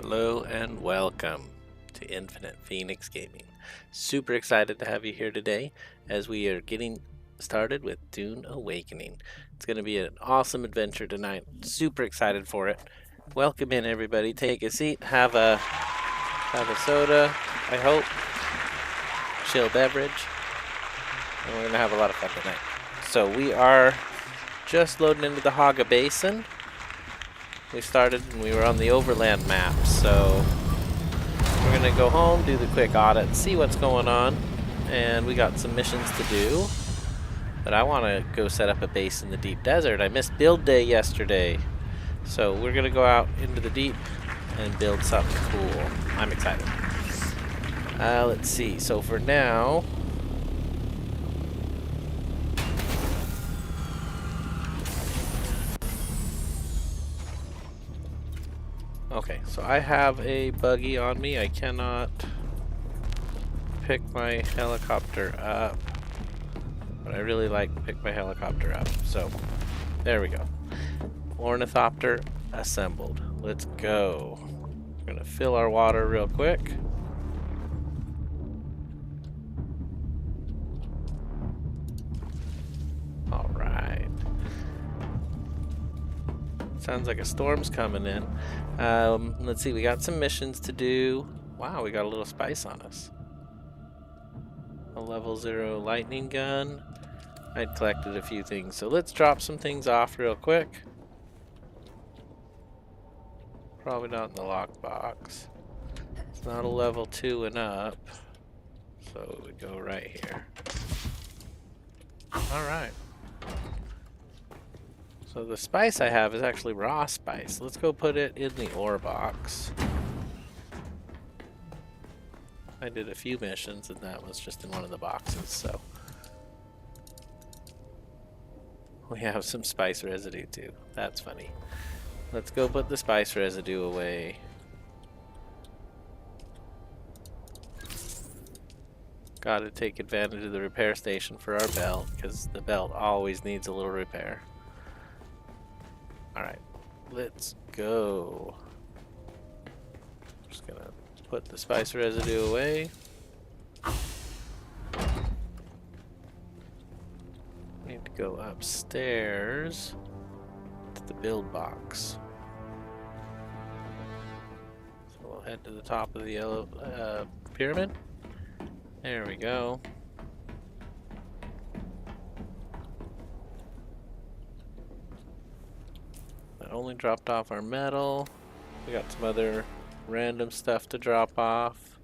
Hello and welcome to Infinite Phoenix Gaming. Super excited to have you here today as we are getting started with Dune Awakening. It's going to be an awesome adventure tonight. Super excited for it. Welcome in everybody. Take a seat. Have a soda, I hope. Chill beverage. And we're going to have a lot of fun tonight. So we are just loading into the Haga Basin. We started and we were on the overland map, so we're gonna go home, do the quick audit, see what's going on, and we got some missions to do. But I want to go set up a base in the deep desert. I missed build day yesterday, so we're gonna go out into the deep and build something cool. I'm excited. Let's see. So for now, okay, so I have a buggy on me. I cannot pick my helicopter up, but I really like to pick my helicopter up. So there we go. Ornithopter assembled. Let's go. We're gonna fill our water real quick. All right. Sounds like a storm's coming in. Let's see, we got some missions to do. Wow, we got a little spice on us. A level 0 lightning gun. I'd collected a few things, so let's drop some things off real quick. Probably not in the lockbox. It's not a level 2 and up, so we go right here. Alright. So the spice I have is actually raw spice. Let's go put it in the ore box. I did a few missions and that was just in one of the boxes, so. We have some spice residue too. That's funny. Let's go put the spice residue away. Gotta take advantage of the repair station for our belt, because the belt always needs a little repair. Alright, let's go. Just gonna put the spice residue away. Need to go upstairs to the build box. So we'll head to the top of the yellow pyramid. There we go. Only dropped off our metal. We got some other random stuff to drop off.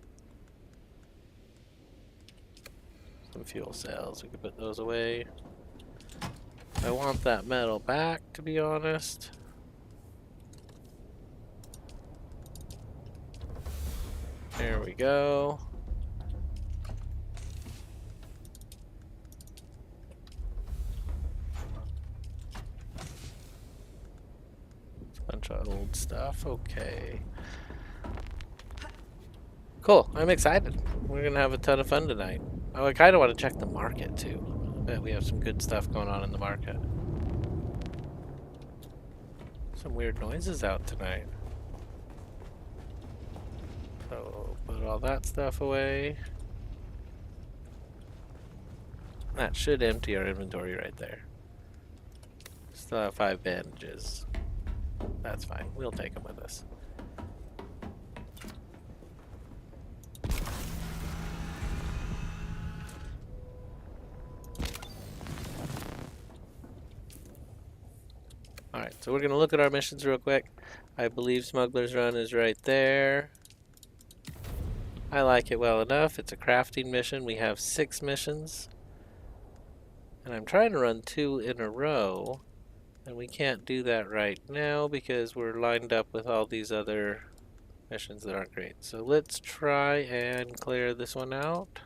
Some fuel cells, we can put those away. I want that metal back, to be honest. There we go. Bunch of old stuff. Okay. Cool. I'm excited. We're gonna have a ton of fun tonight. Oh, I kind of want to check the market too. I bet we have some good stuff going on in the market. Some weird noises out tonight. So put all that stuff away. That should empty our inventory right there. Still have 5 bandages. That's fine. We'll take them with us. Alright, so we're going to look at our missions real quick. I believe Smuggler's Run is right there. I like it well enough. It's a crafting mission. We have 6 missions. And I'm trying to run 2 in a row. And we can't do that right now because we're lined up with all these other missions that aren't great. So let's try and clear this one out.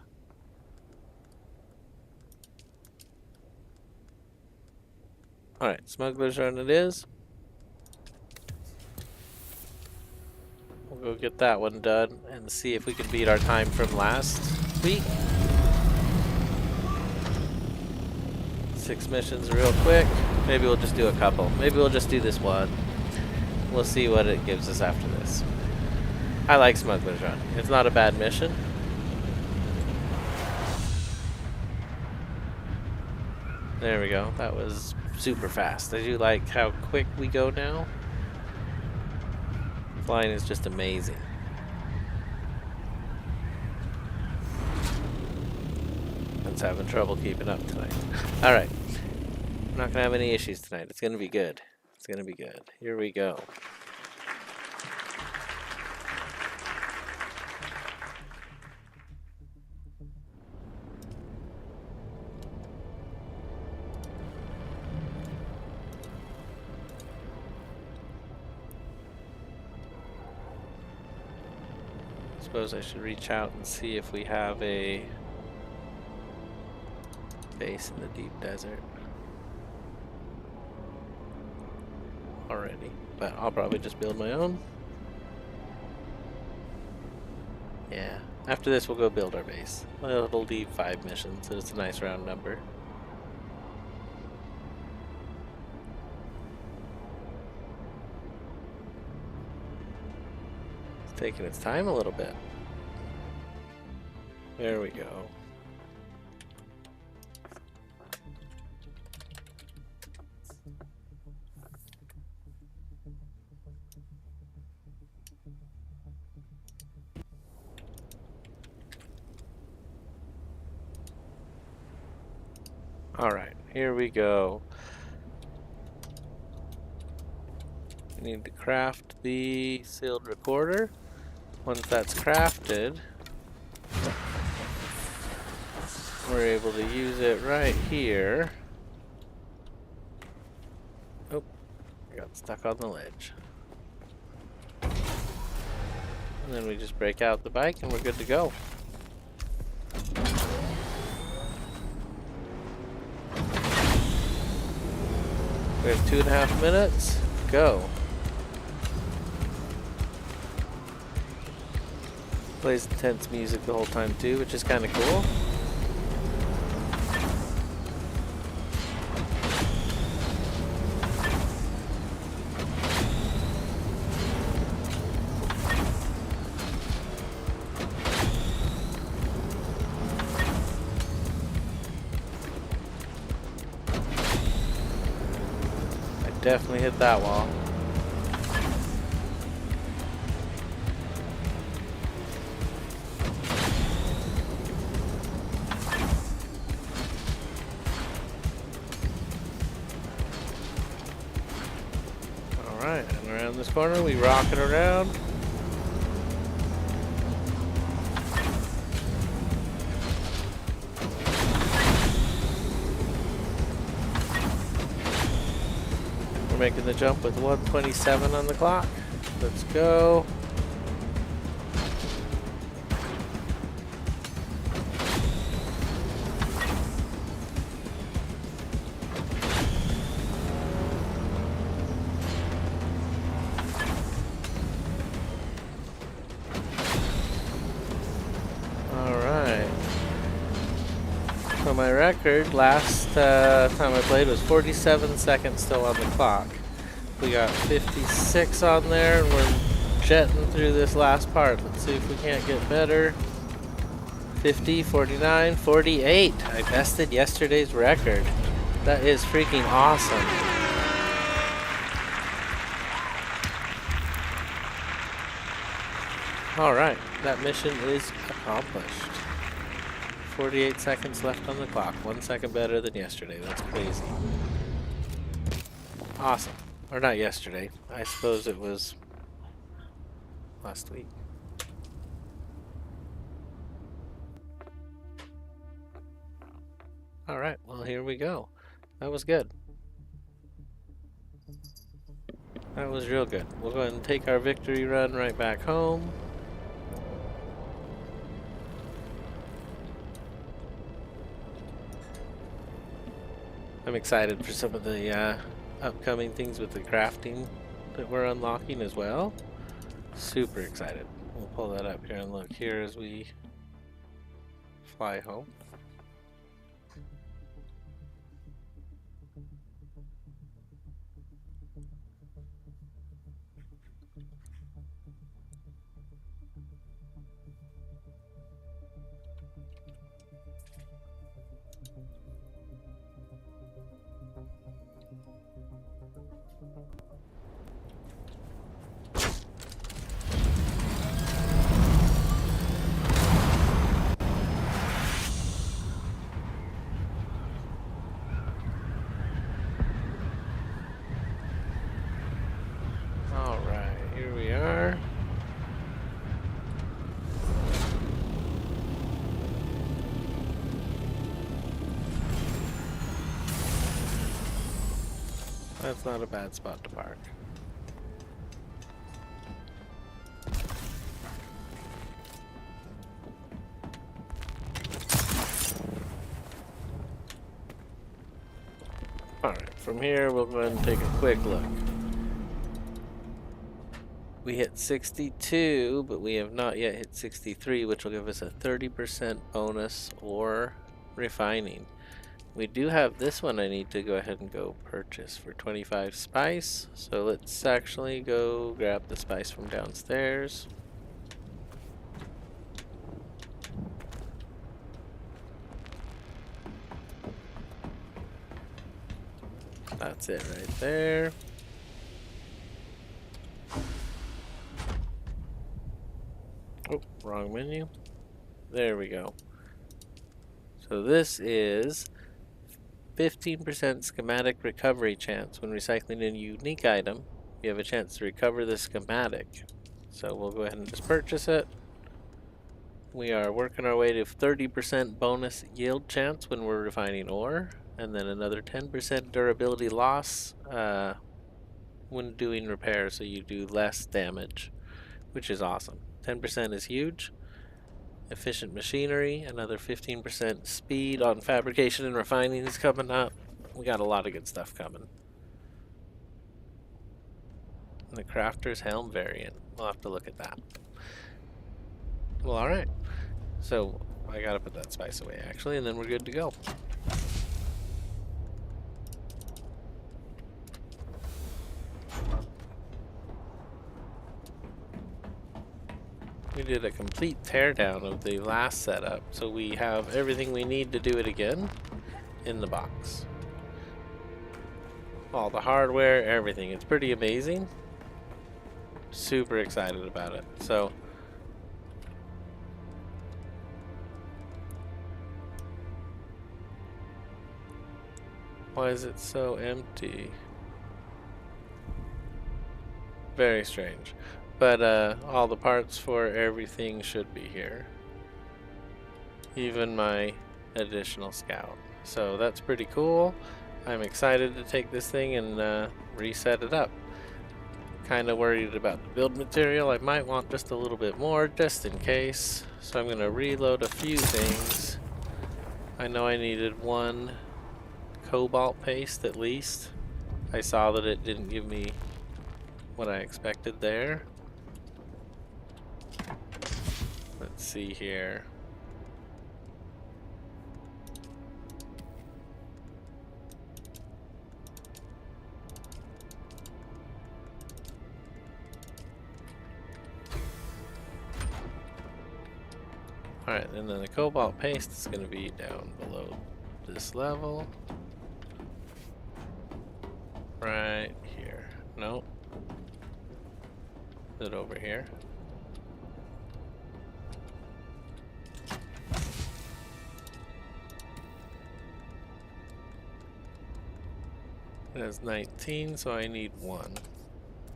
Alright, Smuggler's Run it is. We'll go get that one done and see if we can beat our time from last week. 6 missions real quick. Maybe we'll just do a couple. Maybe we'll just do this one. We'll see what it gives us after this. I like Smuggler's Run. It's not a bad mission. There we go. That was super fast. I do like how quick we go now. Flying is just amazing. It's having trouble keeping up tonight. Alright. We're not gonna have any issues tonight. It's gonna be good. It's gonna be good. Here we go. Suppose I should reach out and see if we have a base in the deep desert already, but I'll probably just build my own. Yeah, after this we'll go build our base. Well, it'll leave 5 missions, so it's a nice round number. It's taking its time a little bit. There we go. Alright, here we go. We need to craft the sealed recorder. Once that's crafted, we're able to use it right here. Oh, I got stuck on the ledge. And then we just break out the bike and we're good to go. We have 2.5 minutes. Go. Plays intense music the whole time too, which is kind of cool. I definitely hit that wall. Alright, and around this corner we rock it around. We're making the jump with 1:27 on the clock. Let's go. So my record last time I played was 47 seconds still on the clock. We got 56 on there and we're jetting through this last part. Let's see if we can't get better. 50, 49, 48. I bested yesterday's record. That is freaking awesome. Alright, that mission is accomplished. 48 seconds left on the clock. 1 second better than yesterday. That's crazy. Awesome. Or not yesterday. I suppose it was last week. Alright, well here we go. That was good. That was real good. We'll go ahead and take our victory run right back home. I'm excited for some of the upcoming things with the crafting that we're unlocking as well. Super excited. We'll pull that up here and look here as we fly home. That's not a bad spot to park. Alright, from here we'll go ahead and take a quick look. We hit 62, but we have not yet hit 63, which will give us a 30% bonus or refining. We do have this one I need to go ahead and go purchase for 25 spice. So let's actually go grab the spice from downstairs. That's it right there. Oh, wrong menu. There we go. So this is 15% schematic recovery chance. When recycling a unique item, you have a chance to recover the schematic. So we'll go ahead and just purchase it. We are working our way to 30% bonus yield chance when we're refining ore, and then another 10% durability loss when doing repairs, so you do less damage, which is awesome. 10% is huge. Efficient machinery, another 15% speed on fabrication and refining is coming up. We got a lot of good stuff coming. And the crafter's helm variant. We'll have to look at that. Well, alright. So I gotta put that spice away actually, and then we're good to go. We did a complete teardown of the last setup, so we have everything we need to do it again in the box. All the hardware, everything. It's pretty amazing. Super excited about it. So why is it so empty? Very strange. But all the parts for everything should be here. Even my additional scout. So that's pretty cool. I'm excited to take this thing and reset it up. Kind of worried about the build material. I might want just a little bit more just in case. So I'm going to reload a few things. I know I needed one cobalt paste at least. I saw that it didn't give me what I expected there. Let's see here. Alright, and then the cobalt paste is going to be down below this level. Right here. Nope. Is it over here? It has 19, so I need one.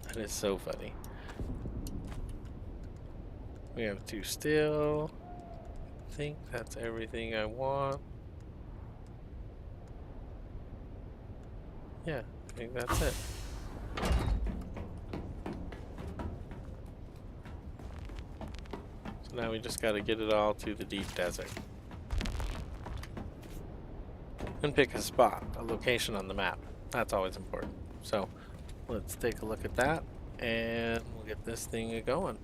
That is so funny. We have 2 steel. I think that's everything I want. Yeah, I think that's it. So now we just gotta get it all to the deep desert. And pick a spot, a location on the map. That's always important. So let's take a look at that and we'll get this thing going.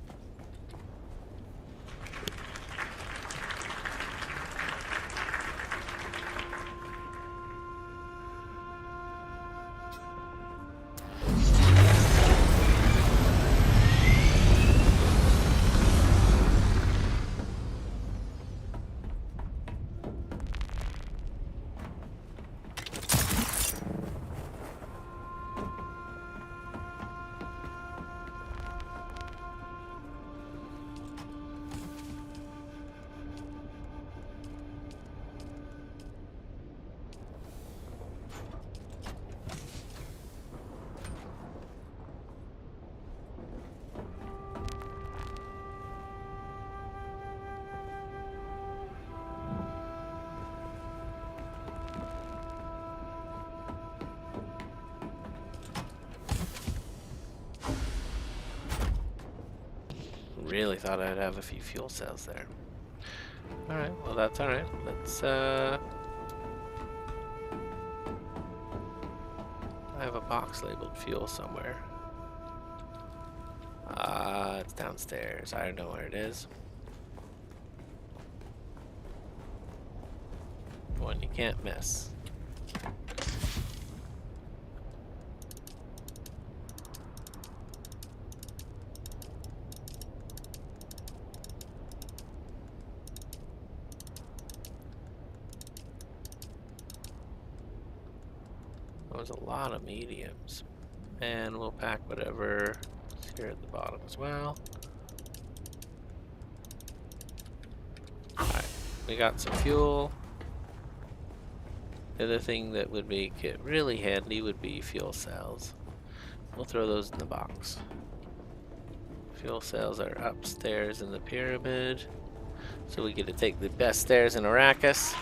really thought I'd have a few fuel cells there. Alright, well that's alright. Let's I have a box labeled fuel somewhere. It's downstairs. I don't know where it is. One you can't miss. There's a lot of mediums. And we'll pack whatever is here at the bottom as well. Alright, we got some fuel. The other thing that would make it really handy would be fuel cells. We'll throw those in the box. Fuel cells are upstairs in the pyramid. So we get to take the best stairs in Arrakis.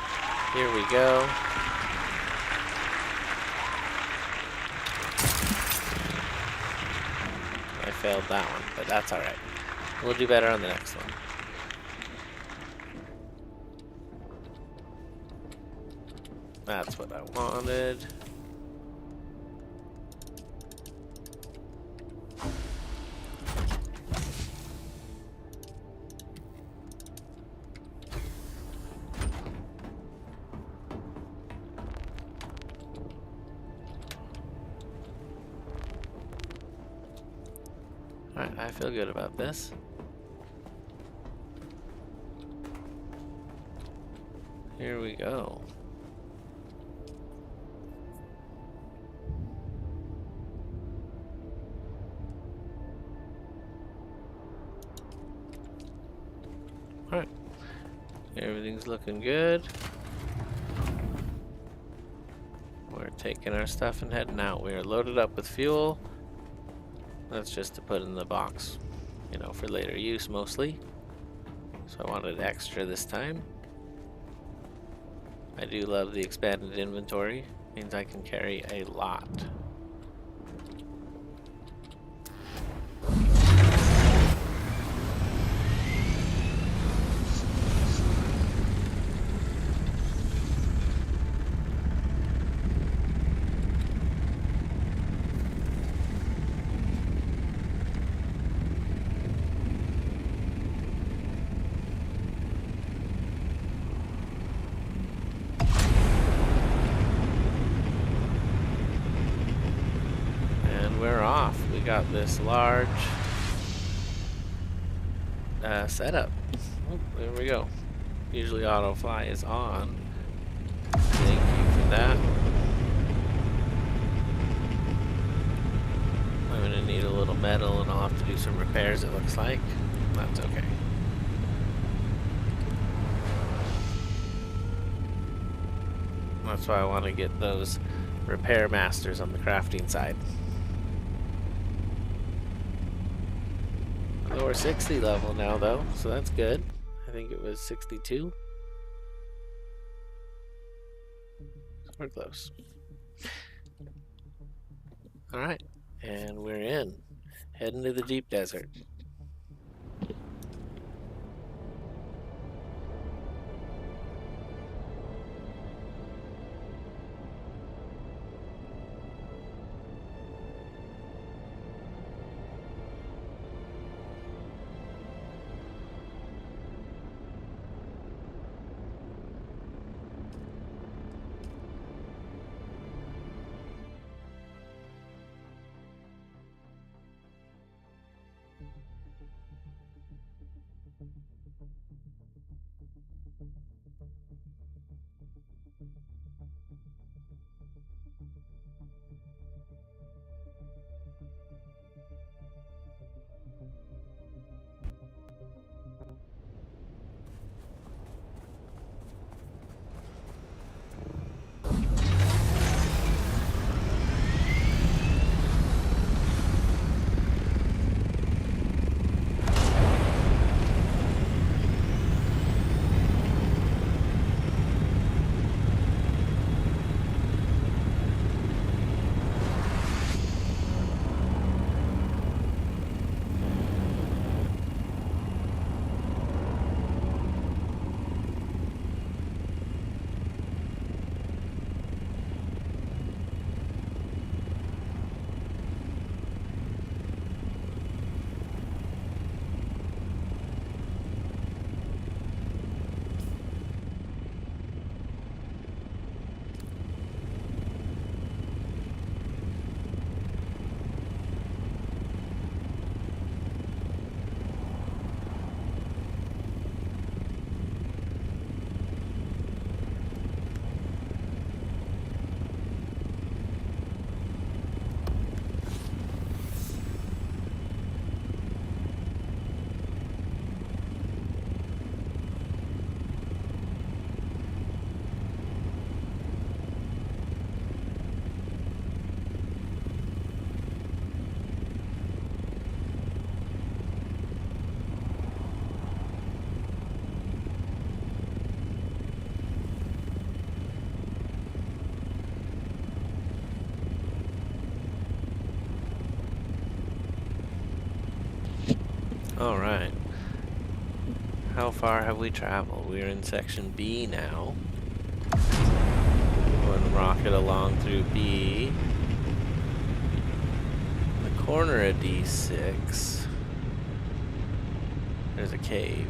Here we go. I failed that one, but that's alright. We'll do better on the next one. That's what I wanted. Alright, I feel good about this. Here we go. Alright, everything's looking good. We're taking our stuff and heading out. We are loaded up with fuel. That's just to put in the box, you know, for later use mostly. So I wanted extra this time. I do love the expanded inventory. Means I can carry a lot. We're off. We got this large setup. Oh, there we go. Usually auto fly is on. Thank you for that. I'm gonna need a little metal and I'll have to do some repairs, it looks like. That's okay. That's why I want to get those repair masters on the crafting side. We're 60 level now though, so that's good. I think it was 62. So we're close. Alright, and we're in. Heading to the deep desert. Alright. How far have we traveled? We're in section B now. Going to rocket along through B. In the corner of D6, there's a cave.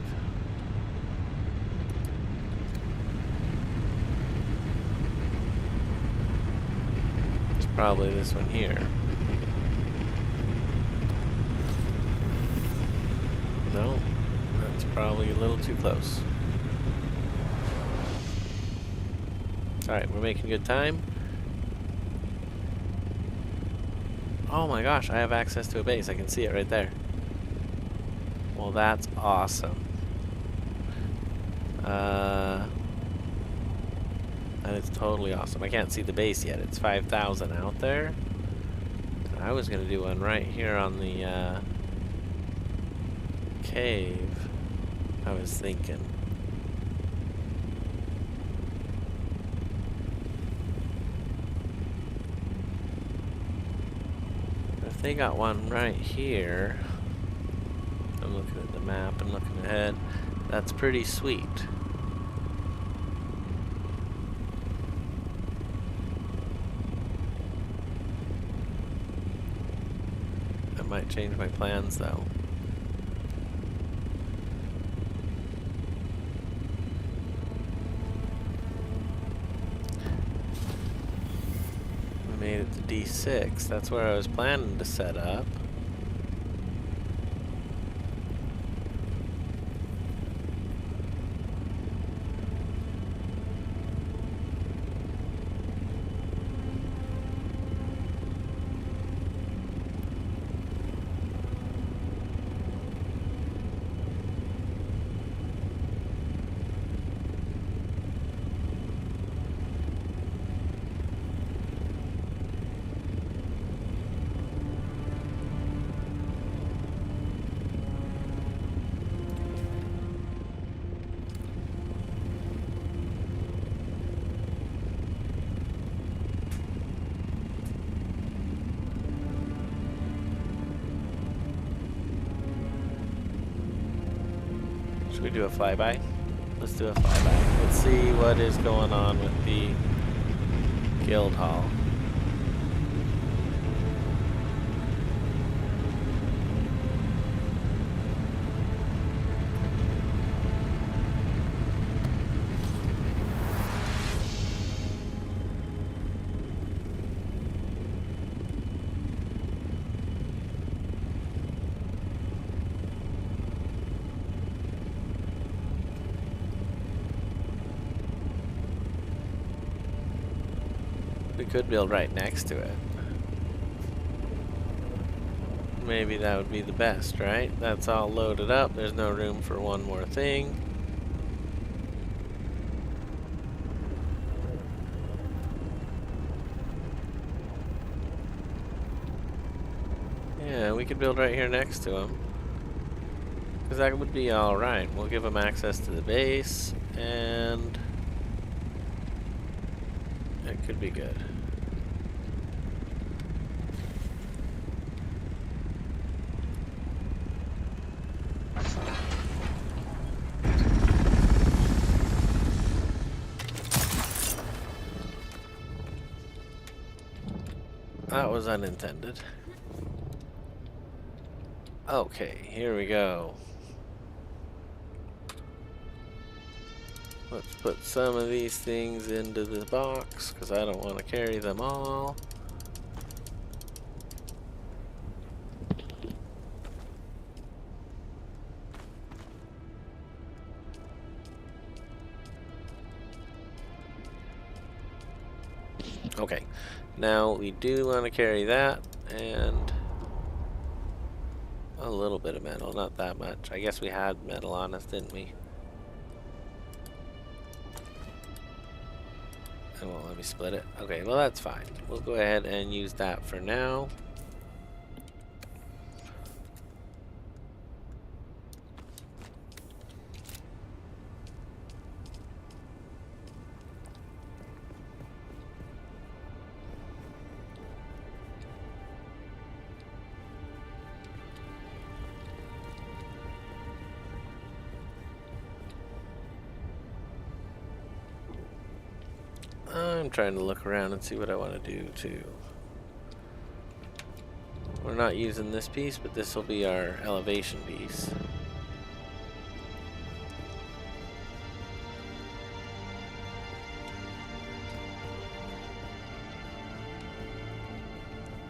It's probably this one here. No, that's probably a little too close. Alright, we're making good time. Oh my gosh, I have access to a base. I can see it right there. Well, that's awesome. That is totally awesome. I can't see the base yet. It's 5,000 out there. I was going to do one right here on the cave. I was thinking. If they got one right here, I'm looking at the map and looking ahead, that's pretty sweet. That might change my plans though. Made it to D6. That's where I was planning to set up. Should we do a flyby? Let's do a flyby. Let's see what is going on with the guild hall. We could build right next to it. Maybe that would be the best, right? That's all loaded up. There's no room for one more thing. Yeah, we could build right here next to him. Because that would be alright. We'll give him access to the base, and it could be good. That was unintended. Okay, here we go. Let's put some of these things into the box, because I don't want to carry them all. Okay, now we do want to carry that, and a little bit of metal, not that much. I guess we had metal on us, didn't we? It won't let me split it. Okay, well that's fine. We'll go ahead and use that for now. I'm trying to look around and see what I want to do too. We're not using this piece, but this will be our elevation piece.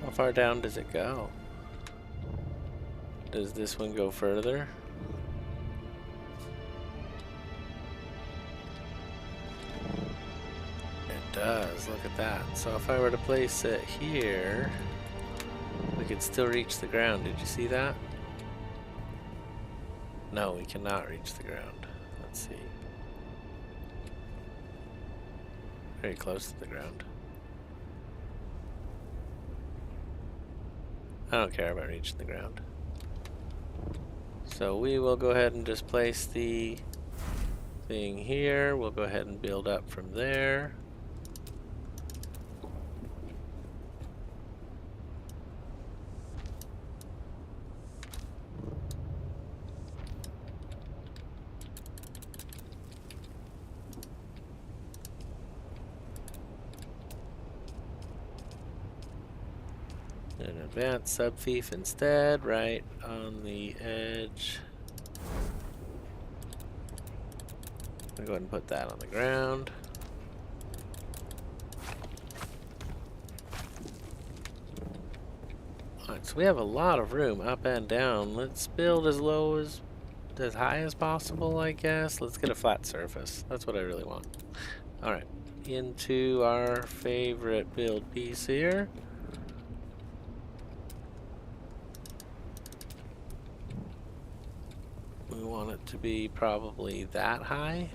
How far down does it go? Does this one go further? It does, look at that. So if I were to place it here, we could still reach the ground. Did you see that? No, we cannot reach the ground. Let's see. Very close to the ground. I don't care about reaching the ground. So we will go ahead and just place the thing here. We'll go ahead and build up from there. An advanced subfief instead, right on the edge. I'll go ahead and put that on the ground. Alright, so we have a lot of room up and down. Let's build as high as possible, I guess. Let's get a flat surface. That's what I really want. Alright, into our favorite build piece here. We want it to be probably that high.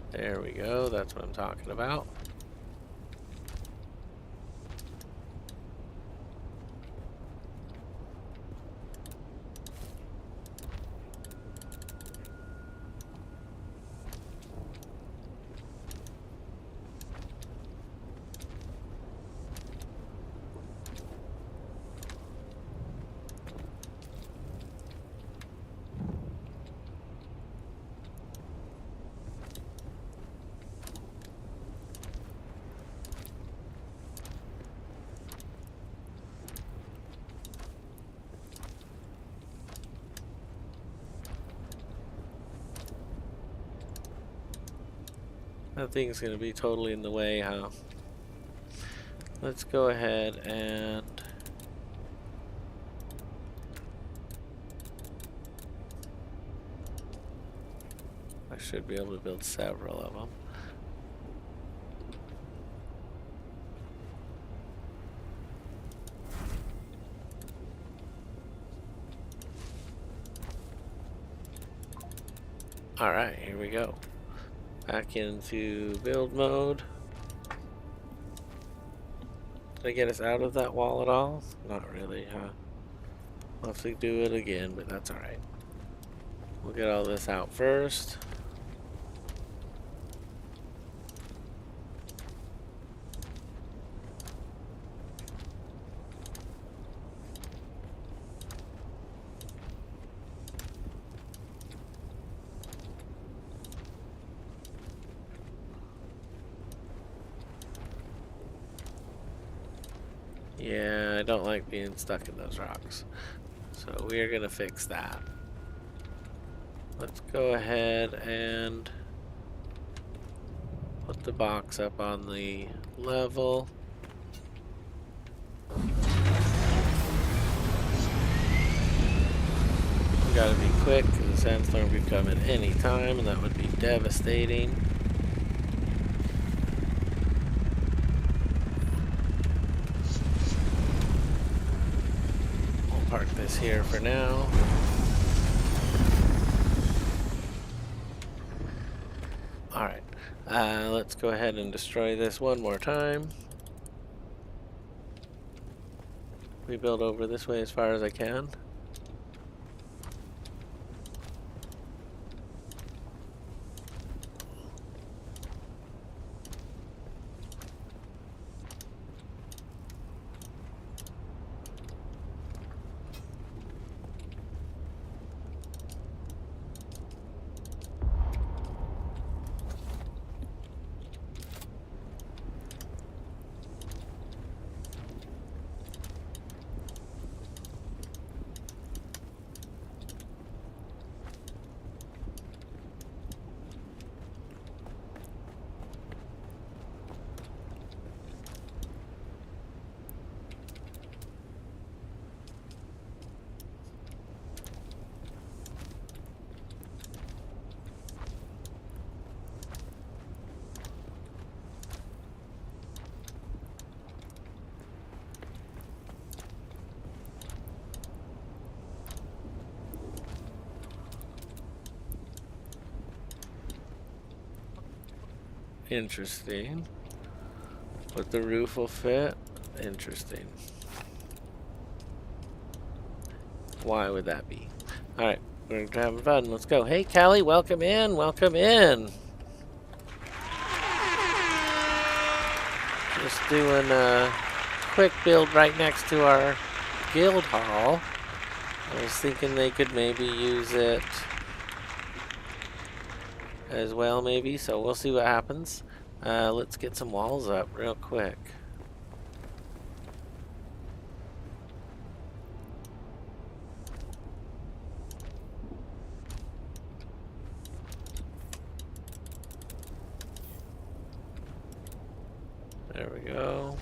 There we go, that's what I'm talking about. That thing's gonna be totally in the way, huh? Let's go ahead and I should be able to build several of them. Alright, here we go. Back into build mode. Did I get us out of that wall at all? Not really, huh? We'll have to do it again, but that's alright. We'll get all this out first. Yeah, I don't like being stuck in those rocks. So we are going to fix that. Let's go ahead and put the box up on the level. We gotta be quick because the sandstorm could come at any time and that would be devastating. Park this here for now. Alright, let's go ahead and destroy this one more time. We build over this way as far as I can. Interesting. But the roof will fit? Interesting. Why would that be? Alright, we're having fun. Let's go. Hey, Callie, welcome in. Welcome in. Just doing a quick build right next to our guild hall. I was thinking they could maybe use it as well, maybe. So we'll see what happens. Let's get some walls up real quick. There we go.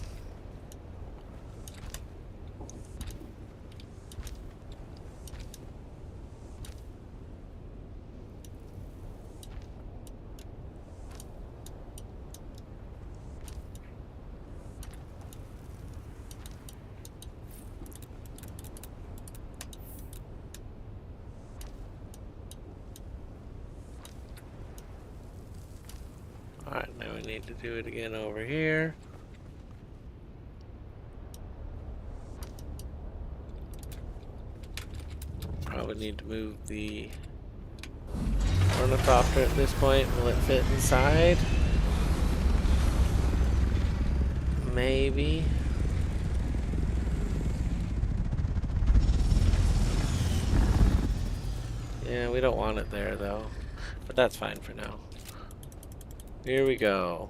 Alright, now we need to do it again over here. Probably need to move the ornithopter at this point. Will it fit inside? Maybe. Yeah, we don't want it there though. But that's fine for now. Here we go.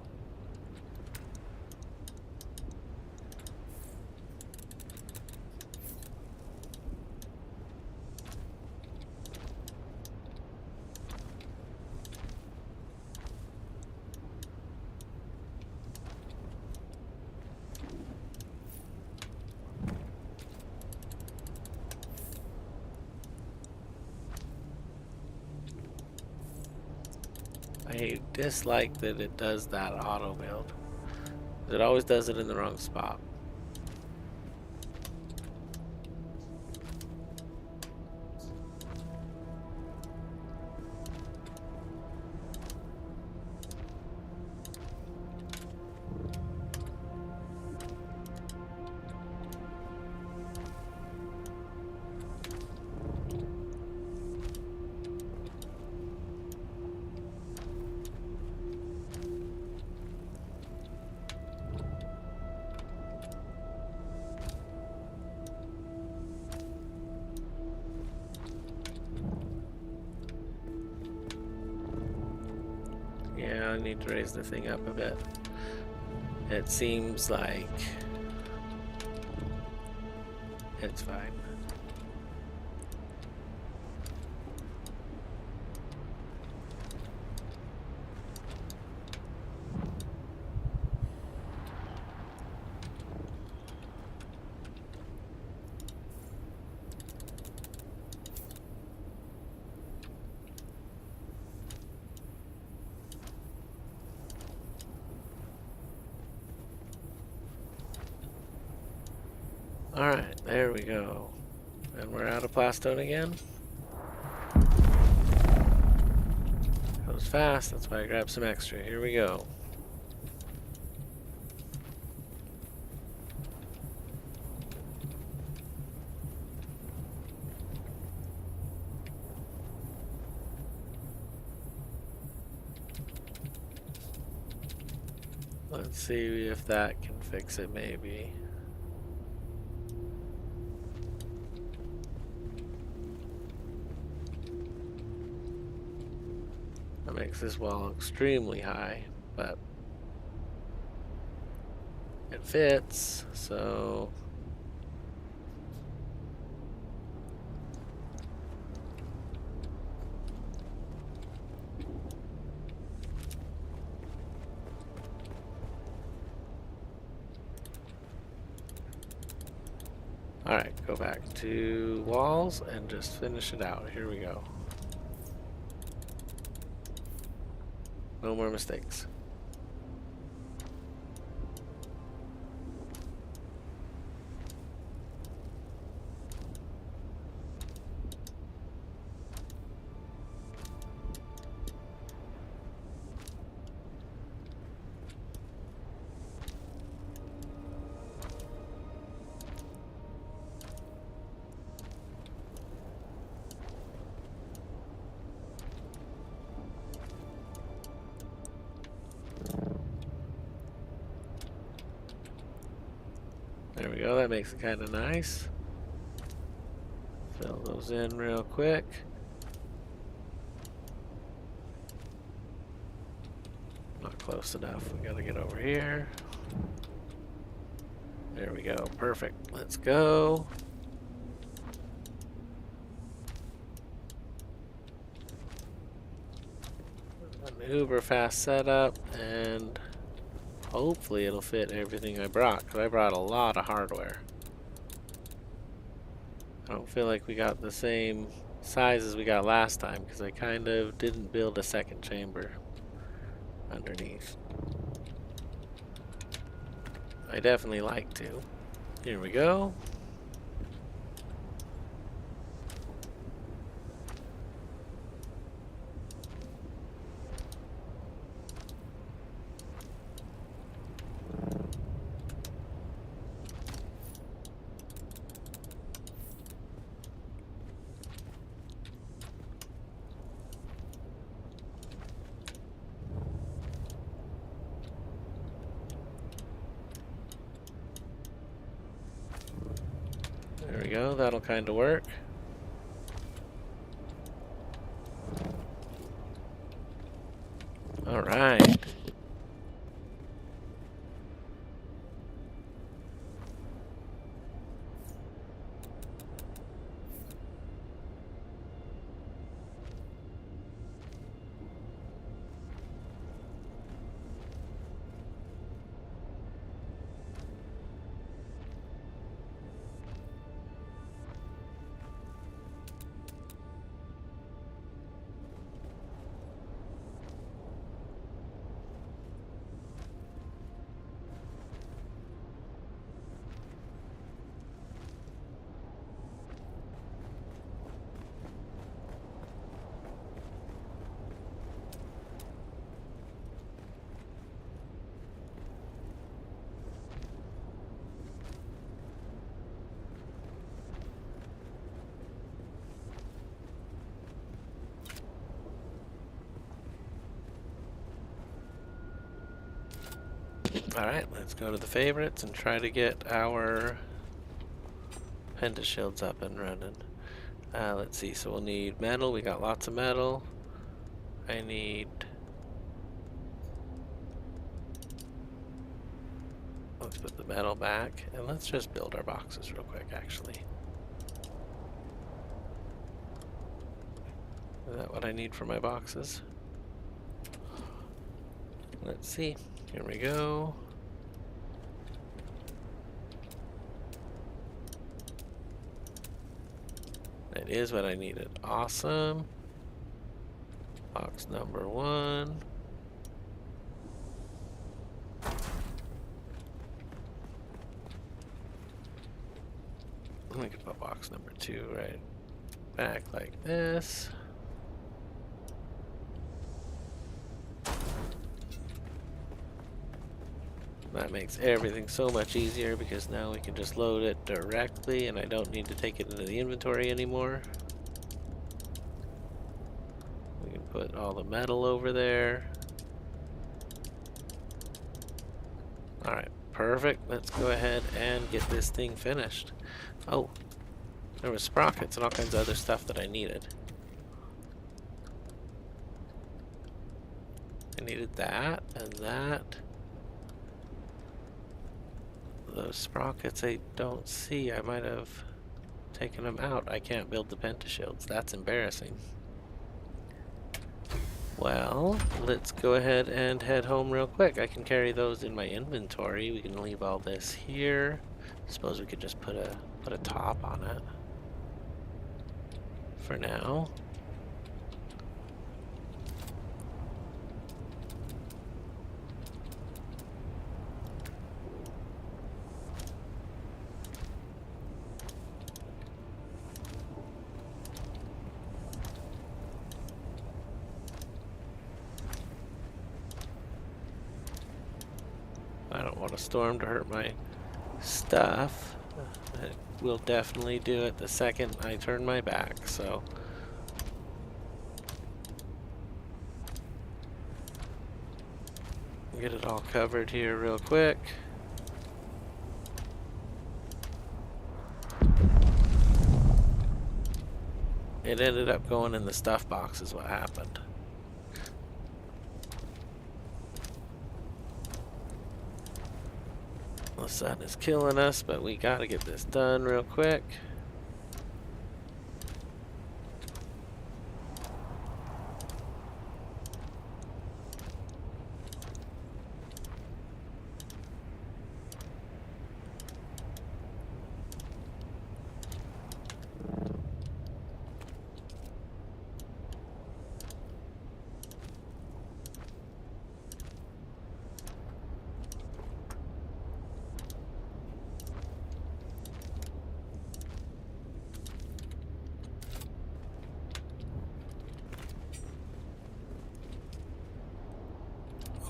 I dislike that it does that auto build. It always does it in the wrong spot. Yeah, I need to raise the thing up a bit. It seems like it's fine. Alright, there we go. And we're out of plastone again. Goes fast, that's why I grabbed some extra. Here we go. Let's see if that can fix it, maybe. That makes this wall extremely high, but it fits, so... Alright, go back to walls and just finish it out. Here we go. No more mistakes. There we go, that makes it kind of nice. Fill those in real quick. Not close enough, we gotta get over here. There we go, perfect. Let's go. An uber fast setup, and hopefully it'll fit everything I brought, because I brought a lot of hardware. I don't feel like we got the same size as we got last time, because I kind of didn't build a second chamber underneath. I definitely like to. Here we go. There we go, that'll kind of work. All right. Alright, let's go to the favorites and try to get our pentashields up and running. Let's see, so we'll need metal. We got lots of metal. I need... Let's put the metal back, and let's just build our boxes real quick, actually. Is that what I need for my boxes? Let's see. Here we go. That is what I needed. Awesome. Box number 1. We can put box number 2 right back like this. That makes everything so much easier because now we can just load it directly and I don't need to take it into the inventory anymore. We can put all the metal over there. Alright, perfect. Let's go ahead and get this thing finished. Oh, there was sprockets and all kinds of other stuff that I needed. I needed that and that. Those sprockets I don't see. I might have taken them out. I can't build the pentashields. That's embarrassing. Well, let's go ahead and head home real quick. I can carry those in my inventory. We can leave all this here. Suppose we could just put a top on it for now. I don't want a storm to hurt my stuff. It will definitely do it the second I turn my back, so. Get it all covered here real quick. It ended up going in the stuff box is what happened. The sun is killing us, but we gotta get this done real quick.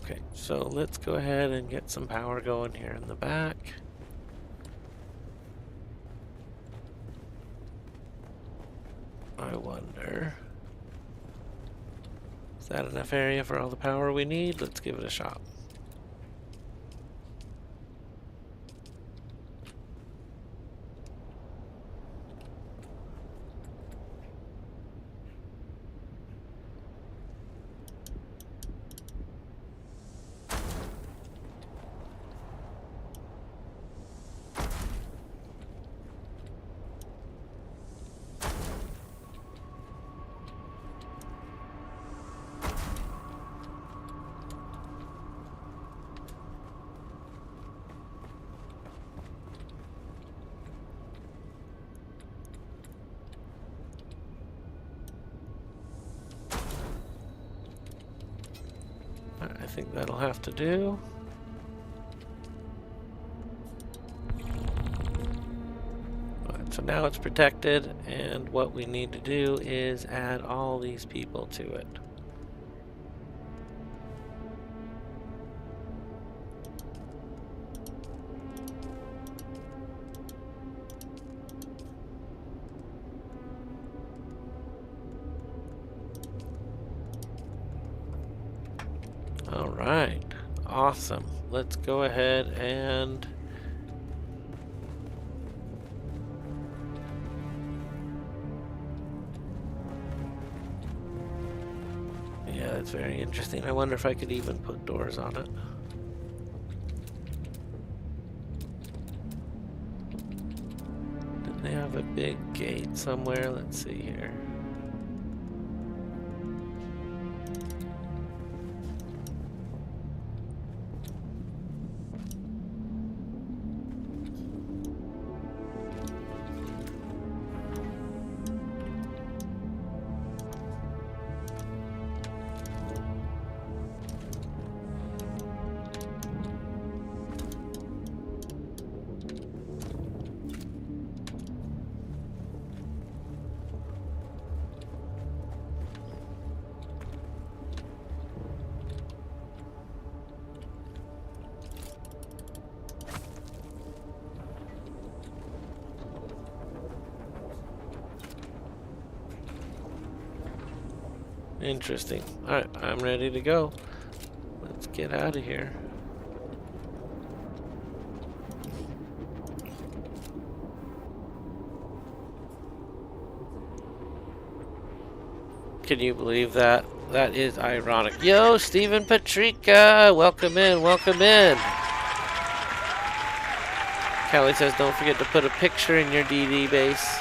Okay, so let's go ahead and get some power going here in the back. I wonder, is that enough area for all the power we need? Let's give it a shot. I think that'll have to do. Alright, so now it's protected, and what we need to do is add all these people to it. Alright, awesome. Let's go ahead and yeah, that's very interesting. I wonder if I could even put doors on it. Did they have a big gate somewhere? Let's see here. Interesting. Alright, I'm ready to go. Let's get out of here. Can you believe that? That is ironic. Yo, Stephen Patrika! Welcome in, welcome in! Callie says don't forget to put a picture in your DD base.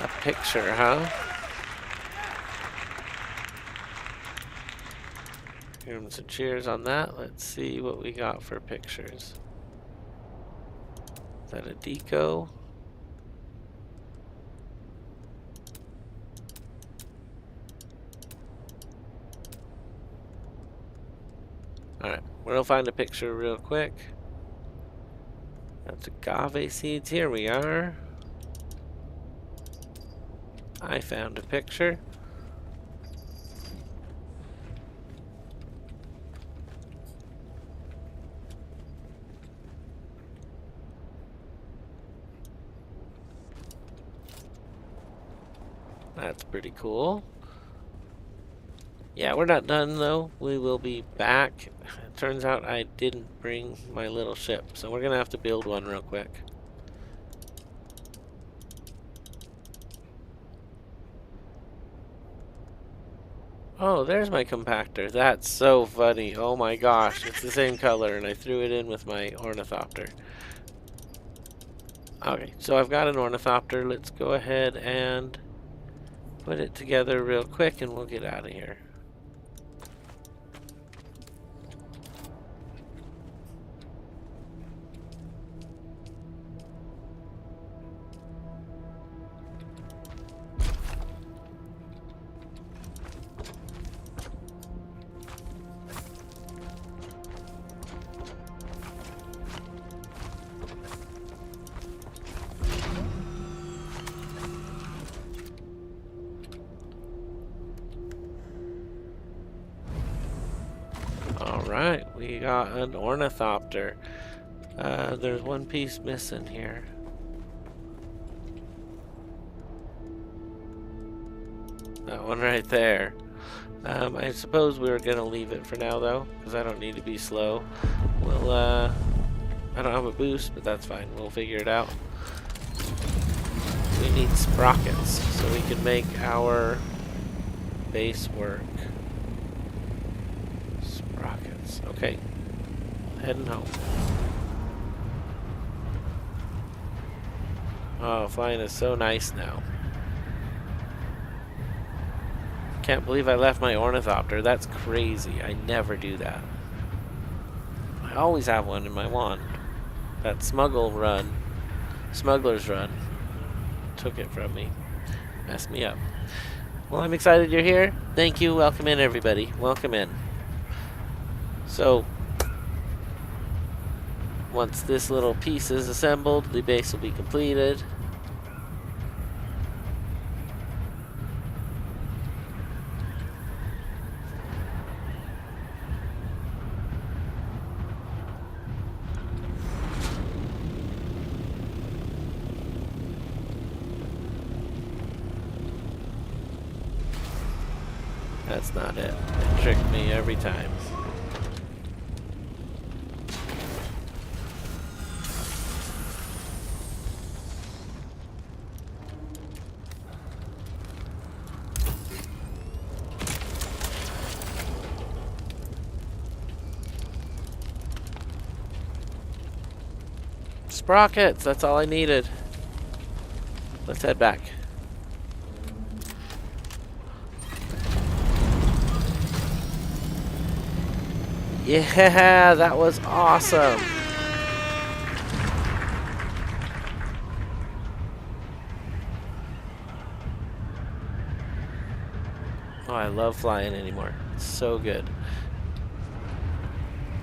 A picture, huh? Give him some cheers on that. Let's see what we got for pictures. Is that a deco? Alright, we'll find a picture real quick. That's agave seeds. Here we are. I found a picture. That's pretty cool. Yeah, we're not done though. We will be back. It turns out I didn't bring my little ship, so we're gonna have to build one real quick. Oh, there's my compactor. That's so funny. Oh my gosh, it's the same color, and I threw it in with my ornithopter. Okay, so I've got an ornithopter. Let's go ahead and put it together real quick, and we'll get out of here. Alright, we got an ornithopter. There's one piece missing here. That one right there. I suppose we were gonna leave it for now though, because I don't need to be slow. We'll, I don't have a boost, but that's fine. We'll figure it out. We need sprockets so we can make our base work. Sprockets. Okay. Heading home. Oh, flying is so nice now. Can't believe I left my ornithopter. That's crazy. I never do that. I always have one in my wand. That smuggler's run, took it from me. Messed me up. Well, I'm excited you're here. Thank you. Welcome in, everybody. Welcome in. So, once this little piece is assembled, the base will be completed. That's not it. It tricked me every time. Sprockets! That's all I needed. Let's head back. Yeah, that was awesome. Oh, I love flying anymore. It's so good.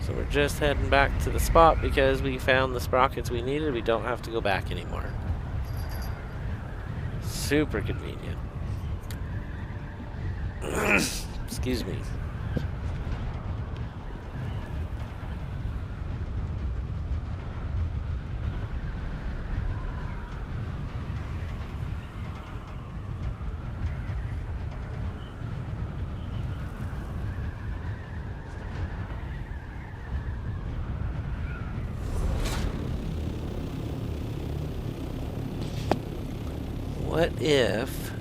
So we're just heading back to the spot because we found the sprockets we needed. We don't have to go back anymore. Super convenient. Excuse me. What if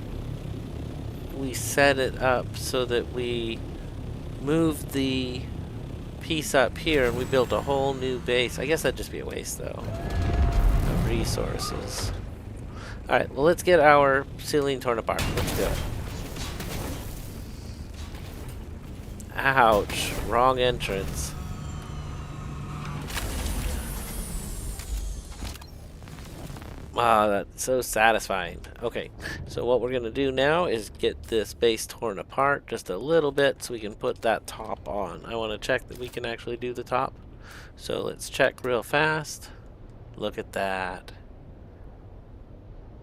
we set it up so that we move the piece up here and we built a whole new base? I guess that'd just be a waste though of resources. Alright, well let's get our ceiling torn apart. Let's do it. Ouch, wrong entrance. Ah, that's so satisfying. Okay, so what we're going to do now is get this base torn apart just a little bit so we can put that top on. I want to check that we can actually do the top. So let's check real fast. Look at that.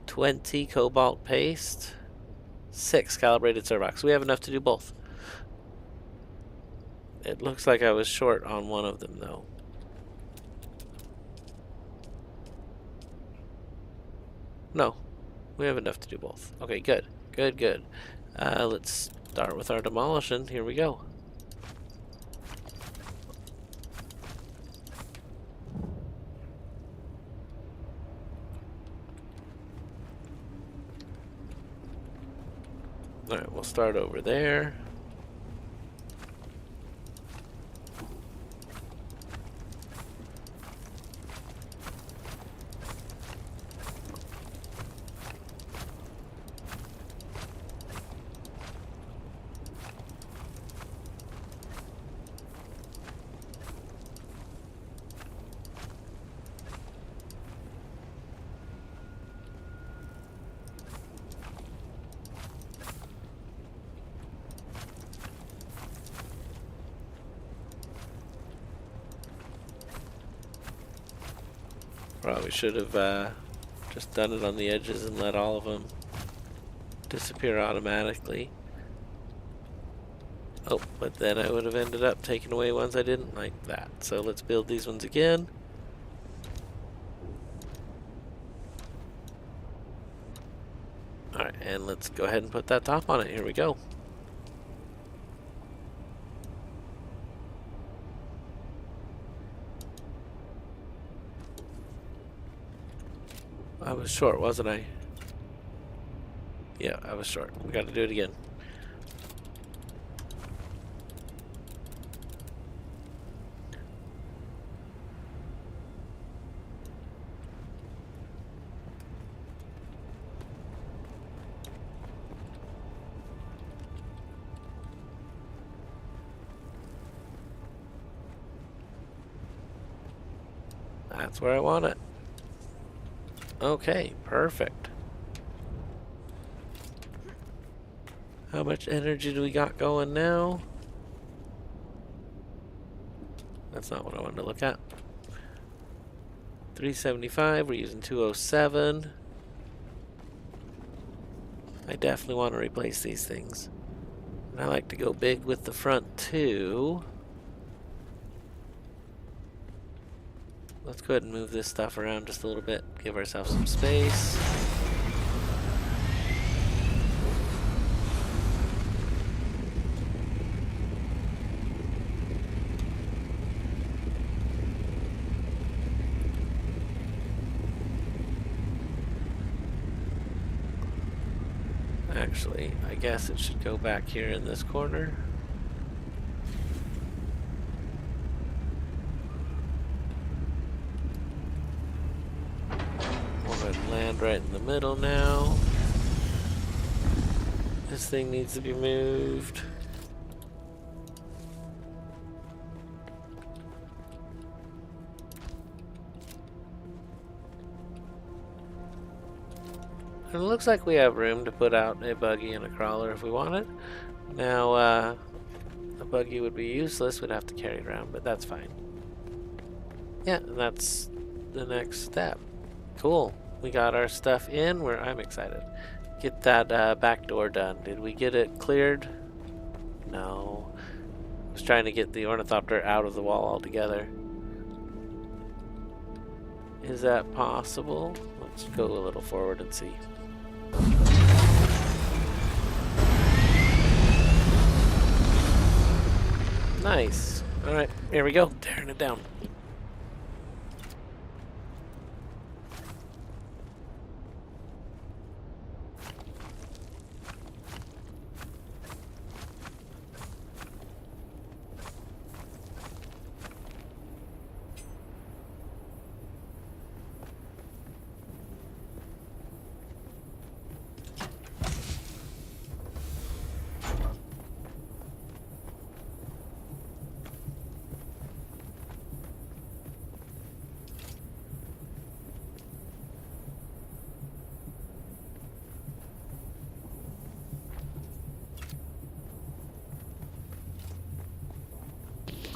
20 cobalt paste, 6 calibrated servox. We have enough to do both. It looks like I was short on one of them though. No, we have enough to do both. Okay, good, good, good. Let's start with our demolition. Here we go. Alright, we'll start over there. Probably should have just done it on the edges and let all of them disappear automatically. Oh, but then I would have ended up taking away ones I didn't like that. So let's build these ones again. Alright, and let's go ahead and put that top on it. Here we go. I was short, wasn't I? Yeah, I was short. We got to do it again. That's where I want it. Okay, perfect. How much energy do we got going now? That's not what I wanted to look at. 375, we're using 207. I definitely want to replace these things. And I like to go big with the front too. Let's go ahead and move this stuff around just a little bit, give ourselves some space. Actually, I guess it should go back here in this corner. Land right in the middle now. This thing needs to be moved. And it looks like we have room to put out a buggy and a crawler if we wanted. Now, a buggy would be useless. We'd have to carry it around, but that's fine. Yeah, and that's the next step. Cool. We got our stuff in. I'm excited. Get that back door done. Did we get it cleared? No. I was trying to get the ornithopter out of the wall altogether. Is that possible? Let's go a little forward and see. Nice. Alright, here we go. Tearing it down.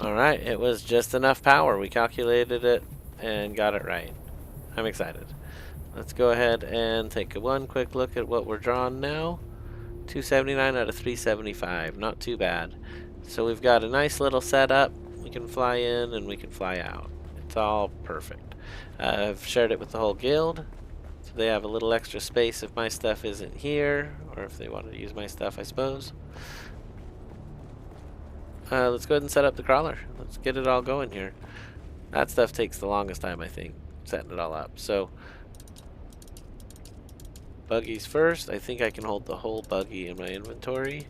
Alright, it was just enough power. We calculated it and got it right. I'm excited. Let's go ahead and take one quick look at what we're drawing now. 279 out of 375. Not too bad. So we've got a nice little setup. We can fly in and we can fly out. It's all perfect. I've shared it with the whole guild. So they have a little extra space if my stuff isn't here. Or if they want to use my stuff, I suppose. Let's go ahead and set up the crawler. Let's get it all going here. That stuff takes the longest time, I think, setting it all up. So, buggies first. I think I can hold the whole buggy in my inventory.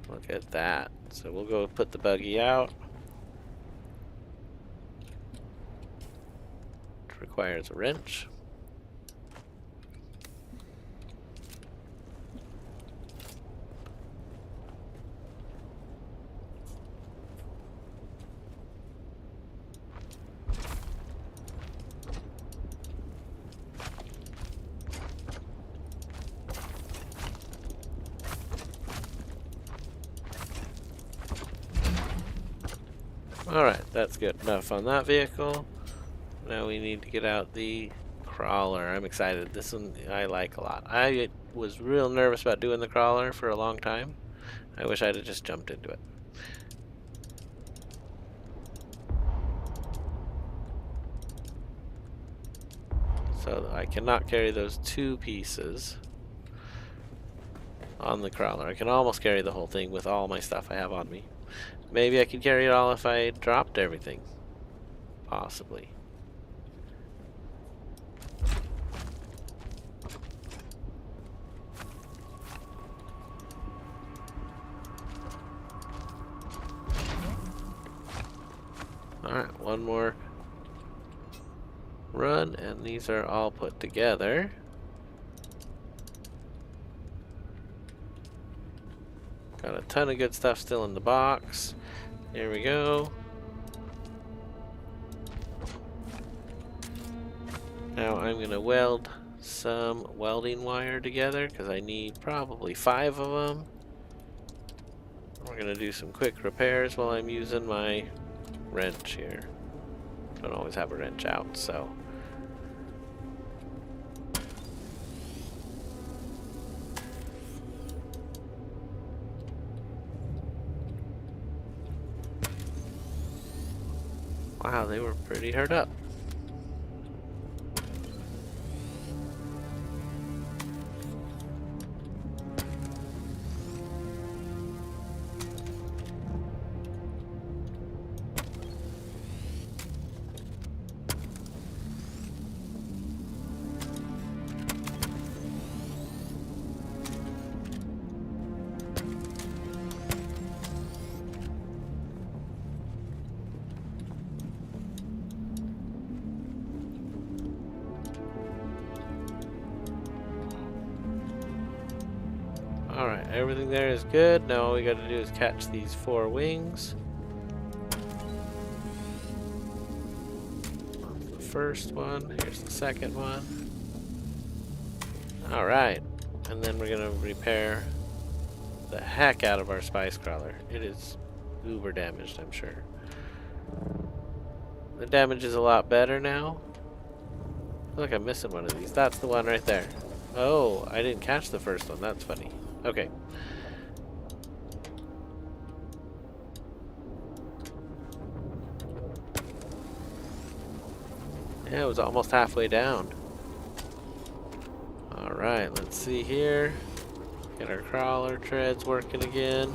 Look at that. So we'll go put the buggy out. It requires a wrench. Alright, that's good enough on that vehicle. Now we need to get out the crawler. I'm excited. This one I like a lot. I was real nervous about doing the crawler for a long time. I wish I'd have just jumped into it. So I cannot carry those 2 pieces on the crawler. I can almost carry the whole thing with all my stuff I have on me. Maybe I could carry it all if I dropped everything. Possibly. Alright, one more run, and these are all put together. Got a ton of good stuff still in the box. Here we go. Now I'm going to weld some welding wire together because I need probably 5 of them. We're going to do some quick repairs while I'm using my wrench here. Don't always have a wrench out, so. Wow, they were pretty hurt up. Alright, everything there is good. Now all we gotta do is catch these 4 wings. That's the first one. Here's the second one. Alright, and then we're gonna repair the heck out of our spice crawler. It is uber damaged, I'm sure. The damage is a lot better now. I feel like I'm missing one of these. That's the one right there. Oh, I didn't catch the first one. That's funny. Okay. Yeah, it was almost halfway down. Alright, let's see here. Get our crawler treads working again.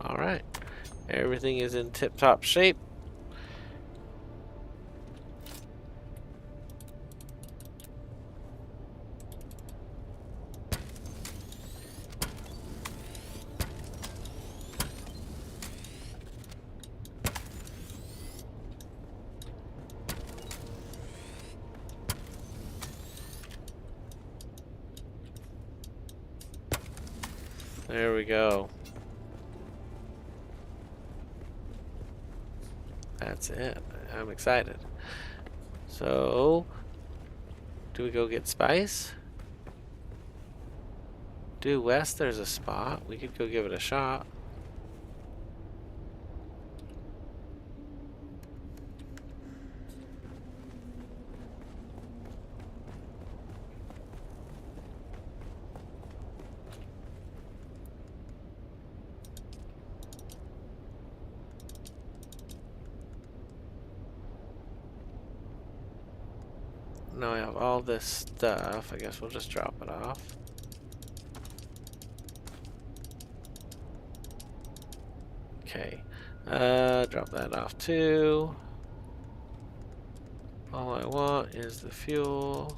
Alright, everything is in tip-top shape. There we go. That's it. I'm excited. So, do we go get spice? Due west, there's a spot. We could go give it a shot. Now I have all this stuff. I guess we'll just drop it off. Okay. Drop that off too. All I want is the fuel.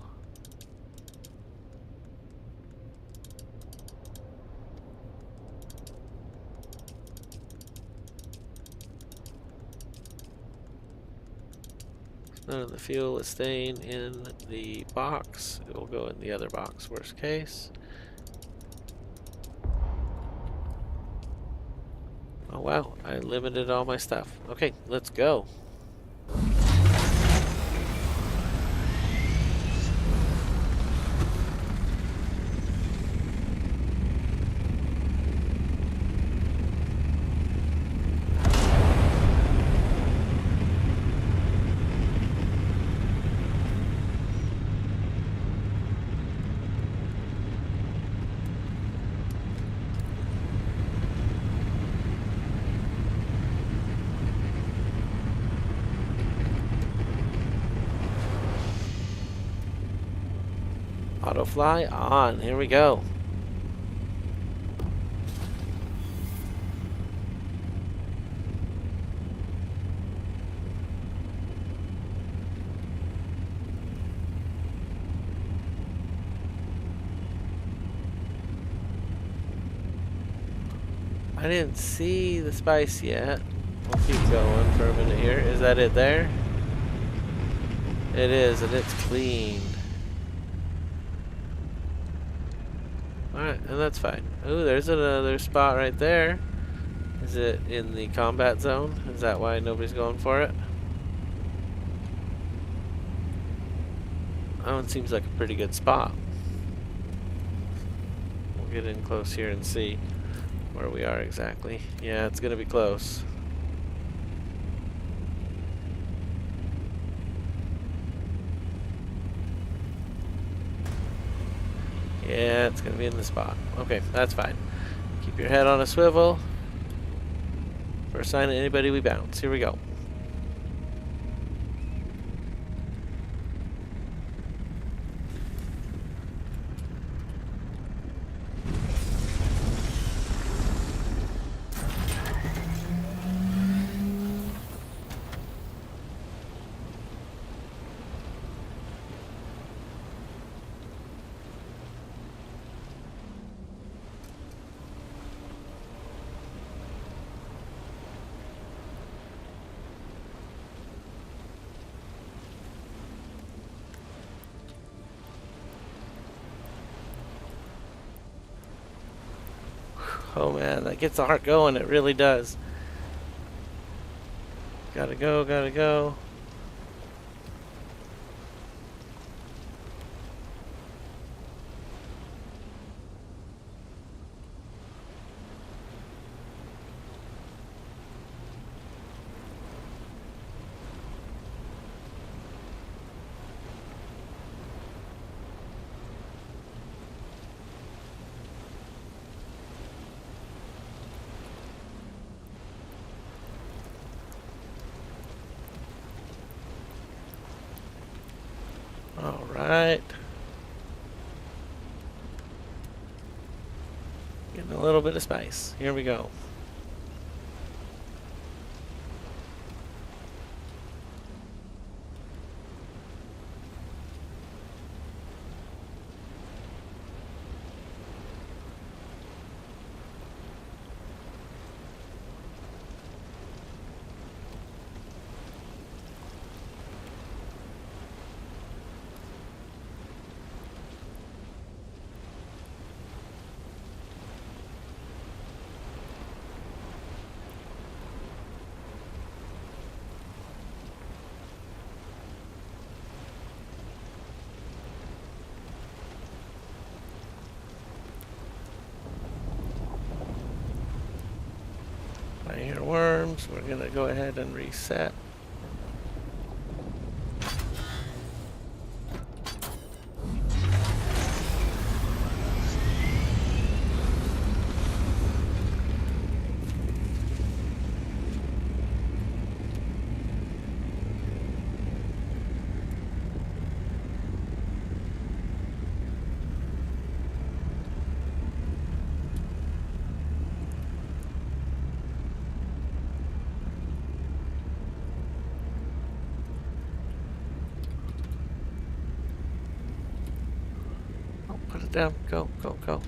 None of the fuel is staying in the box. It will go in the other box, worst case. Oh wow, I limited all my stuff. Okay, let's go. Auto fly on. Here we go. I didn't see the spice yet. We'll keep going for a minute here. Is that it there? It is, and it's clean. Alright, and that's fine. Ooh, there's another spot right there. Is it in the combat zone? Is that why nobody's going for it? That one seems like a pretty good spot. We'll get in close here and see where we are exactly. Yeah, it's gonna be close. Yeah, it's gonna be in the spot. Okay, that's fine. Keep your head on a swivel. First sign of anybody, we bounce. Here we go. Oh man, that gets the heart going, it really does. Gotta go, gotta go. Alright. Getting a little bit of spice. Here we go. I hear worms. We're gonna go ahead and reset. Put it down. Go, go, go.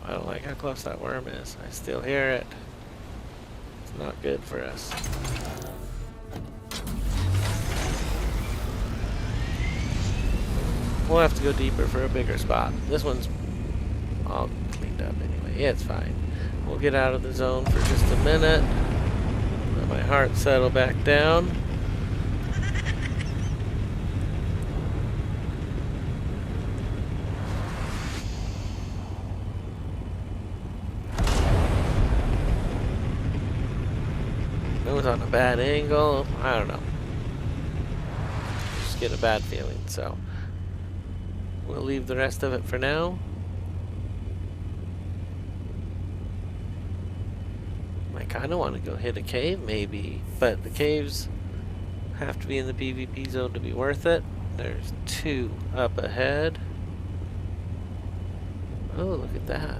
I don't like how close that worm is. I still hear it. It's not good for us. We'll have to go deeper for a bigger spot. This one's all cleaned up anyway. Yeah, it's fine. We'll get out of the zone for just a minute. Let my heart settle back down. on a bad angle. I don't know. Just get a bad feeling, so we'll leave the rest of it for now. I kind of want to go hit a cave maybe, but the caves have to be in the PvP zone to be worth it. There's 2 up ahead. Oh, look at that.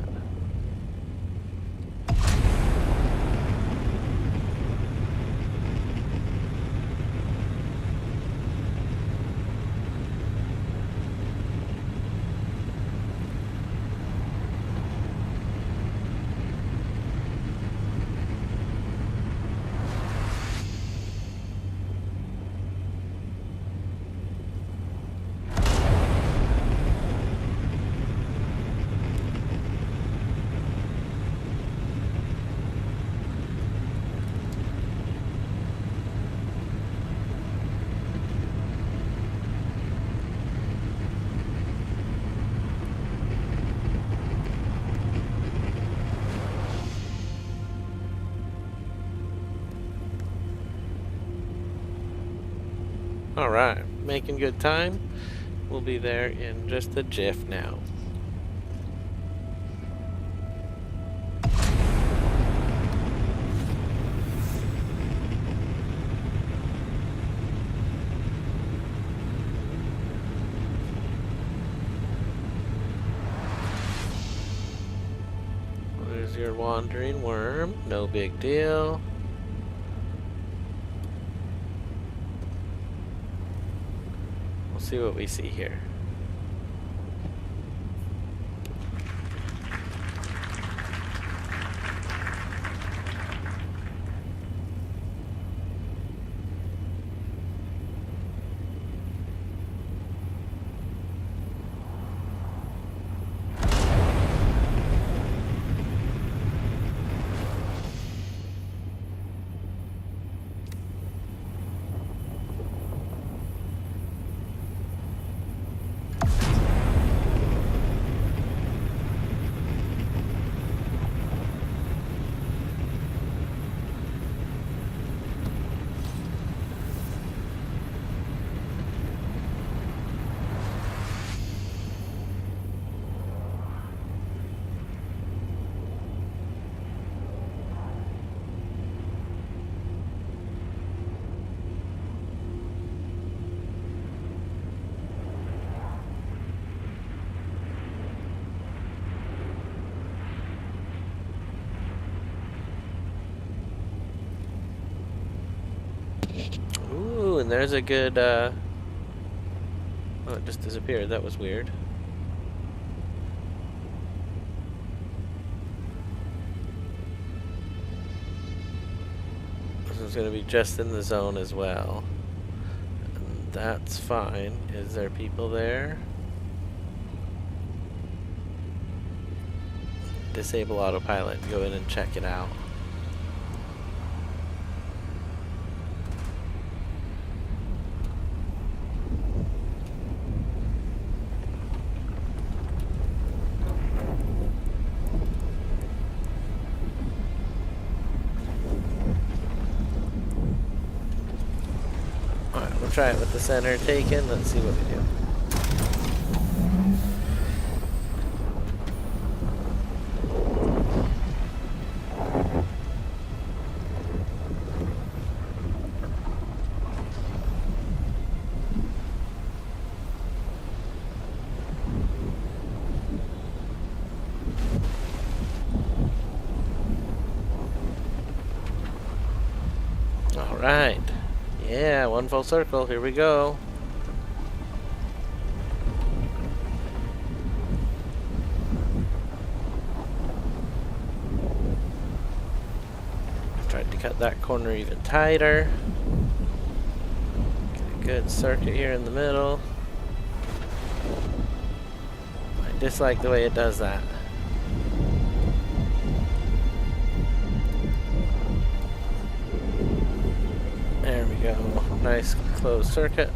Alright, making good time. We'll be there in just a jiff now. There's your wandering worm, no big deal. See what we see here. Ooh, and there's a good, oh, it just disappeared. That was weird. This is going to be just in the zone as well. And that's fine. Is there people there? Disable autopilot and go in and check it out. We'll try it with the center taken. Let's see what we do. All right. Yeah, one full circle. Here we go. Tried to cut that corner even tighter. Get a good circuit here in the middle. I dislike the way it does that. There we go. Nice closed circuit.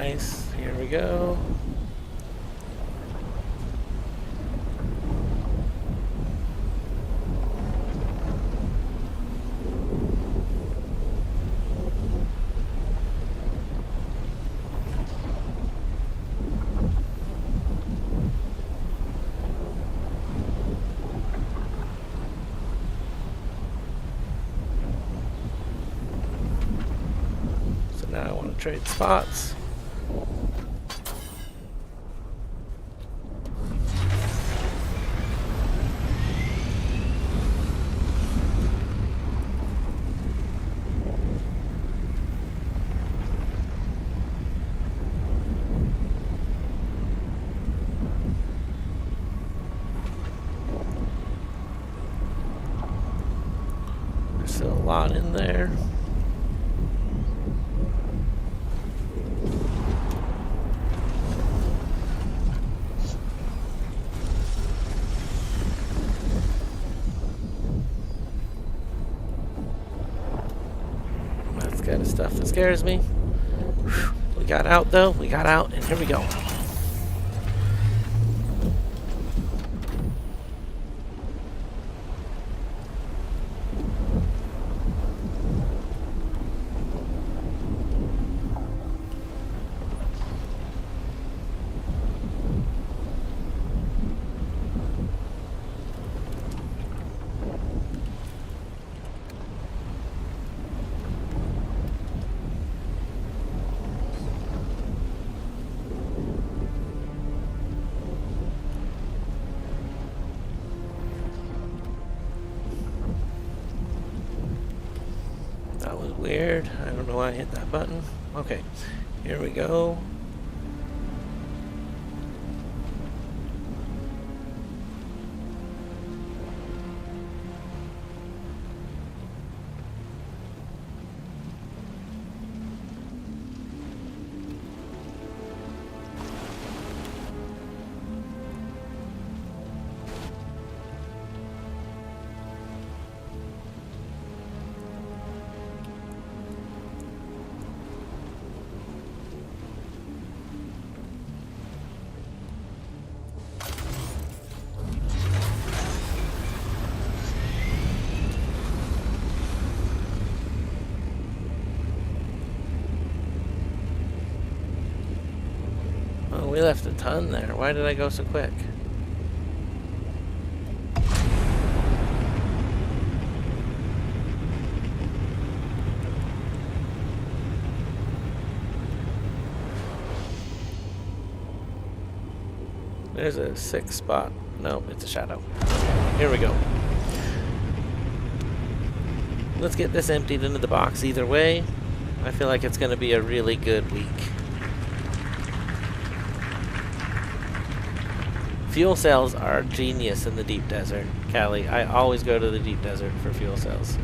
Nice. Here we go. So now I want to trade spots. Still a lot in there. That's kind of stuff that scares me. Whew. We got out though. We got out, and here we go. That was weird. I don't know why I hit that button. Okay, here we go. Oh, we left a ton there. Why did I go so quick? There's a 6 spot. No, it's a shadow. Here we go. Let's get this emptied into the box either way. I feel like it's going to be a really good week. Fuel cells are genius in the deep desert, Callie. I always go to the deep desert for fuel cells.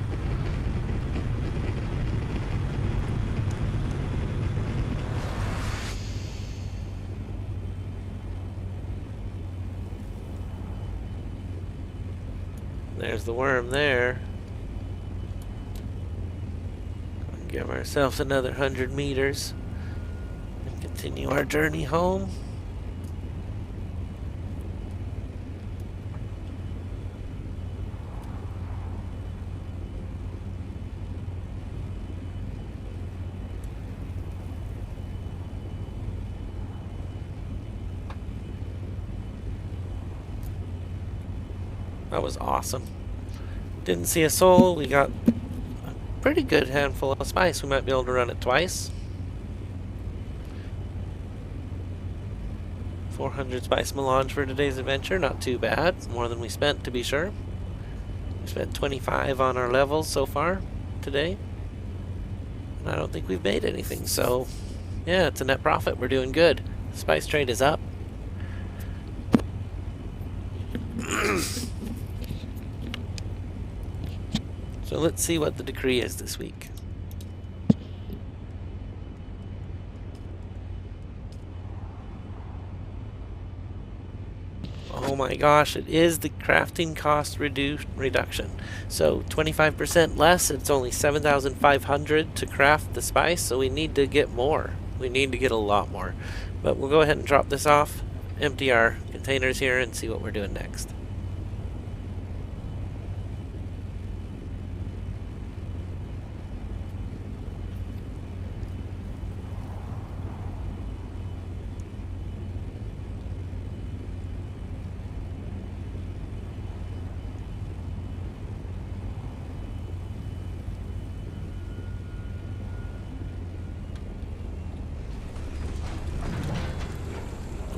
There's the worm there. Give ourselves another 100 meters and continue our journey home. That was awesome. Didn't see a soul. We got a pretty good handful of spice. We might be able to run it twice. 400 spice melange for today's adventure. Not too bad. More than we spent, to be sure. We spent 25 on our levels so far today. And I don't think we've made anything. So, yeah, it's a net profit. We're doing good. Spice trade is up. So let's see what the decree is this week. Oh my gosh, it is the crafting cost reduction. So 25% less, it's only 7,500 to craft the spice, so we need to get more. We need to get a lot more. But we'll go ahead and drop this off, empty our containers here, and see what we're doing next.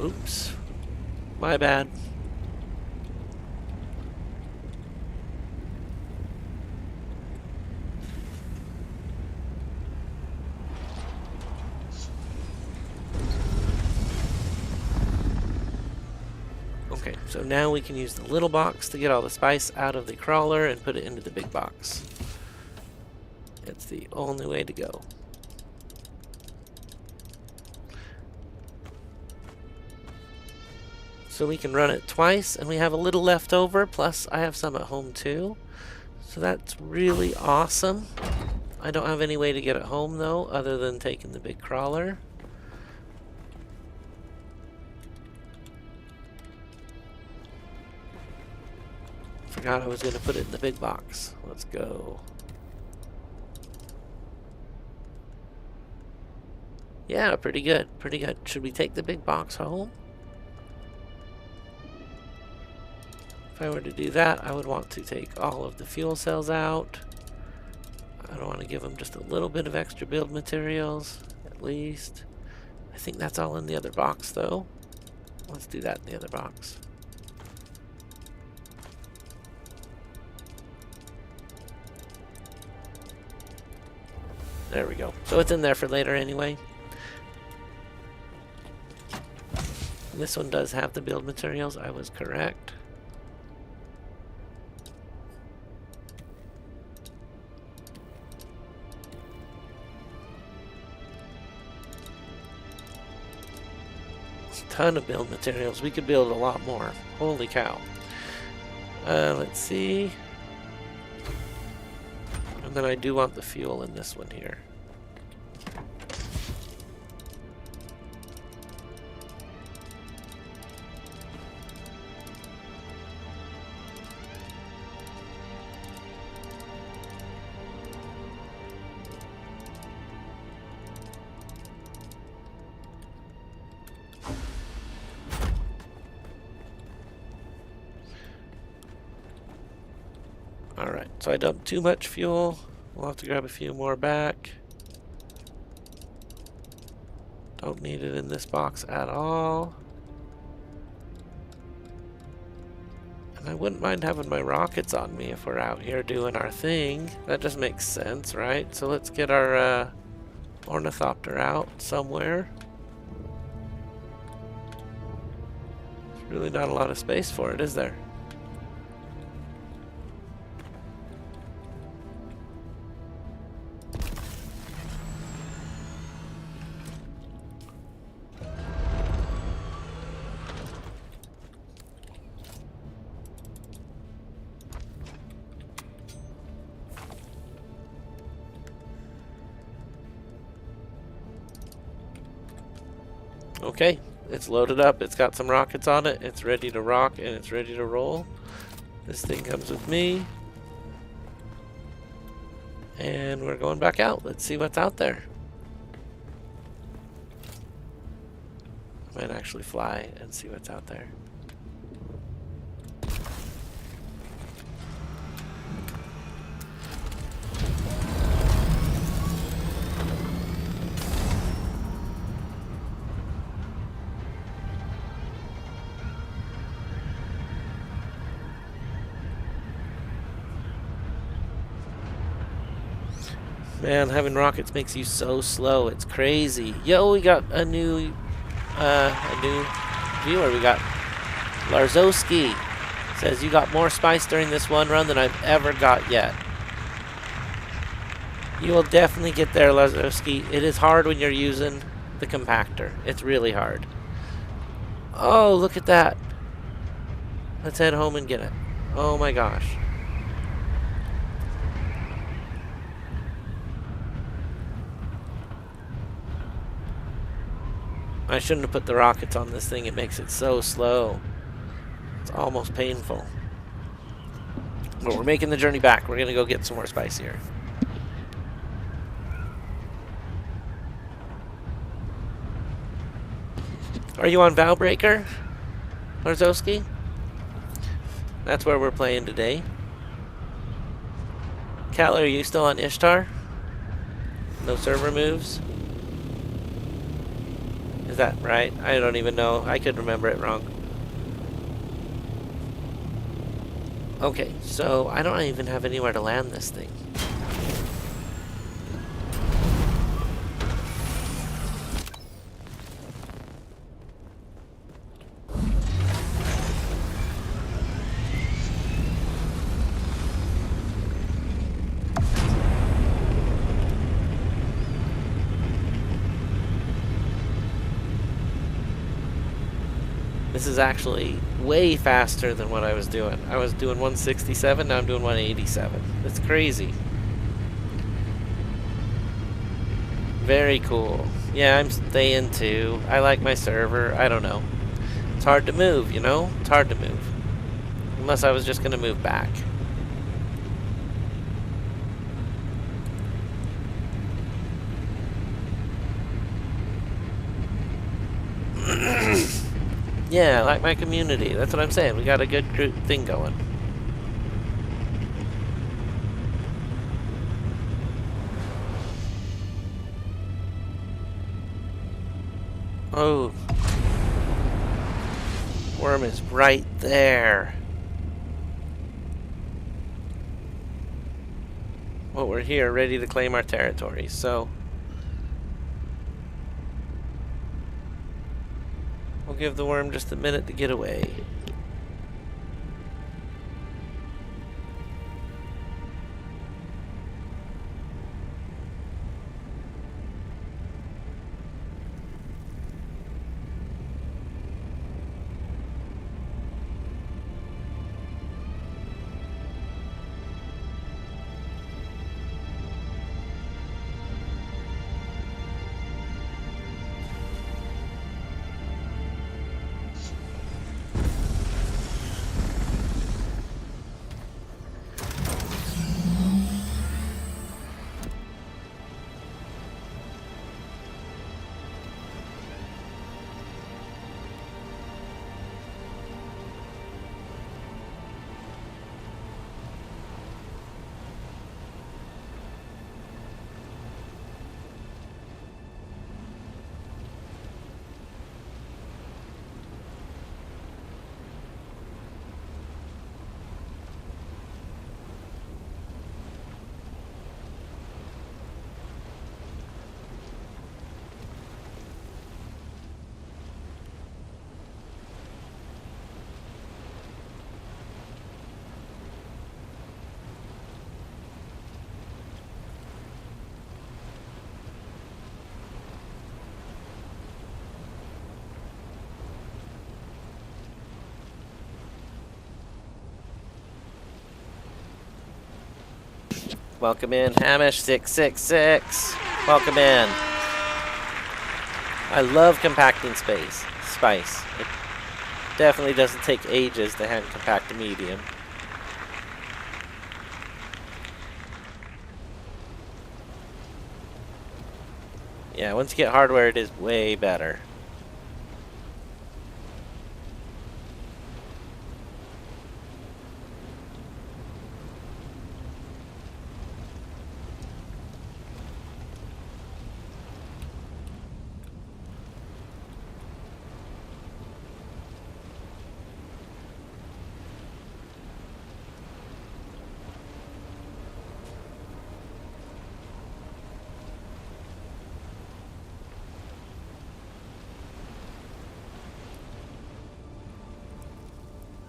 Oops. My bad. Okay, so now we can use the little box to get all the spice out of the crawler and put it into the big box. It's the only way to go. So we can run it twice, and we have a little left over, plus I have some at home too. So that's really awesome. I don't have any way to get it home though, other than taking the big crawler. Forgot I was going to put it in the big box. Let's go. Yeah, pretty good, pretty good. Should we take the big box home? If I were to do that, I would want to take all of the fuel cells out. I don't want to give them just a little bit of extra build materials, at least. I think that's all in the other box, though. Let's do that in the other box. There we go. So it's in there for later anyway. And this one does have the build materials. I was correct. Ton of build materials. We could build a lot more. Holy cow. Let's see. And then I do want the fuel in this one here. Alright, so I dumped too much fuel. We'll have to grab a few more back. Don't need it in this box at all. And I wouldn't mind having my rockets on me if we're out here doing our thing. That just makes sense, right? So let's get our ornithopter out somewhere. There's really not a lot of space for it, is there? Okay, it's loaded up, it's got some rockets on it, it's ready to rock, and it's ready to roll. This thing comes with me. And we're going back out. Let's see what's out there. I might actually fly and see what's out there. Man, having rockets makes you so slow. It's crazy. Yo, we got a new viewer. We got Larzowski. Says you got more spice during this one run than I've ever got yet. You will definitely get there, Larzowski. It is hard when you're using the compactor. It's really hard. Oh, look at that. Let's head home and get it. Oh my gosh. I shouldn't have put the rockets on this thing. It makes it so slow. It's almost painful. But we're making the journey back. We're going to go get some more spice here. Are you on Valbreaker, Larzowski? That's where we're playing today. Catler, are you still on Ishtar? No server moves? Is that right? I don't even know. I could remember it wrong. Okay, so I don't even have anywhere to land this thing. This is actually way faster than what I was doing. I was doing 167, now I'm doing 187. That's crazy. Very cool. Yeah, I'm staying too. I like my server. I don't know. It's hard to move, you know? It's hard to move. Unless I was just gonna move back. Yeah, I like my community. That's what I'm saying. We got a good group thing going. Oh. Worm is right there. Well, we're here, ready to claim our territory, so... we'll give the worm just a minute to get away. Welcome in, Hamish666. Welcome in. I love compacting spice. It definitely doesn't take ages to hand compact a medium. Yeah, once you get hardware, it is way better.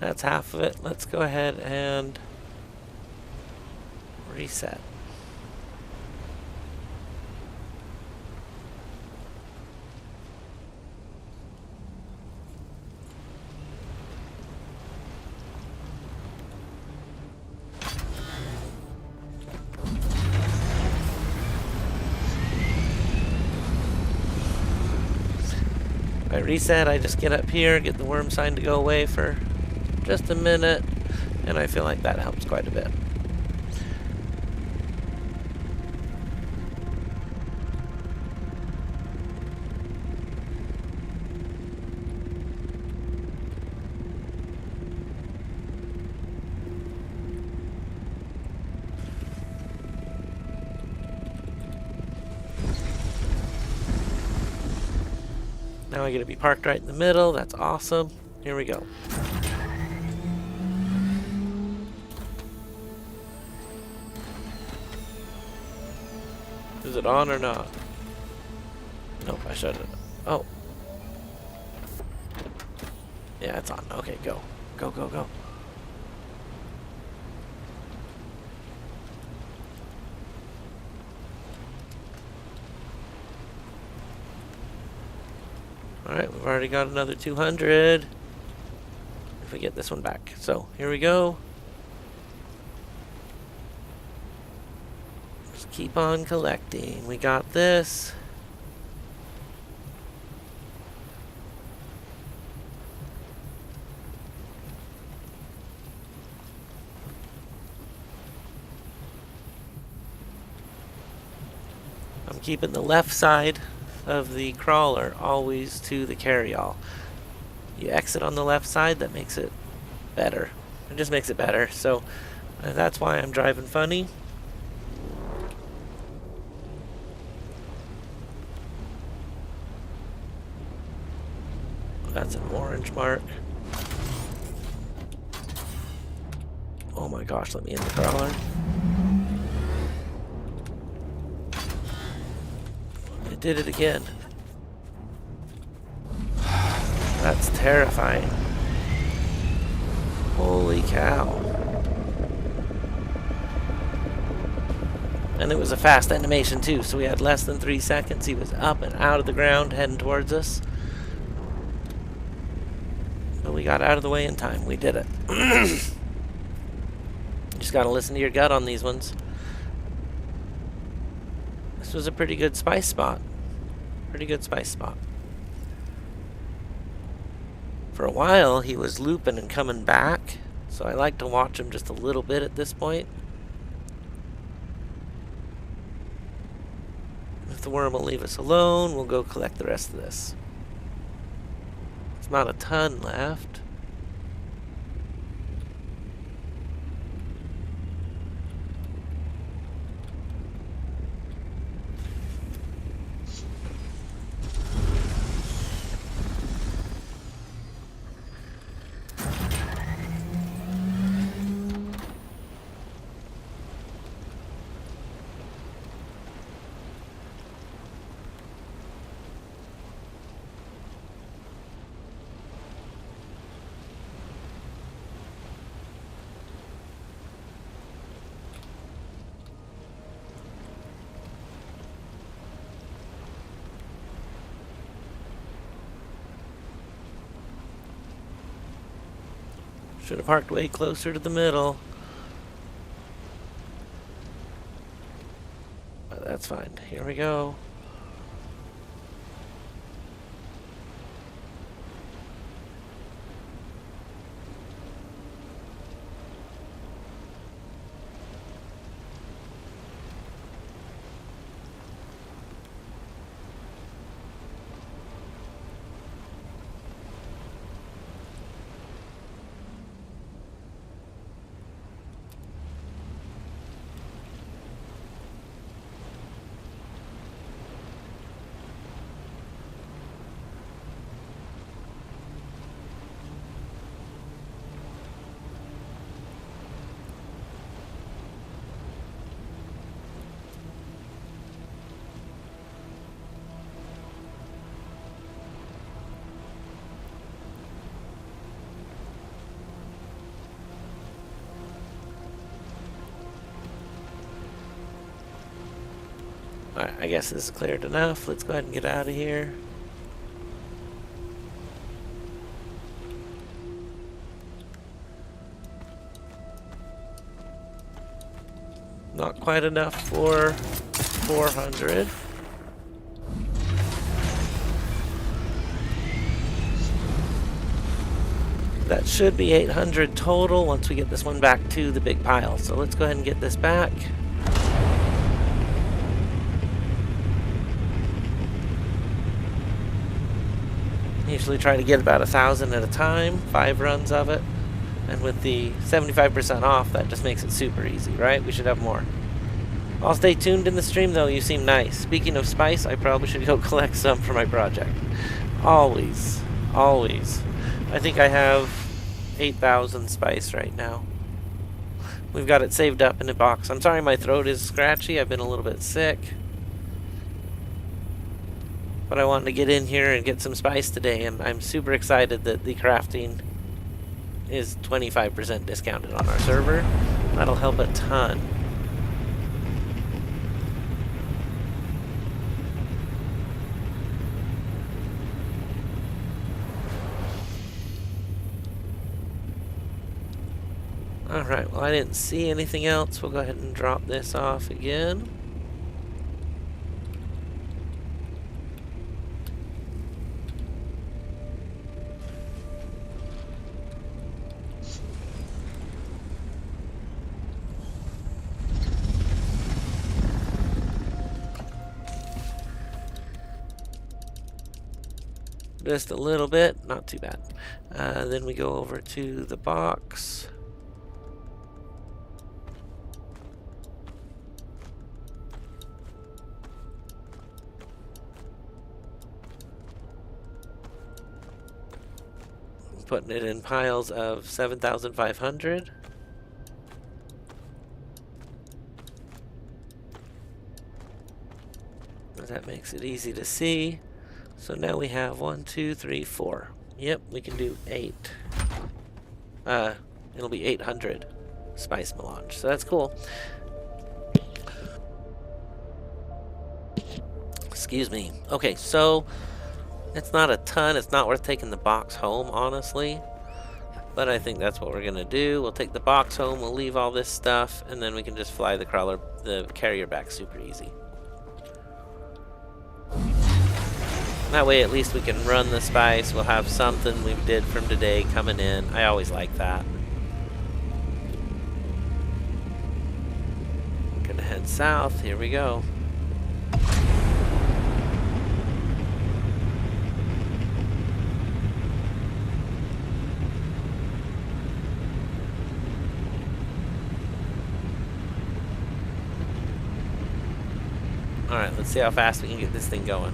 That's half of it. Let's go ahead and reset. I reset, I just get up here, get the worm sign to go away for just a minute, and I feel like that helps quite a bit. Now I get to be parked right in the middle. That's awesome. Here we go. Is it on or not? Nope, I shut it. Oh. Yeah, it's on. Okay, go. Go, go, go. Alright, we've already got another 200. If we get this one back. So, here we go. Just keep on collecting. We got this. I'm keeping the left side of the crawler always to the carryall. You exit on the left side, that makes it better. It just makes it better. So that's why I'm driving funny. That's an orange mark. Oh my gosh, let me in the crawler. It did it again. That's terrifying. Holy cow. And it was a fast animation too, so we had less than 3 seconds. He was up and out of the ground heading towards us. But we got out of the way in time. We did it. You just gotta listen to your gut on these ones. This was a pretty good spice spot. Pretty good spice spot. For a while, he was looping and coming back, so I like to watch him just a little bit at this point. If the worm will leave us alone, we'll go collect the rest of this. There's not a ton left. Should have parked way closer to the middle. But that's fine. Here we go. Alright, I guess this is cleared enough. Let's go ahead and get out of here. Not quite enough for 400. That should be 800 total once we get this one back to the big pile. So let's go ahead and get this back. Usually try to get about 1,000 at a time, 5 runs of it. And with the 75% off, that just makes it super easy, right? We should have more. I'll stay tuned in the stream though, you seem nice. Speaking of spice, I probably should go collect some for my project. Always, always. I think I have 8,000 spice right now. We've got it saved up in a box. I'm sorry my throat is scratchy, I've been a little bit sick. But I wanted to get in here and get some spice today, and I'm super excited that the crafting is 25% discounted on our server. That'll help a ton. Alright, well I didn't see anything else. We'll go ahead and drop this off again. Just a little bit, not too bad. Then we go over to the box. Putting it in piles of 7,500. That makes it easy to see. So now we have 1, 2, 3, 4. Yep, we can do 8. It'll be 800 spice melange. So that's cool. Excuse me. Okay, so it's not a ton. It's not worth taking the box home, honestly. But I think that's what we're going to do. We'll take the box home, we'll leave all this stuff, and then we can just fly the carrier back super easy. That way at least we can run the spice. We'll have something we did from today coming in. I always like that. Gonna head south. Here we go. Alright, let's see how fast we can get this thing going.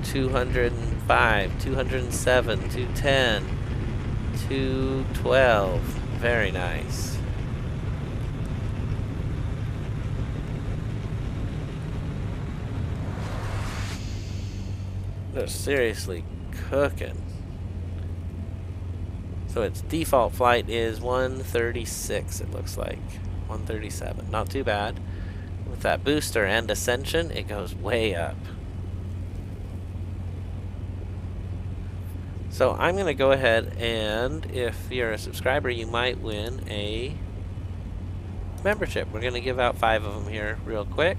205, 207, 210, 212. Very nice. They're seriously cooking. So its default flight is 136, it looks like. 137. Not too bad. With that booster and ascension, it goes way up. So I'm going to go ahead and, if you're a subscriber, you might win a membership. We're going to give out 5 of them here real quick.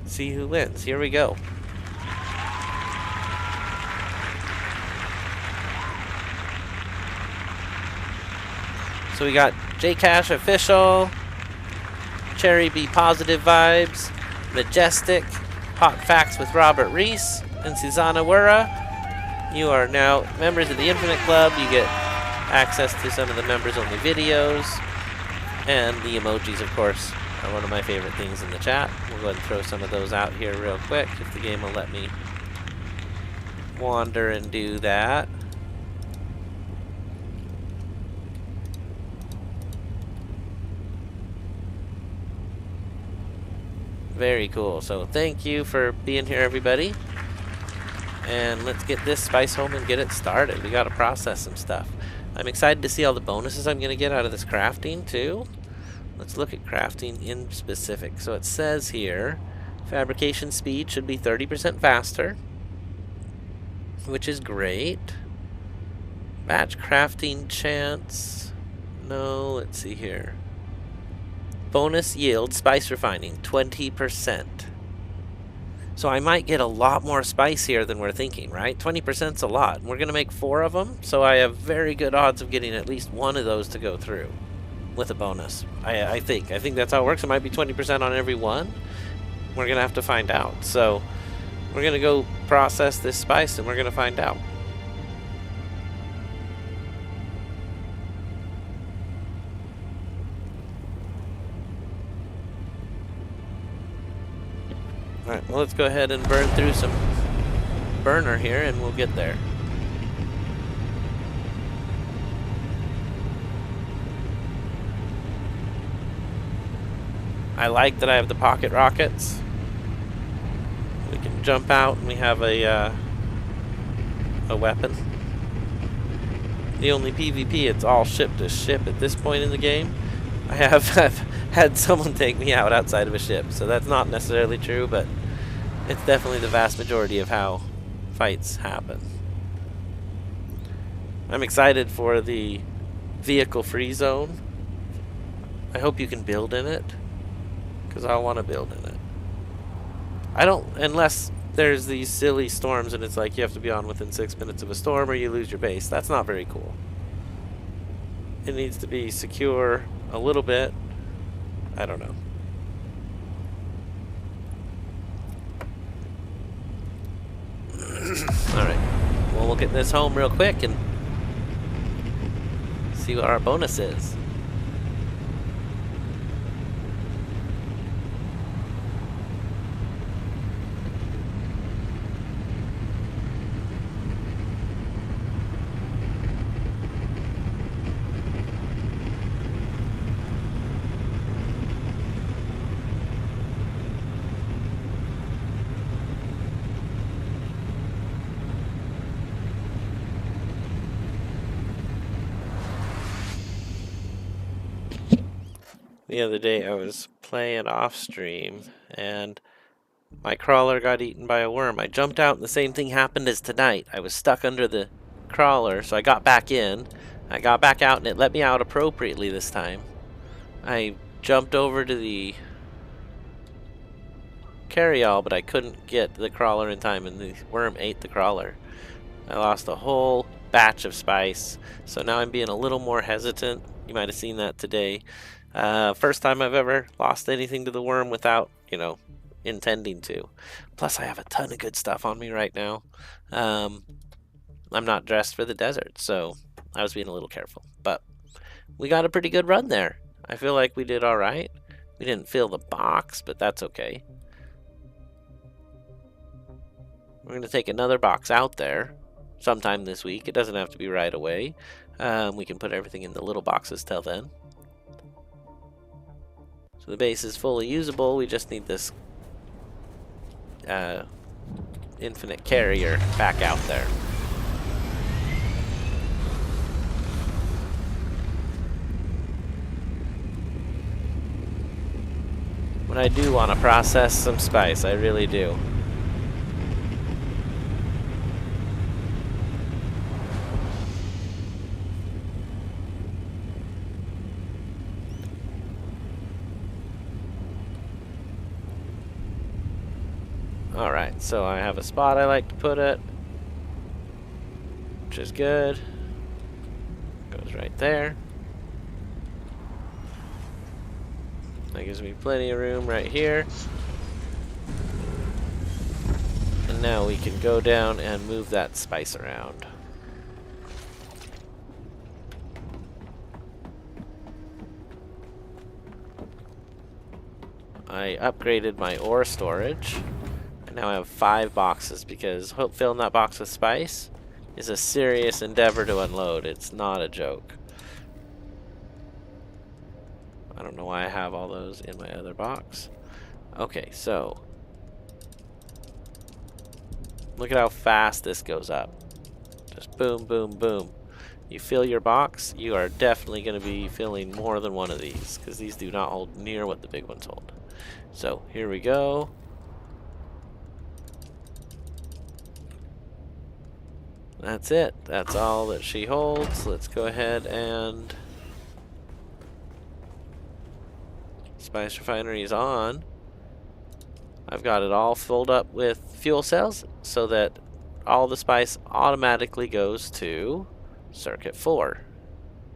See who wins. Here we go. So we got J Cash Official, Cherry B Positive Vibes, Majestic, Hot Facts with Robert Reese, and Susanna Wura. You are now members of the Infinite Club. You get access to some of the members-only videos. And the emojis, of course, are one of my favorite things in the chat. We'll go ahead and throw some of those out here real quick if the game will let me wander and do that. Very cool. So thank you for being here, everybody. And let's get this spice home and get it started. We got to process some stuff. I'm excited to see all the bonuses I'm going to get out of this crafting too. Let's look at crafting in specific. So it says here, fabrication speed should be 30% faster, which is great. Batch crafting chance. No, let's see here. Bonus yield spice refining, 20%. So I might get a lot more spice here than we're thinking, right? 20%'s a lot. And we're going to make 4 of them, so I have very good odds of getting at least one of those to go through with a bonus. I think that's how it works. It might be 20% on every one. We're going to have to find out. So we're going to go process this spice and we're going to find out. Alright, well, let's go ahead and burn through some burner here and we'll get there. I like that I have the pocket rockets. We can jump out and we have a weapon. The only PvP, it's all ship to ship at this point in the game. I have had someone take me out outside of a ship, so that's not necessarily true, but it's definitely the vast majority of how fights happen. I'm excited for the vehicle-free zone. I hope you can build in it, because I want to build in it. I don't, unless there's these silly storms and it's like you have to be on within 6 minutes of a storm or you lose your base. That's not very cool. It needs to be secure a little bit. I don't know. Alright. Well, we'll get this home real quick and see what our bonus is. The other day I was playing off stream and my crawler got eaten by a worm. I jumped out and the same thing happened as tonight. I was stuck under the crawler, so I got back in. I got back out and it let me out appropriately this time. I jumped over to the carryall, but I couldn't get the crawler in time and the worm ate the crawler. I lost a whole batch of spice, so now I'm being a little more hesitant. You might have seen that today. First time I've ever lost anything to the worm without, intending to. Plus, I have a ton of good stuff on me right now. I'm not dressed for the desert, so I was being a little careful. But we got a pretty good run there. I feel like we did all right. We didn't fill the box, but that's okay. We're going to take another box out there sometime this week. It doesn't have to be right away. We can put everything in the little boxes till then. So the base is fully usable. We just need this infinite carrier back out there. But I do want to process some spice. I really do. Alright, so I have a spot I like to put it, which is good. Goes right there. That gives me plenty of room right here. And now we can go down and move that spice around. I upgraded my ore storage. Now I have 5 boxes because filling that box with spice is a serious endeavor to unload. It's not a joke. I don't know why I have all those in my other box. Okay, so look at how fast this goes up. Just boom, boom, boom. You fill your box, you are definitely going to be filling more than one of these because these do not hold near what the big ones hold. So here we go. That's it. That's all that she holds. Let's go ahead and spice refinery is on. I've got it all filled up with fuel cells so that all the spice automatically goes to circuit 4,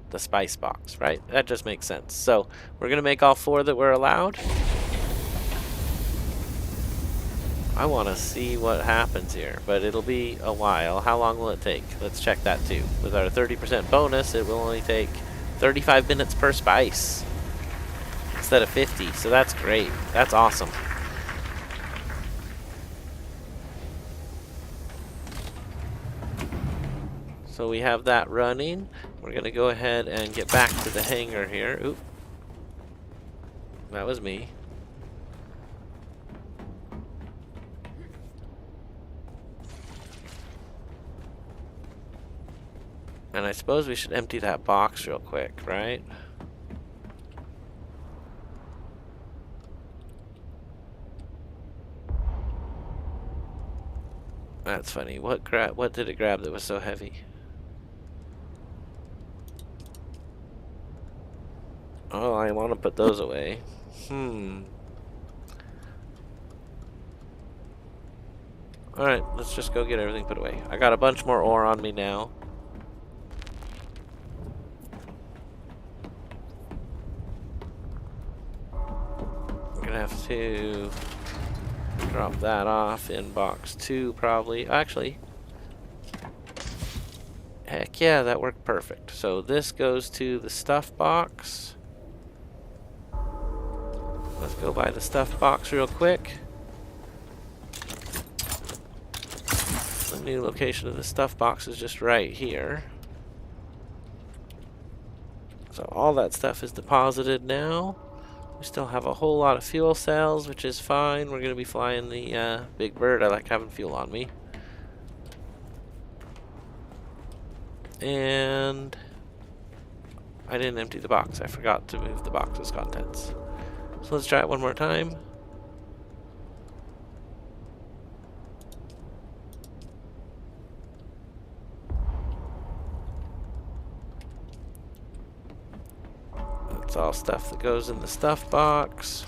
the spice box, right? That just makes sense. So we're going to make all 4 that we're allowed. I want to see what happens here, but it'll be a while. How long will it take? Let's check that too. With our 30% bonus, it will only take 35 minutes per spice instead of 50, so that's great. That's awesome. So we have that running. We're going to go ahead and get back to the hangar here. Oop. That was me. And I suppose we should empty that box real quick, right? That's funny. What did it grab that was so heavy? Oh, I want to put those away. Alright, let's just go get everything put away. I got a bunch more ore on me now. I'm gonna have to drop that off in box 2 probably. Actually, heck yeah, that worked perfect. So this goes to the stuff box. Let's go by the stuff box real quick. The new location of the stuff box is just right here. So all that stuff is deposited now. We still have a whole lot of fuel cells, which is fine. We're going to be flying the big bird. I like having fuel on me. And I didn't empty the box. I forgot to move the box's contents. So let's try it one more time. That's all stuff that goes in the stuff box.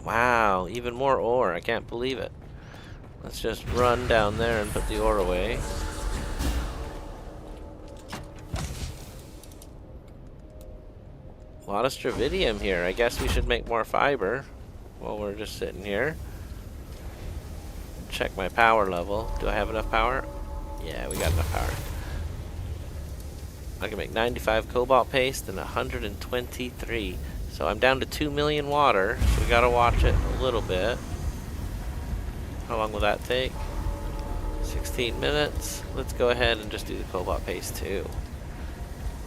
Wow, even more ore. I can't believe it. Let's just run down there and put the ore away. A lot of stravidium here. I guess we should make more fiber while we're just sitting here. Check my power level. Do I have enough power? Yeah, we got enough power. I can make 95 cobalt paste and 123. So I'm down to 2 million water, so we gotta watch it a little bit. How long will that take? 16 minutes. Let's go ahead and just do the cobalt paste too.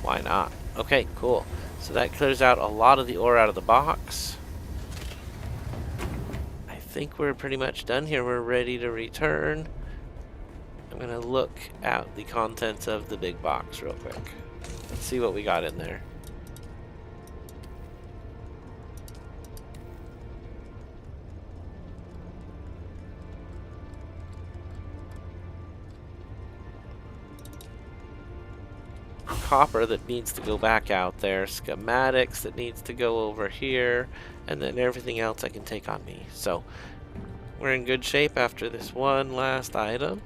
Why not? Okay, cool. So that clears out a lot of the ore out of the box. I think we're pretty much done here. We're ready to return. I'm gonna look at the contents of the big box real quick. Let's see what we got in there. Copper that needs to go back out there, schematics that needs to go over here, and then everything else I can take on me. So we're in good shape after this one last item.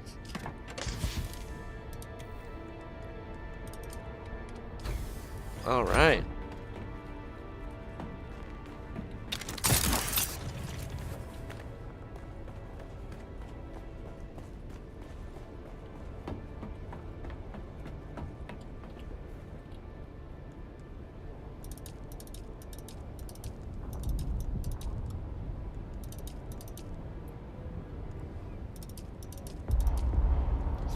All right.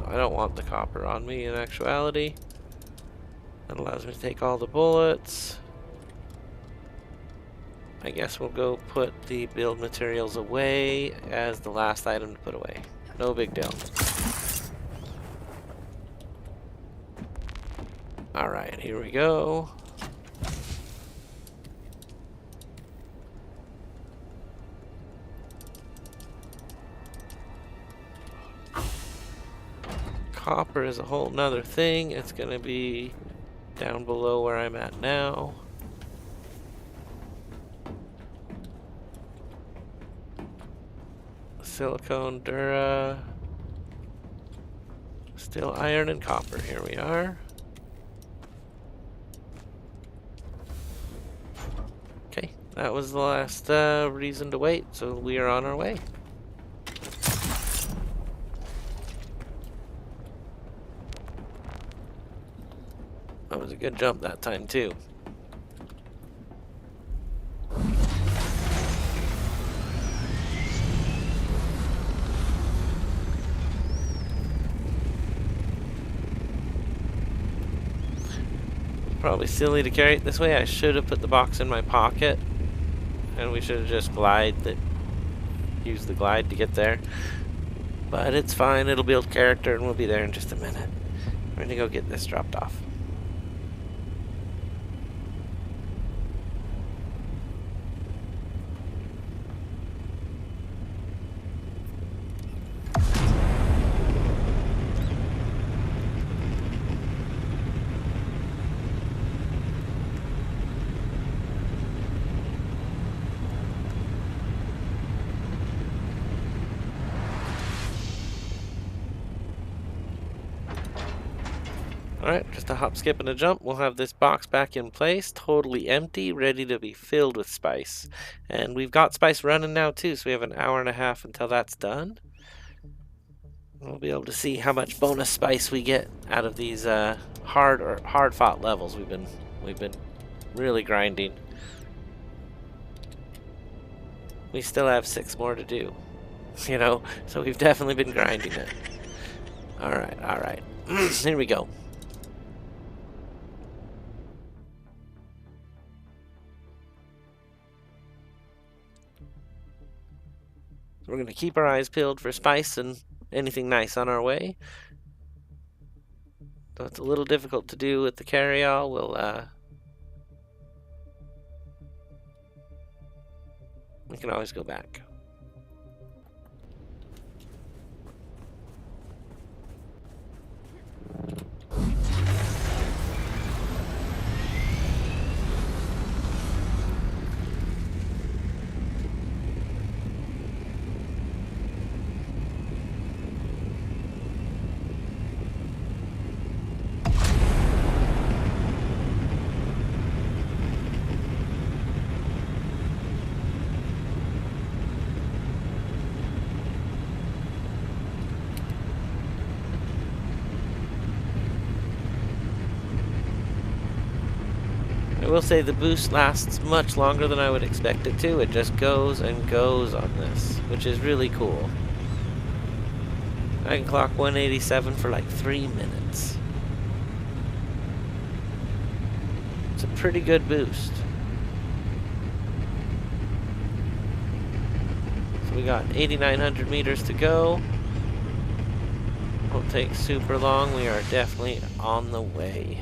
I don't want the copper on me in actuality. That allows me to take all the bullets. I guess we'll go put the build materials away as the last item to put away. No big deal. Alright, here we go. Copper is a whole nother thing. It's going to be down below where I'm at now. Silicone, Dura. Still iron and copper. Here we are. Okay, that was the last reason to wait, so we are on our way. That was a good jump that time too. Probably silly to carry it this way. I should have put the box in my pocket, and we should have just used the glide to get there. But it's fine. It'll build character, and we'll be there in just a minute. We're gonna go get this dropped off. Alright, just a hop, skip, and a jump. We'll have this box back in place, totally empty, ready to be filled with spice. And we've got spice running now too, so we have an hour and a half until that's done. We'll be able to see how much bonus spice we get out of these hard fought levels. We've been really grinding. We still have 6 more to do, you know, so we've definitely been grinding it. Alright. Here we go. We're going to keep our eyes peeled for spice and anything nice on our way. Though it's a little difficult to do with the carry-all, we can always go back. I will say the boost lasts much longer than I would expect it to. It just goes and goes on this, which is really cool. I can clock 187 for like 3 minutes. It's a pretty good boost. So we got 8,900 meters to go. Won't take super long. We are definitely on the way.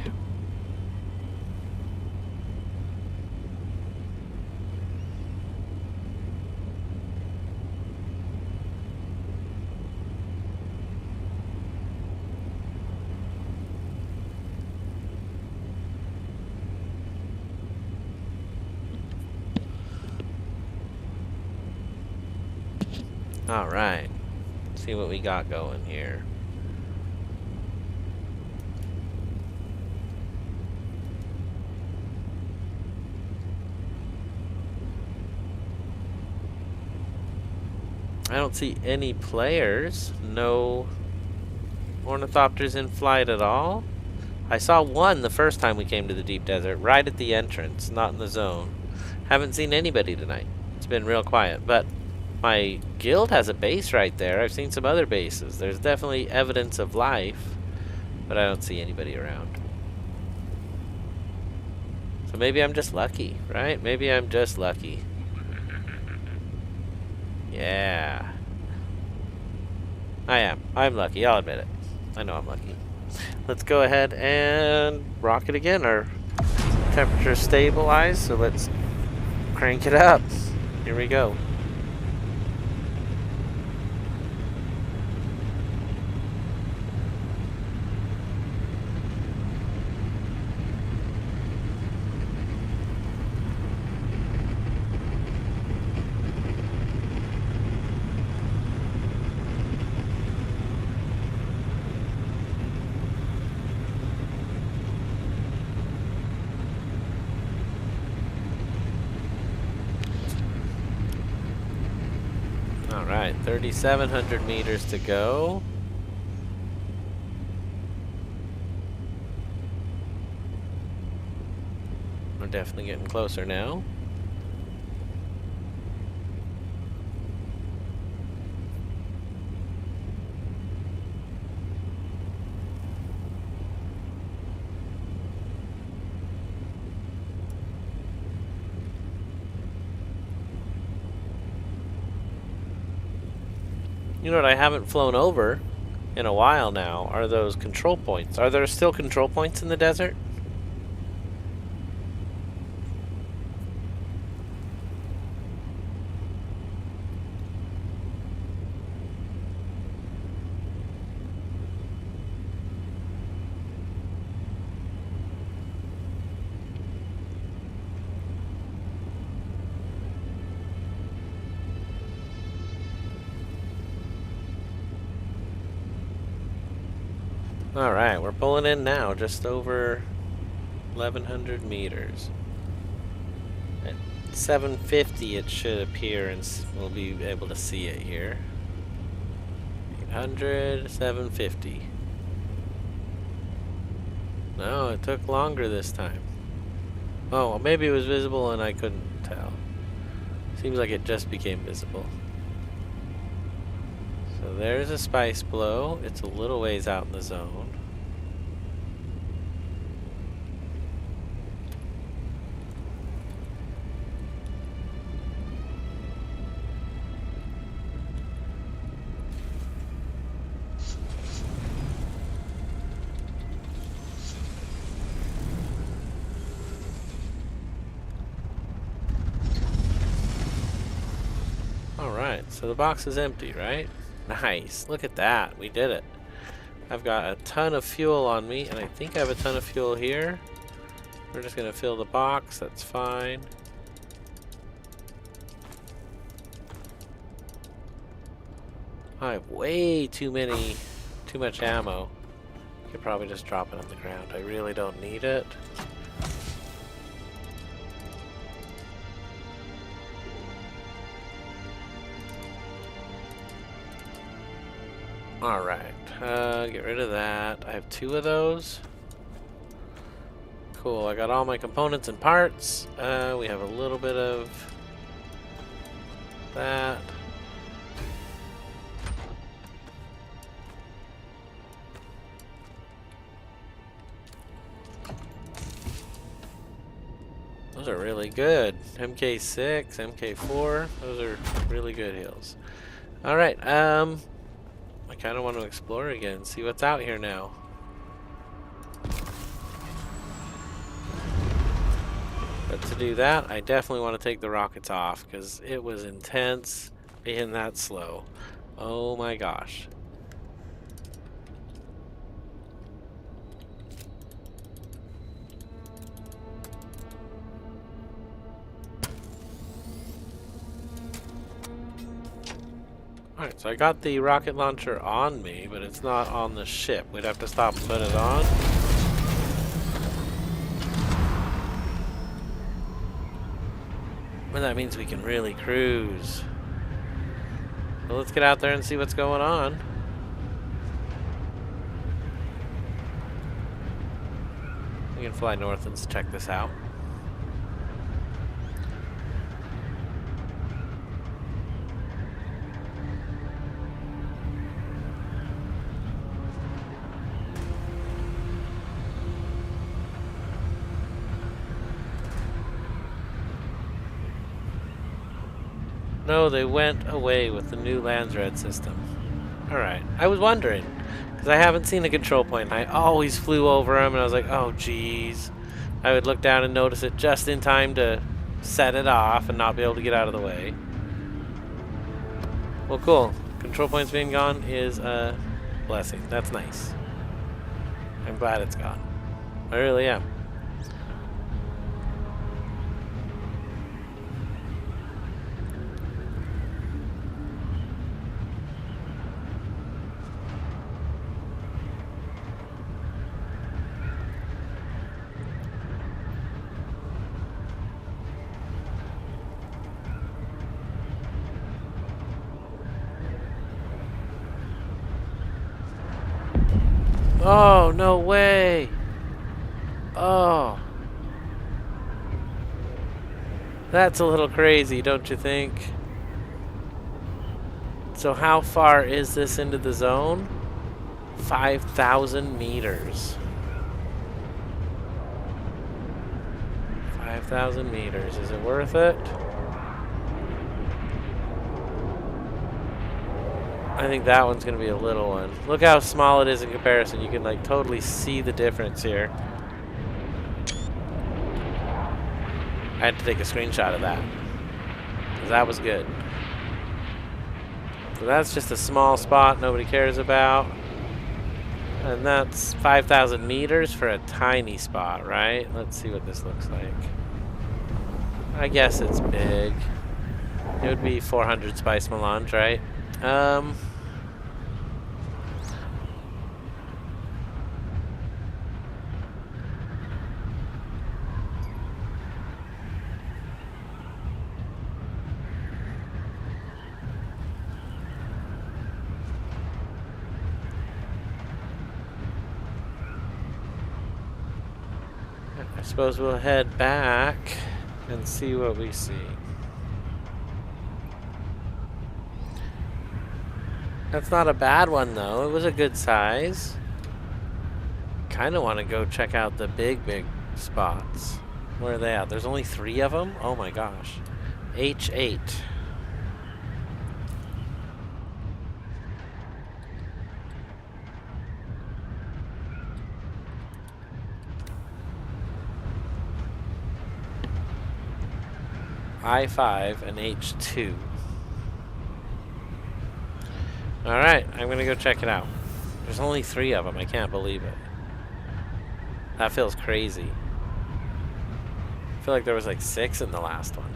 Alright, see what we got going here. I don't see any players, no ornithopters in flight at all. I saw one the first time we came to the deep desert, right at the entrance, not in the zone. Haven't seen anybody tonight. It's been real quiet, but my guild has a base right there. I've seen some other bases. There's definitely evidence of life, but I don't see anybody around. So maybe I'm just lucky, right? Maybe I'm just lucky. Yeah. I am. I'm lucky. I'll admit it. I know I'm lucky. Let's go ahead and rock it again. Our temperature is stabilized, so let's crank it up. Here we go. Alright, 3,700 meters to go. We're definitely getting closer now. You know what I haven't flown over in a while now are those control points. Are there still control points in the desert? Alright, we're pulling in now, just over 1,100 meters. At 750 it should appear, and we'll be able to see it here. 800, 750. No, it took longer this time. Oh, well, maybe it was visible and I couldn't tell. Seems like it just became visible. So there's a spice blow. It's a little ways out in the zone. Alright, so the box is empty, right? Nice. Look at that. We did it. I've got a ton of fuel on me, and I think I have a ton of fuel here. We're just going to fill the box. That's fine. I have way too much ammo. Could probably just drop it on the ground. I really don't need it. Alright, get rid of that. I have 2 of those. Cool, I got all my components and parts. We have a little bit of that. Those are really good. MK6, MK4, those are really good heals. Alright, I kind of want to explore again, see what's out here now. But to do that, I definitely want to take the rockets off, because it was intense being that slow. Oh my gosh. Alright, so I got the rocket launcher on me, but it's not on the ship. We'd have to stop and put it on. But that means we can really cruise. So let's get out there and see what's going on. We can fly north and check this out. No, they went away with the new Landsred system. Alright, I was wondering, because I haven't seen a control point. I always flew over them, and I was like, oh geez. I would look down and notice it just in time to set it off and not be able to get out of the way. Well, cool. Control points being gone is a blessing. That's nice. I'm glad it's gone. I really am. Oh, no way. Oh. That's a little crazy, don't you think? So how far is this into the zone? 5,000 meters. 5,000 meters. Is it worth it? I think that one's going to be a little one. Look how small it is in comparison. You can like totally see the difference here. I had to take a screenshot of that, because that was good. So that's just a small spot nobody cares about. And that's 5,000 meters for a tiny spot, right? Let's see what this looks like. I guess it's big. It would be 400 spice melange, right? I suppose we'll head back and see what we see. That's not a bad one though. It was a good size. Kind of want to go check out the big spots. Where are they at? There's only 3 of them? Oh my gosh. H8. I5 and H2. Alright, I'm gonna go check it out. There's only 3 of them, I can't believe it. That feels crazy. I feel like there was like 6 in the last one.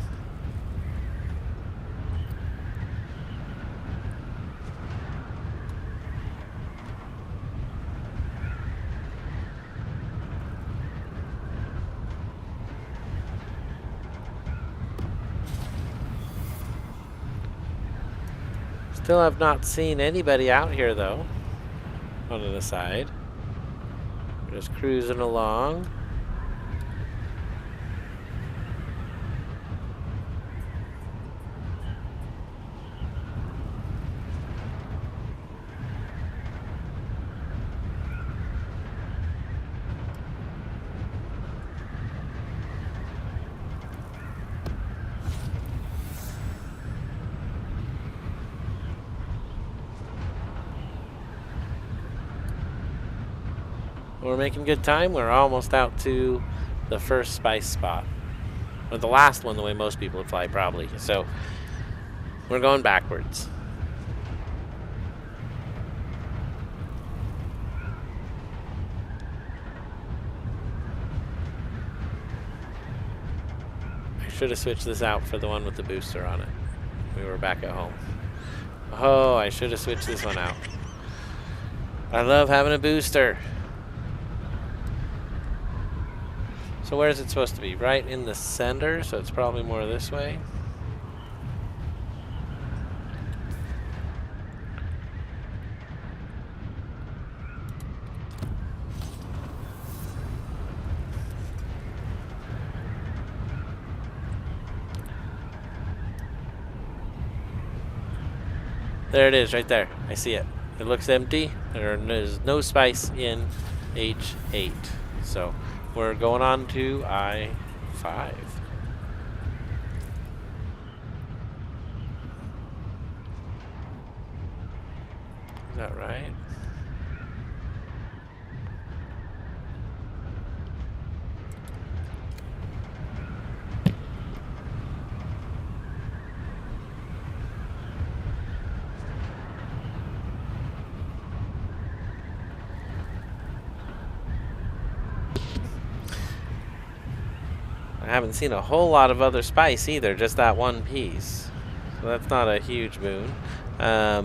Still have not seen anybody out here though. On the side. We're just cruising along. We're making good time. We're almost out to the first spice spot. Or the last one, the way most people would fly, probably. So, we're going backwards. I should have switched this out for the one with the booster on it. We were back at home. Oh, I should have switched this one out. I love having a booster. So where is it supposed to be? Right in the center, so it's probably more this way. There it is, right there. I see it. It looks empty. There is no spice in H8. So we're going on to I5. Is that right? I haven't seen a whole lot of other spice either, just that one piece. So that's not a huge boon. Yeah,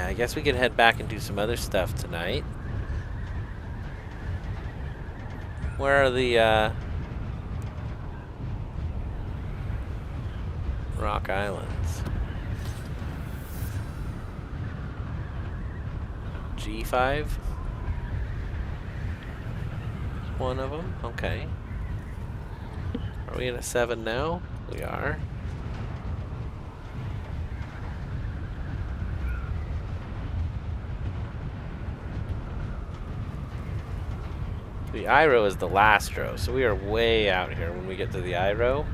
I guess we could head back and do some other stuff tonight. Where are the Rock Islands? G5. One of them. Okay. Are we in a 7 now? We are. The I row is the last row, so we are way out here when we get to the I row.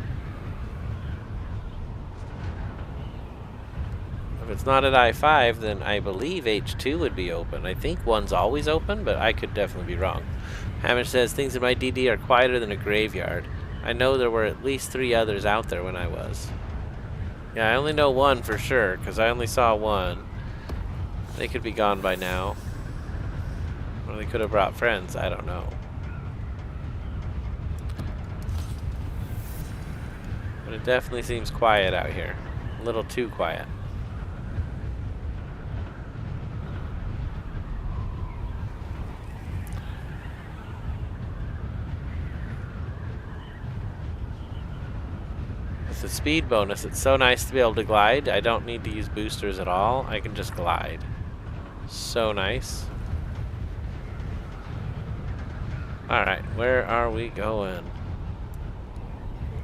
If it's not at I5, then I believe H2 would be open. I think 1's always open, but I could definitely be wrong. Hamish says, things in my DD are quieter than a graveyard. I know there were at least 3 others out there when I was. Yeah, I only know 1 for sure, because I only saw 1. They could be gone by now. Or they could have brought friends, I don't know. But it definitely seems quiet out here. A little too quiet. With the speed bonus, it's so nice to be able to glide. I don't need to use boosters at all. I can just glide. So nice. Alright, where are we going?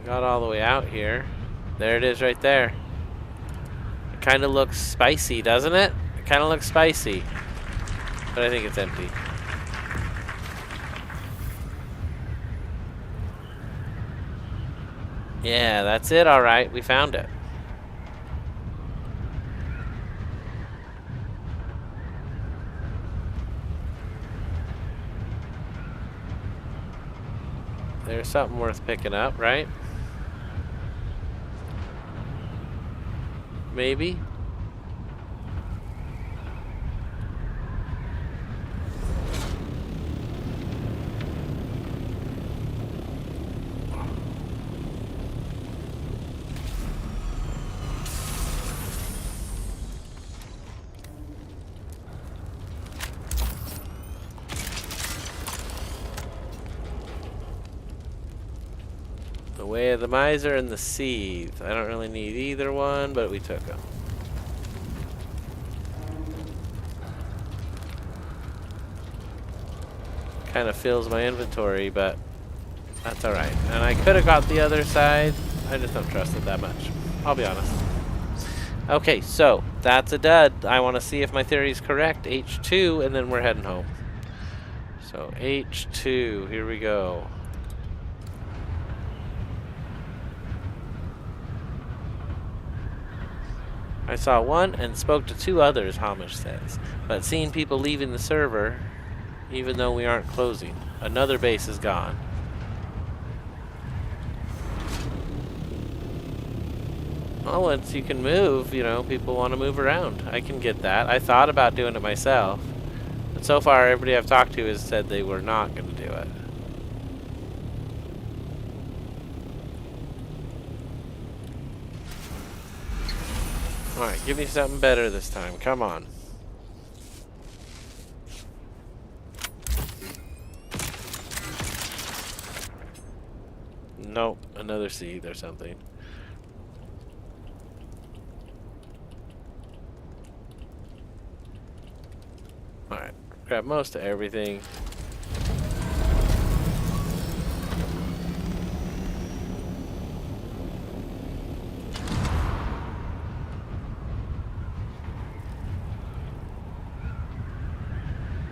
Got all the way out here. There it is right there. It kind of looks spicy, doesn't it? It kind of looks spicy. But I think it's empty. Yeah, that's it, alright. We found it. There's something worth picking up, right? Maybe. The Way of the Miser and the Seethe. I don't really need either one, but we took them. Kind of fills my inventory, but that's alright. And I could have got the other side. I just don't trust it that much. I'll be honest. Okay, so that's a dud. I want to see if my theory is correct. H2, and then we're heading home. So H2, here we go. I saw 1 and spoke to 2 others, Hamish says, but seeing people leaving the server, even though we aren't closing. Another base is gone. Well, once you can move, you know, people want to move around. I can get that. I thought about doing it myself, but so far everybody I've talked to has said they were not going to do it. Alright, give me something better this time. Come on. Nope, another Seethe or something. Alright, grab most of everything.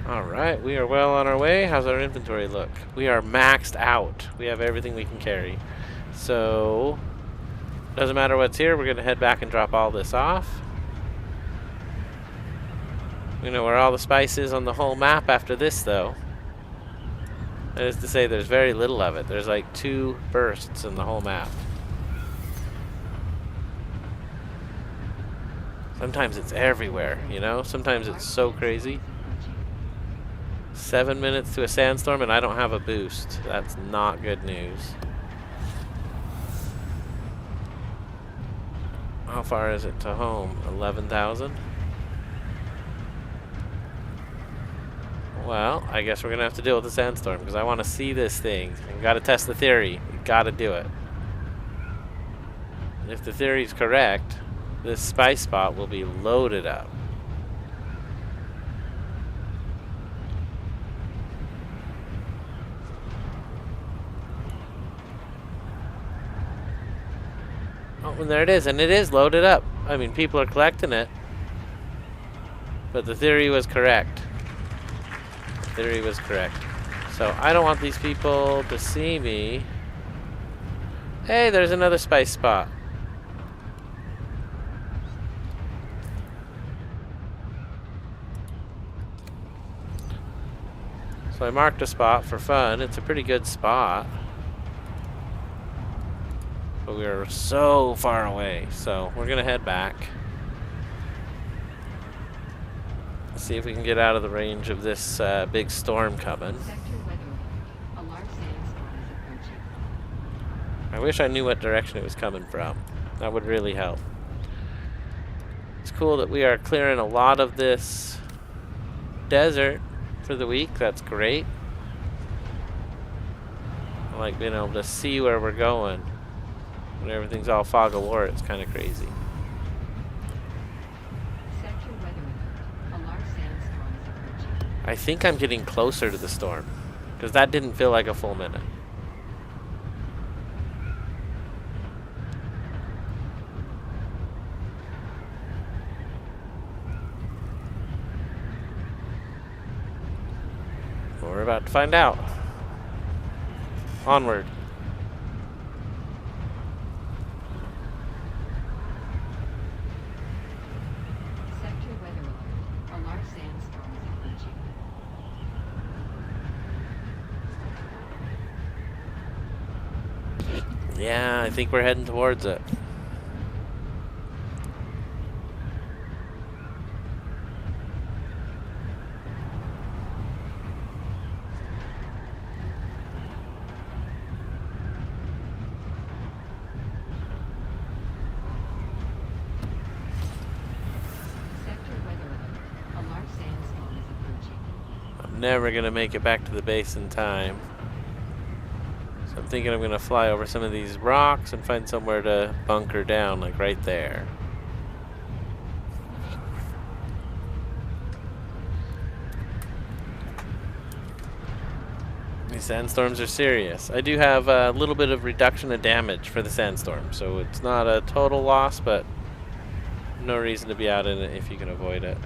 Alright, we are well on our way. How's our inventory look? We are maxed out. We have everything we can carry. So, doesn't matter what's here, we're going to head back and drop all this off. We know where all the spice is on the whole map after this, though. That is to say, there's very little of it. There's like 2 bursts in the whole map. Sometimes it's everywhere, you know? Sometimes it's so crazy. 7 minutes to a sandstorm and I don't have a boost. That's not good news. How far is it to home? 11,000? Well, I guess we're gonna have to deal with the sandstorm because I want to see this thing. I gotta test the theory. You gotta do it. And if the theory's correct, this spice spot will be loaded up. and there it is, and it is loaded up. I mean, people are collecting it. But the theory was correct. The theory was correct. So I don't want these people to see me. Hey, there's another spice spot. So I marked a spot for fun. It's a pretty good spot. But we are so far away. So we're going to head back. See if we can get out of the range of this big storm coming. I wish I knew what direction it was coming from. That would really help. It's cool that we are clearing a lot of this desert for the week. That's great. I like being able to see where we're going. When everything's all fog of war, it's kind of crazy. I think I'm getting closer to the storm, because that didn't feel like a full minute. Well, we're about to find out. Onward. Yeah, I think we're heading towards it. I'm never gonna make it back to the base in time. So I'm thinking I'm going to fly over some of these rocks and find somewhere to bunker down, like right there. These sandstorms are serious. I do have a little bit of reduction of damage for the sandstorm, so it's not a total loss, but no reason to be out in it if you can avoid it.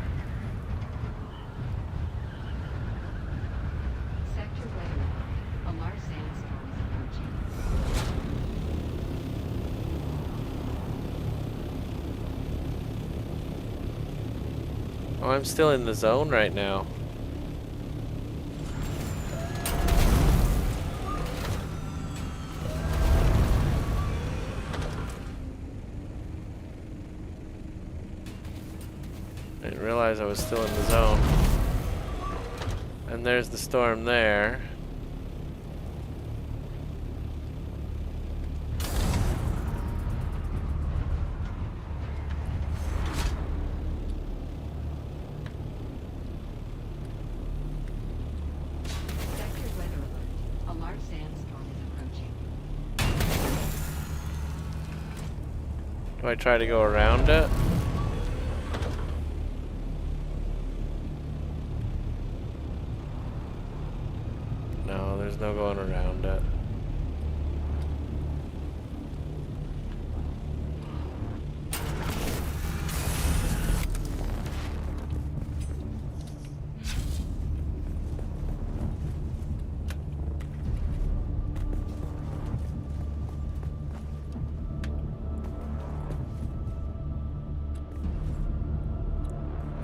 Oh, I'm still in the zone right now. I didn't realize I was still in the zone. And there's the storm there. Do I try to go around it? No, there's no going around it.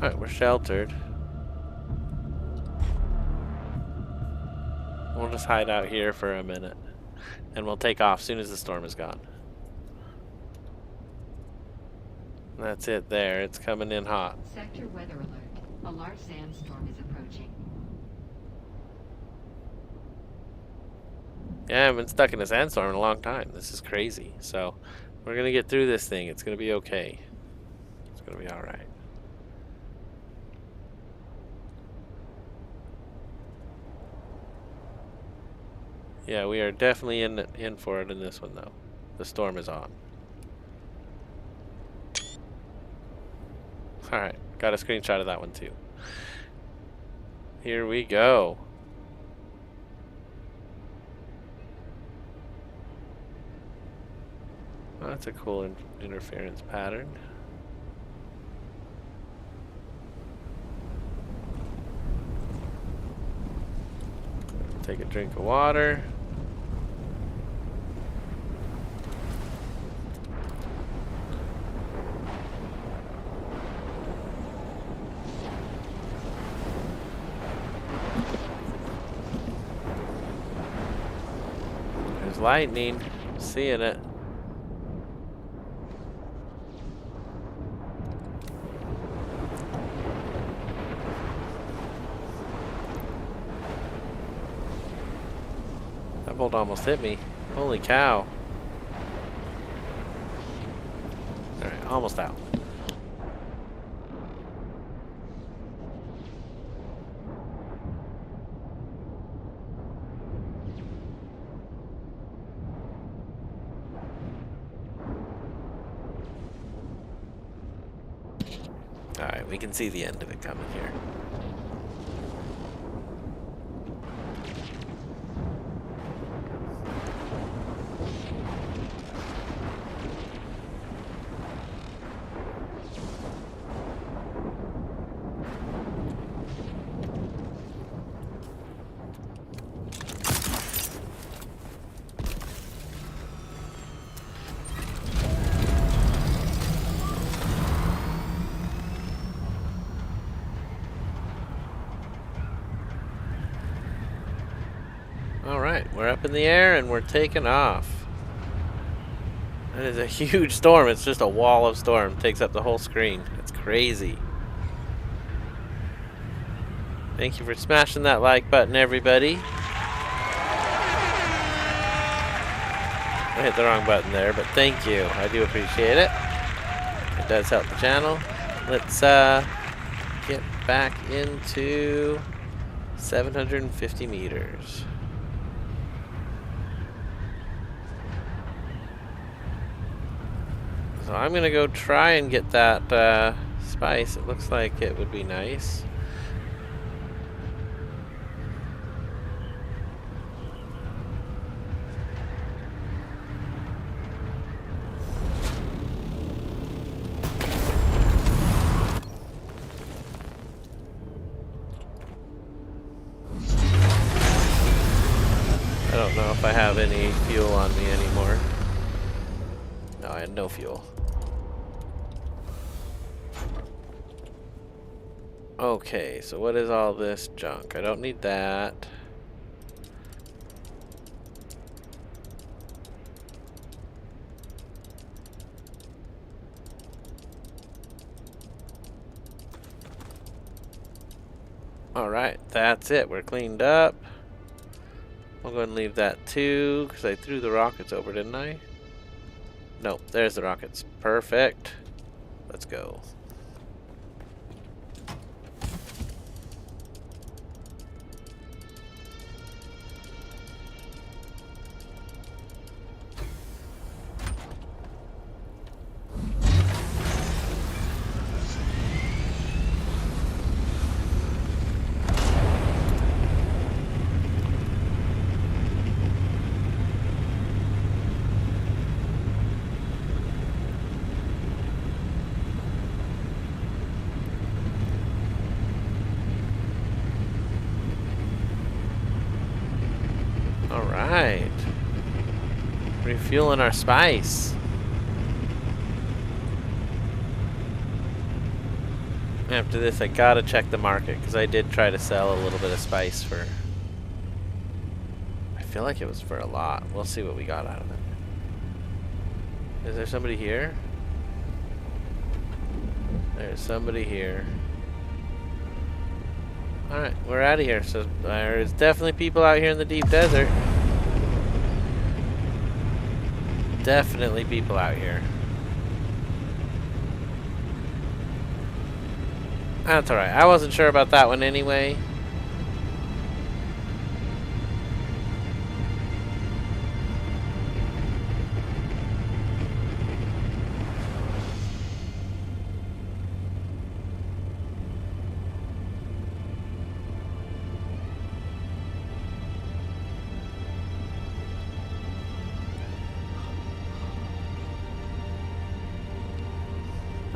Alright, we're sheltered. We'll just hide out here for a minute. And we'll take off as soon as the storm is gone. That's it there. It's coming in hot. Sector weather alert. A large sandstorm is approaching. Yeah, I've been stuck in a sandstorm in a long time. This is crazy. So, we're going to get through this thing. It's going to be okay. It's going to be alright. Yeah, we are definitely in for it in this one, though. The storm is on. Alright, got a screenshot of that one, too. Here we go. That's a cool interference pattern. Take a drink of water. There's lightning. Seeing it. That bolt almost hit me. Holy cow. Alright, almost out. Alright, we can see the end of it coming here. Alright, we're up in the air and we're taking off. That is a huge storm. It's just a wall of storm. It takes up the whole screen. It's crazy. Thank you for smashing that like button, everybody. I hit the wrong button there, but thank you. I do appreciate it. It does help the channel. Let's get back into 750 meters. So I'm gonna go try and get that spice. It looks like it would be nice. I don't know if I have any fuel on me anymore. No, I had no fuel. Okay, so what is all this junk? I don't need that. Alright, that's it. We're cleaned up. I'll go ahead and leave that too, because I threw the rockets over, didn't I? Nope, there's the rockets. Perfect. Let's go. Alright. Refueling our spice. After this, I gotta check the market, because I did try to sell a little bit of spice for... I feel like it was for a lot. We'll see what we got out of it. Is there somebody here? There's somebody here. Alright, we're out of here. So there's definitely people out here in the deep desert. Definitely people out here. That's alright. I wasn't sure about that one anyway.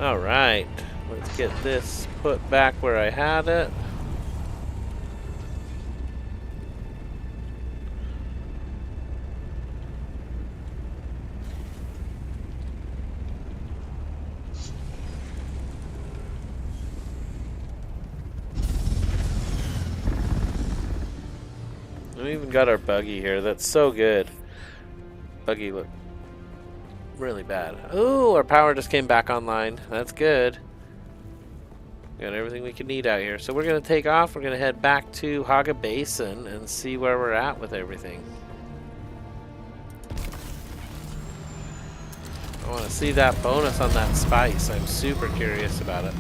Alright, let's get this put back where I had it. We even got our buggy here. That's so good. Buggy look really bad. Ooh, our power just came back online. That's good. We got everything we can need out here. So we're going to take off. We're going to head back to Haga Basin and see where we're at with everything. I want to see that bonus on that spice. I'm super curious about it.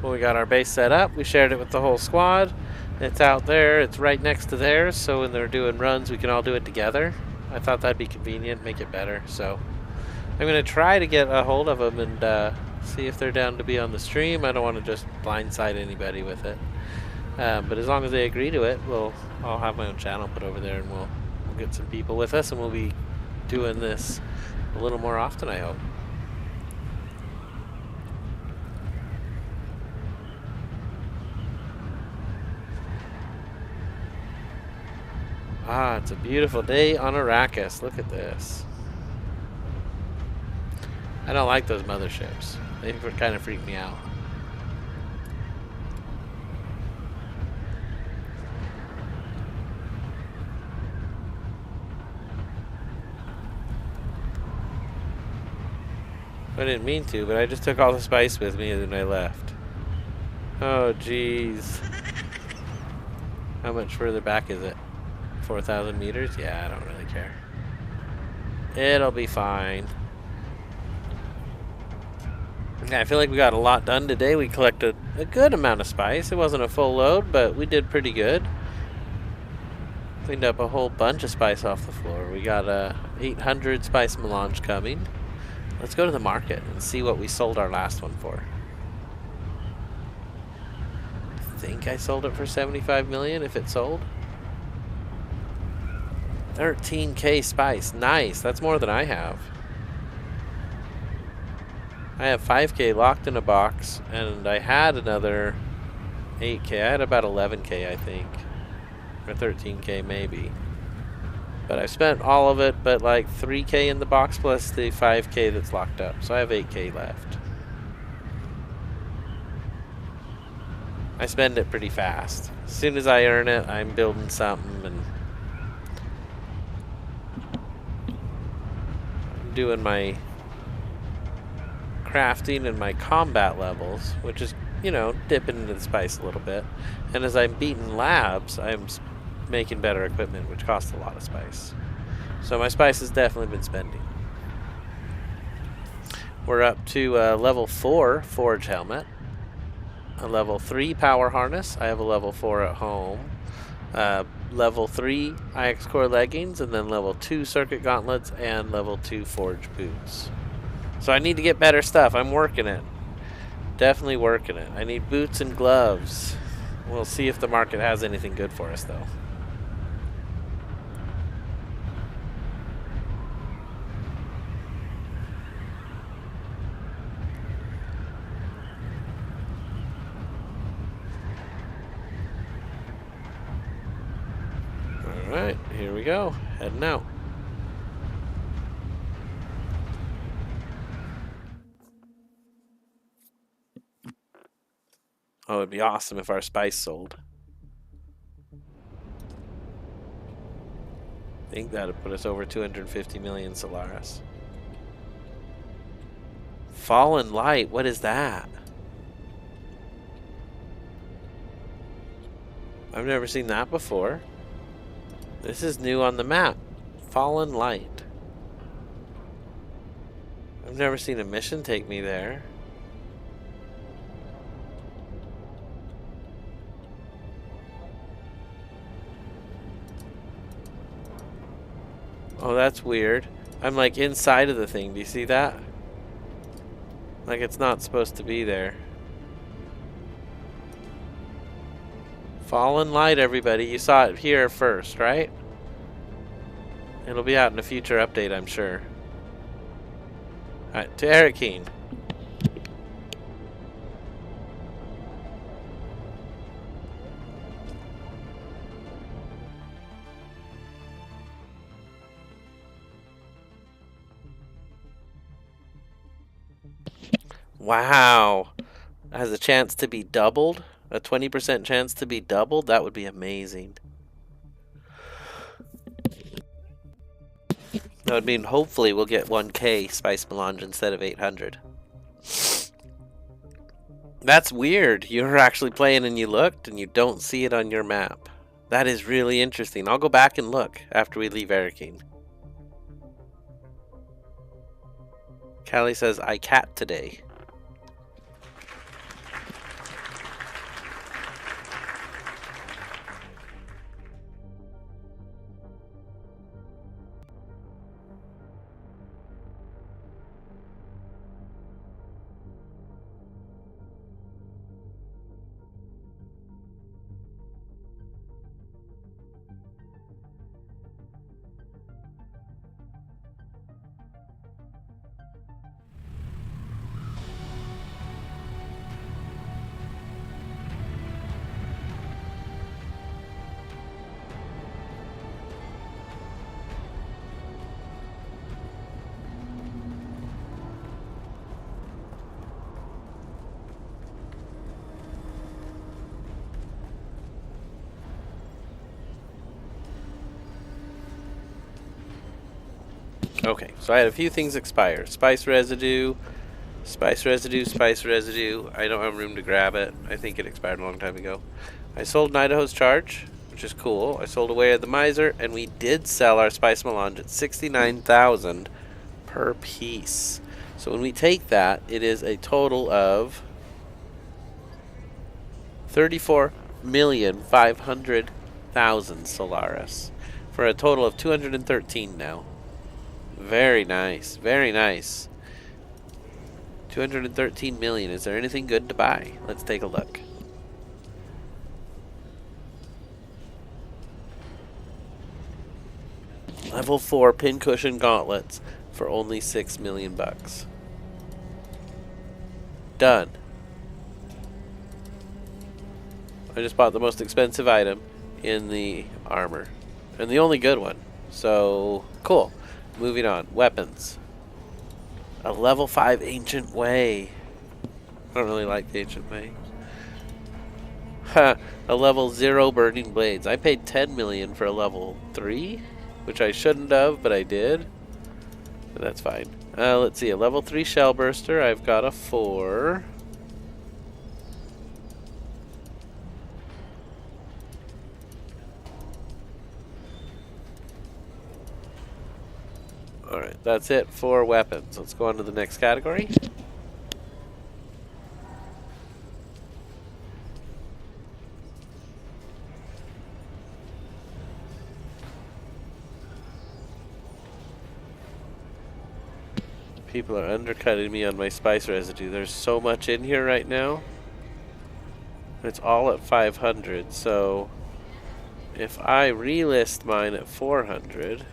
Well, we got our base set up. We shared it with the whole squad. It's out there. It's right next to theirs. So when they're doing runs, we can all do it together. I thought that'd be convenient, make it better. So I'm going to try to get a hold of them and see if they're down to be on the stream. I don't want to just blindside anybody with it. But as long as they agree to it, I'll have my own channel put over there and we'll get some people with us and we'll be doing this a little more often, I hope. Ah, it's a beautiful day on Arrakis. Look at this. I don't like those motherships. They kind of freak me out. I didn't mean to, but I just took all the spice with me and then I left. Oh, jeez. How much further back is it? 4,000 meters? Yeah, I don't really care. It'll be fine. Yeah, I feel like we got a lot done today. We collected a good amount of spice. It wasn't a full load, but we did pretty good. Cleaned up a whole bunch of spice off the floor. We got 800 spice melange coming. Let's go to the market and see what we sold our last one for. I think I sold it for 75 million if it sold. 13k spice. Nice. That's more than I have. I have 5k locked in a box, and I had another 8k. I had about 11k, I think. Or 13k, maybe. But I've spent all of it, but like 3k in the box plus the 5k that's locked up. So I have 8k left. I spend it pretty fast. As soon as I earn it, I'm building something and doing my crafting and my combat levels, which is, you know, dipping into the spice a little bit. And as I'm beating labs, I'm making better equipment, which costs a lot of spice. So my spice has definitely been spending. We're up to level 4 forge helmet, a level 3 power harness. I have a level 4 at home. Level 3 IX core leggings, and then level 2 circuit gauntlets and level 2 forge boots. So I need to get better stuff. I'm working it. Definitely working it. I need boots and gloves. We'll see if the market has anything good for us though. Alright, here we go. Heading out. Oh, it'd be awesome if our spice sold. I think that'd put us over 250 million Solaris. Fallen Light, what is that? I've never seen that before. This is new on the map. Fallen Light. I've never seen a mission take me there. Oh, that's weird. I'm like inside of the thing. Do you see that? Like it's not supposed to be there. Fallen Light, everybody. You saw it here first, right? It'll be out in a future update, I'm sure. Alright, to Arrakis. Wow. Has a chance to be doubled? A 20% chance to be doubled? That would be amazing. That would mean hopefully we'll get 1K spice melange instead of 800. That's weird. You're actually playing and you looked and you don't see it on your map. That is really interesting. I'll go back and look after we leave Arrakis. Callie says, I cat today. Okay, so I had a few things expire. Spice residue, spice residue, spice residue. I don't have room to grab it. I think it expired a long time ago. I sold Nidaho's charge, which is cool. I sold away at the miser, and we did sell our spice melange at 69,000 per piece. So when we take that, it is a total of 34,500,000 Solaris for a total of 213 now. Very nice, very nice. 213 million. Is there anything good to buy? Let's take a look. Level 4 pincushion gauntlets for only 6 million bucks. Done. I just bought the most expensive item in the armor. And the only good one. So, cool. Moving on. Weapons. A level 5 ancient way. I don't really like the ancient way. Ha! A level 0 burning blades. I paid 10 million for a level 3, which I shouldn't have, but I did. But that's fine. Let's see. A level 3 shell burster. I've got a 4. Alright, that's it for weapons. Let's go on to the next category. People are undercutting me on my spice residue. There's so much in here right now. It's all at 500, so if I relist mine at 400...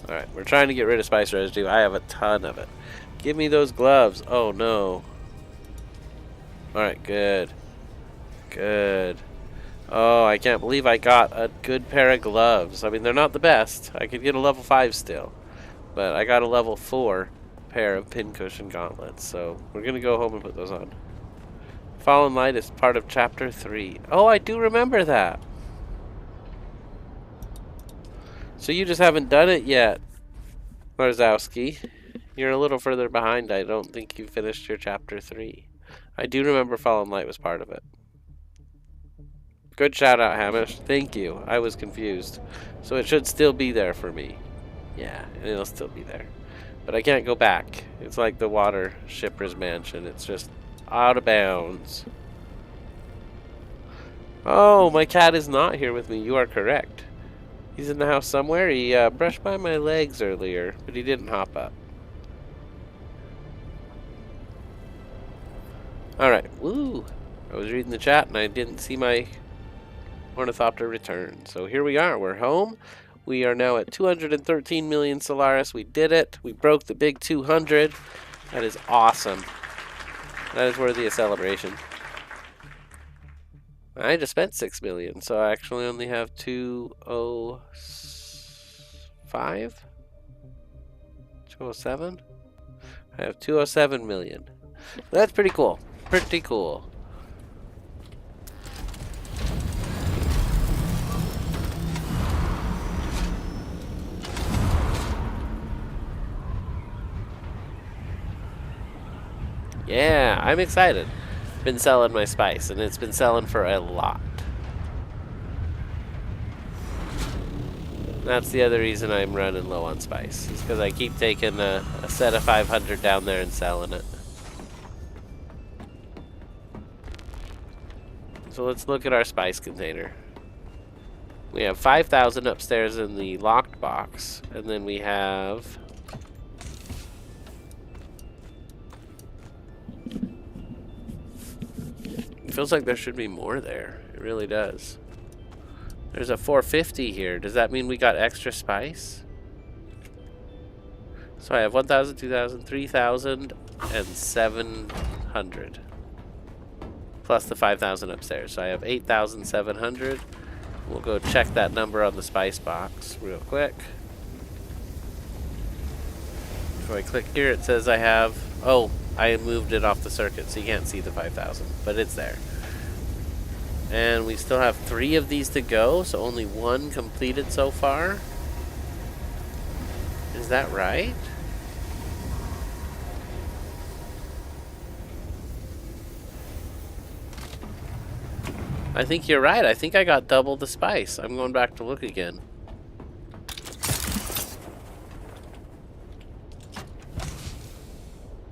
Alright, we're trying to get rid of spice residue. I have a ton of it. Give me those gloves. Oh no. Alright, good. Good. Oh, I can't believe I got a good pair of gloves. I mean, they're not the best. I could get a level 5 still. But I got a level 4 pair of pincushion gauntlets. So we're going to go home and put those on. Fallen Light is part of Chapter 3. Oh, I do remember that. So you just haven't done it yet, Marzowski. You're a little further behind. I don't think you finished your Chapter 3. I do remember Fallen Light was part of it. Good shout out, Hamish. Thank you. I was confused. So it should still be there for me. Yeah, it'll still be there. But I can't go back. It's like the water shipper's mansion. It's just out of bounds. Oh, my cat is not here with me. You are correct. He's in the house somewhere. He brushed by my legs earlier, but he didn't hop up. Alright, woo! I was reading the chat and I didn't see my ornithopter return. So here we are, we're home. We are now at 213 million Solaris. We did it. We broke the big 200. That is awesome. That is worthy of celebration. I just spent 6 million, so I actually only have 205? 207? I have 207 million. That's pretty cool. Pretty cool. Yeah, I'm excited. Been selling my spice, and it's been selling for a lot. That's the other reason I'm running low on spice. Is because I keep taking a set of 500 down there and selling it. So let's look at our spice container. We have 5,000 upstairs in the locked box, and then we have... It feels like there should be more there. It really does. There's a 450 here. Does that mean we got extra spice? So I have 1,000, 2,000, 3,000, and 700. Plus the 5,000 upstairs. So I have 8,700. We'll go check that number on the spice box real quick. If I click here, it says I have... Oh, I moved it off the circuit, so you can't see the 5,000, but it's there. And we still have 3 of these to go, so only 1 completed so far. Is that right? I think you're right. I think I got double the spice. I'm going back to look again.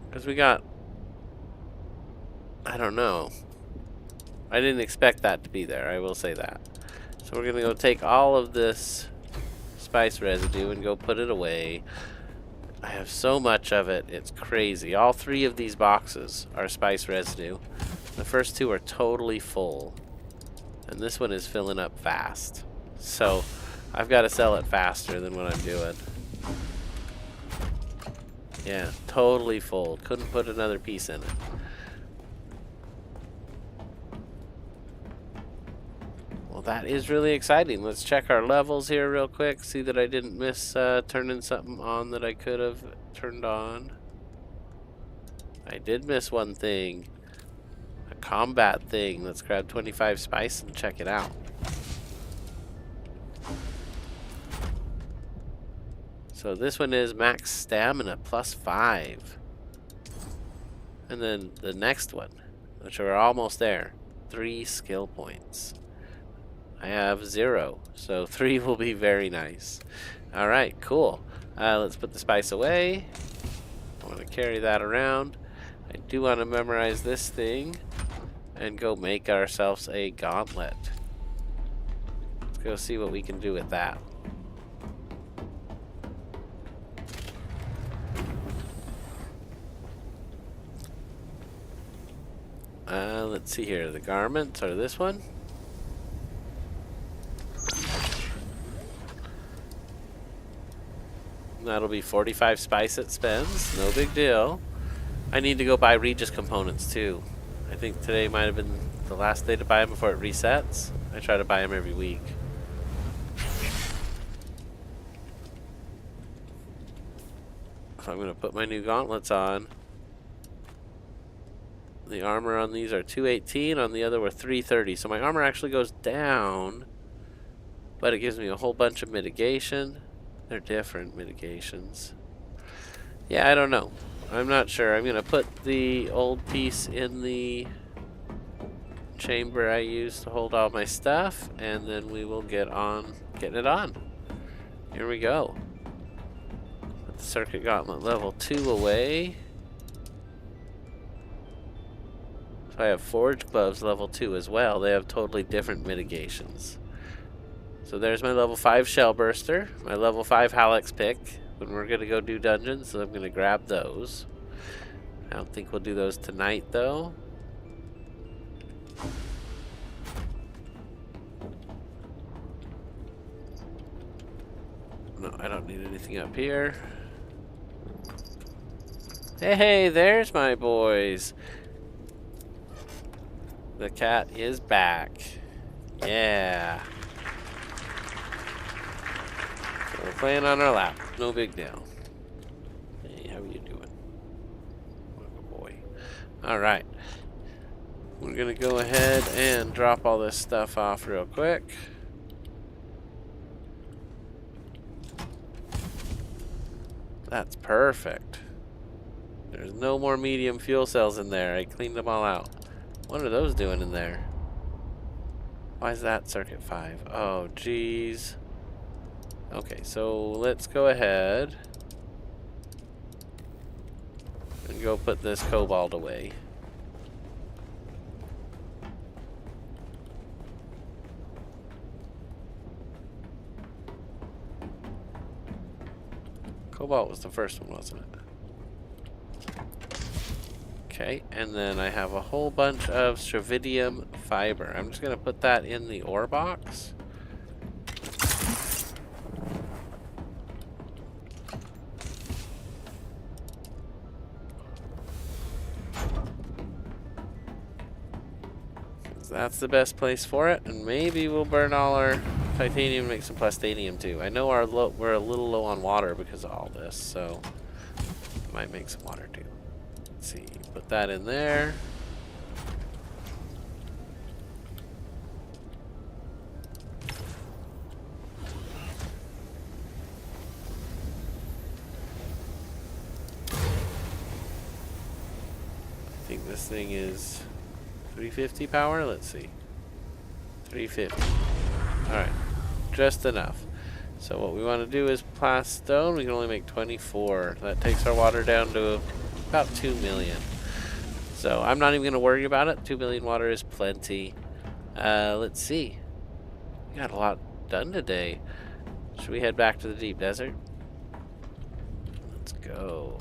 Because we got... I don't know. I didn't expect that to be there, I will say that. So we're going to go take all of this spice residue and go put it away. I have so much of it, it's crazy. All 3 of these boxes are spice residue. The first 2 are totally full. And this one is filling up fast. So I've got to sell it faster than what I'm doing. Yeah, totally full. Couldn't put another piece in it. Well, that is really exciting. Let's check our levels here real quick. See that I didn't miss turning something on that I could have turned on. I did miss one thing. A combat thing. Let's grab 25 spice and check it out. So this one is max stamina plus 5. And then the next one, which are almost there, 3 skill points. I have 0, so 3 will be very nice. Alright, cool. Let's put the spice away. I want to carry that around. I do want to memorize this thing and go make ourselves a gauntlet. Let's go see what we can do with that. Let's see here. The garments are this one. That'll be 45 spice it spends. No big deal. I need to go buy Regis components too. I think today might have been the last day to buy them before it resets. I try to buy them every week. So I'm going to put my new gauntlets on. The armor on these are 218, on the other were 330. So my armor actually goes down, but it gives me a whole bunch of mitigation. They're different mitigations. Yeah, I don't know. I'm not sure. I'm going to put the old piece in the chamber I use to hold all my stuff, and then we will get on getting it on. Here we go. Put the circuit gauntlet level 2 away. So I have forge gloves level 2 as well. They have totally different mitigations. So there's my level 5 shell burster, my level 5 Halex pick. When we're gonna go do dungeons, so I'm gonna grab those. I don't think we'll do those tonight though. No, I don't need anything up here. Hey, there's my boys. The cat is back. Yeah. So we're playing on our lap. No big deal. Hey, how are you doing? Oh boy. Alright. We're gonna go ahead and drop all this stuff off real quick. That's perfect. There's no more medium fuel cells in there. I cleaned them all out. What are those doing in there? Why is that circuit 5? Oh, geez. Okay, so let's go ahead and go put this cobalt away. Cobalt was the first one, wasn't it? Okay, and then I have a whole bunch of stravidium fiber. I'm just going to put that in the ore box. That's the best place for it, and maybe we'll burn all our titanium and make some plastanium too. I know we're a little low on water because of all this, so might make some water too. Let's see, put that in there. I think this thing is 350 power. Let's see, 350. All right, just enough. So what we want to do is plastone. We can only make 24. That takes our water down to about 2 million. So I'm not even going to worry about it. 2 million water is plenty. Let's see. We got a lot done today. Should we head back to the deep desert? Let's go.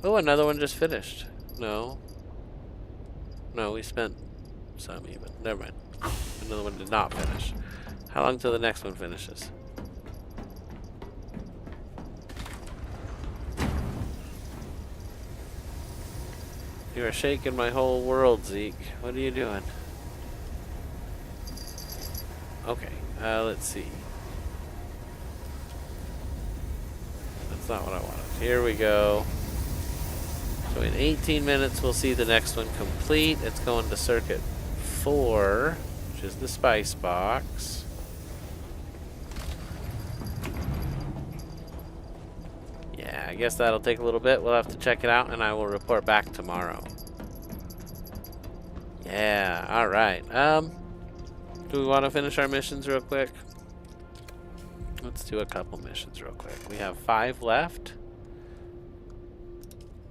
Oh, another one just finished. No. No, we spent some even. Never mind. Another one did not finish. How long till the next one finishes? You are shaking my whole world, Zeke. What are you doing? Okay, let's see. That's not what I wanted. Here we go. So in 18 minutes, we'll see the next one complete. It's going to circuit 4, which is the spice box. Yeah, I guess that'll take a little bit. We'll have to check it out, and I will report back tomorrow. Yeah, all right. Do we want to finish our missions real quick? Let's do a couple missions real quick. We have 5 left.